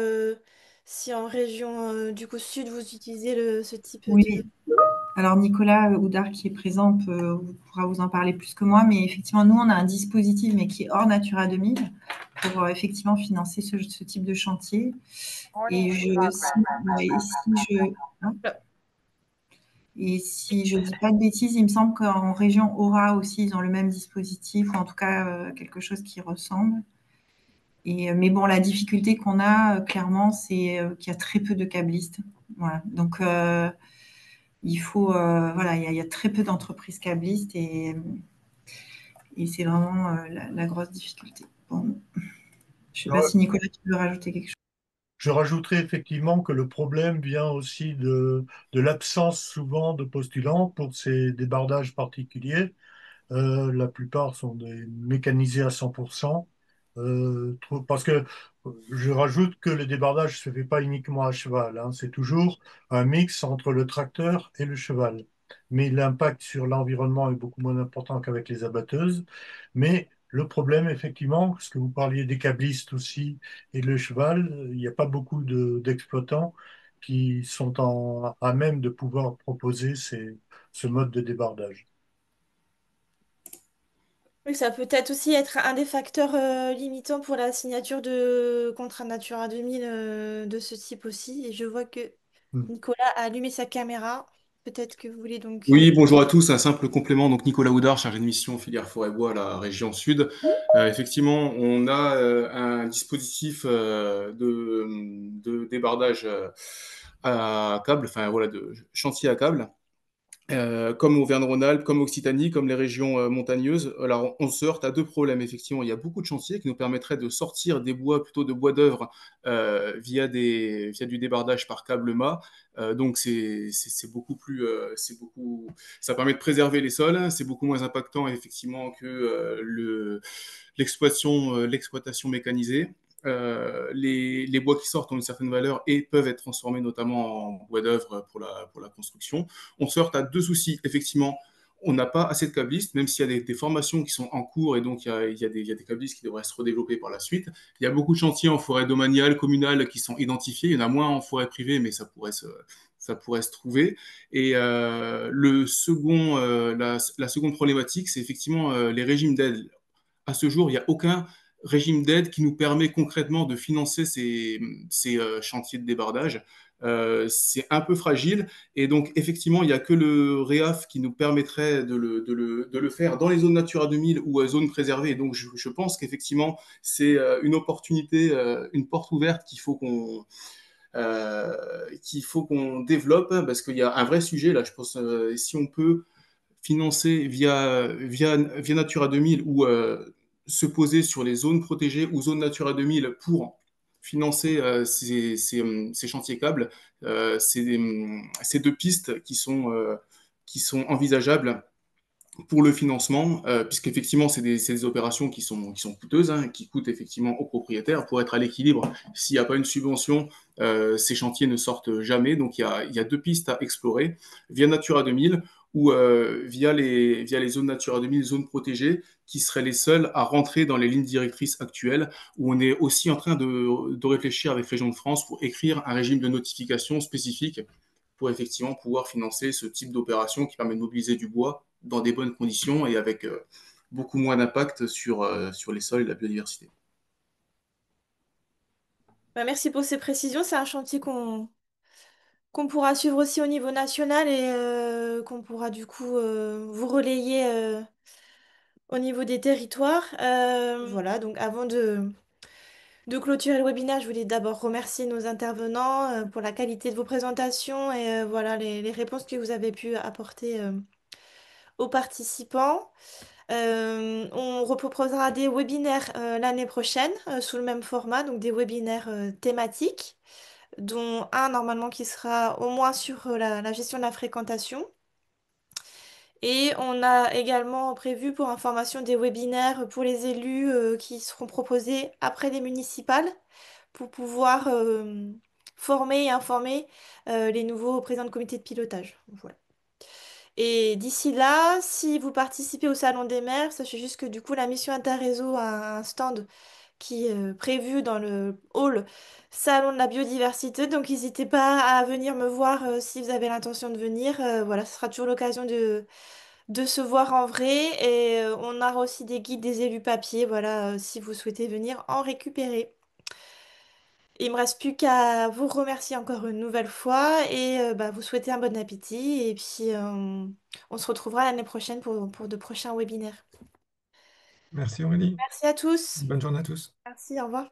si en région du coup sud vous utilisez ce type de. Oui. Alors Nicolas Houdard qui est présent pourra vous en parler plus que moi, mais effectivement nous on a un dispositif mais qui est hors Natura 2000 pour effectivement financer ce type de chantier. Et hein, et si je dis pas de bêtises, il me semble qu'en région Aura aussi ils ont le même dispositif ou en tout cas quelque chose qui ressemble. Mais bon, la difficulté qu'on a clairement, c'est qu'il y a très peu de câblistes. Voilà. Donc il faut, voilà, il y a très peu d'entreprises câblistes et c'est vraiment la grosse difficulté. Bon, je ne sais pas si Nicolas, tu veux rajouter quelque chose. Je rajouterai effectivement que le problème vient aussi de l'absence souvent de postulants pour ces débardages particuliers. La plupart sont mécanisés à 100%. Parce que je rajoute que le débardage ne se fait pas uniquement à cheval, hein. C'est toujours un mix entre le tracteur et le cheval. Mais l'impact sur l'environnement est beaucoup moins important qu'avec les abatteuses. Mais le problème, effectivement, parce que vous parliez des cablistes aussi et le cheval, il n'y a pas beaucoup d'exploitants qui sont à même de pouvoir proposer ce mode de débardage. Oui, ça peut être aussi être un des facteurs limitants pour la signature de contrat Natura 2000 de ce type aussi. Et je vois que Hmm. Nicolas a allumé sa caméra. Peut-être que vous voulez donc. Oui, bonjour à tous. Un simple complément. Donc, Nicolas Houdard, chargé de mission filière forêt-bois à la région Sud. Effectivement, on a un dispositif de débardage à câble, enfin voilà, de chantier à câble. Comme Auvergne-Rhône-Alpes, comme Occitanie, comme les régions montagneuses. Alors, on se heurte à deux problèmes. Effectivement, il y a beaucoup de chantiers qui nous permettraient de sortir des bois, plutôt de bois d'œuvre, via du débardage par câble mât. Donc, c'est beaucoup plus, ça permet de préserver les sols. C'est beaucoup moins impactant, effectivement, que l'exploitation mécanisée. Les bois qui sortent ont une certaine valeur et peuvent être transformés notamment en bois d'œuvre pour la construction. On se heurte à deux soucis. Effectivement, on n'a pas assez de câblistes, même s'il y a des formations qui sont en cours et donc il y a des câblistes qui devraient se redévelopper par la suite. Il y a beaucoup de chantiers en forêt domaniale, communale qui sont identifiés. Il y en a moins en forêt privée, mais ça pourrait se trouver. Et la seconde problématique, c'est effectivement les régimes d'aide. À ce jour, il n'y a aucun régime d'aide qui nous permet concrètement de financer ces chantiers de débardage. C'est un peu fragile et donc effectivement, il n'y a que le REAF qui nous permettrait de le faire dans les zones Natura 2000 ou zones préservées. Et donc je pense qu'effectivement, c'est une opportunité, une porte ouverte qu'il faut qu'on développe parce qu'il y a un vrai sujet là. Je pense si on peut financer via Natura 2000 ou se poser sur les zones protégées ou zones Natura 2000 pour financer ces chantiers câbles. C'est deux pistes qui sont envisageables pour le financement, puisqu'effectivement, c'est des opérations qui sont coûteuses, hein, qui coûtent effectivement aux propriétaires. Pour être à l'équilibre, s'il n'y a pas une subvention, ces chantiers ne sortent jamais. Donc, il y a deux pistes à explorer, via Natura 2000 ou via les zones Natura 2000, zones protégées, qui seraient les seuls à rentrer dans les lignes directrices actuelles, où on est aussi en train de réfléchir avec Région de France pour écrire un régime de notification spécifique pour effectivement pouvoir financer ce type d'opération qui permet de mobiliser du bois dans des bonnes conditions et avec beaucoup moins d'impact sur les sols et la biodiversité. Bah, merci pour ces précisions. C'est un chantier qu'on pourra suivre aussi au niveau national et qu'on pourra du coup vous relayer au niveau des territoires. Voilà, donc avant de clôturer le webinaire, je voulais d'abord remercier nos intervenants pour la qualité de vos présentations et voilà les réponses que vous avez pu apporter aux participants. On reproposera des webinaires l'année prochaine sous le même format, donc des webinaires thématiques, dont un normalement qui sera au moins sur la gestion de la fréquentation. Et on a également prévu pour information des webinaires pour les élus qui seront proposés après les municipales pour pouvoir former et informer les nouveaux présidents de comité de pilotage. Voilà. Et d'ici là, si vous participez au Salon des maires, sachez juste que du coup la mission Interréseau a un stand qui est prévu dans le hall Salon de la biodiversité. Donc n'hésitez pas à venir me voir si vous avez l'intention de venir. Voilà, ce sera toujours l'occasion de se voir en vrai. Et on aura aussi des guides des élus papier, voilà, si vous souhaitez venir en récupérer. Il me reste plus qu'à vous remercier encore une nouvelle fois et bah, vous souhaiter un bon appétit. Et puis on se retrouvera l'année prochaine pour de prochains webinaires. Merci Aurélie. Merci à tous. Bonne journée à tous. Merci, au revoir.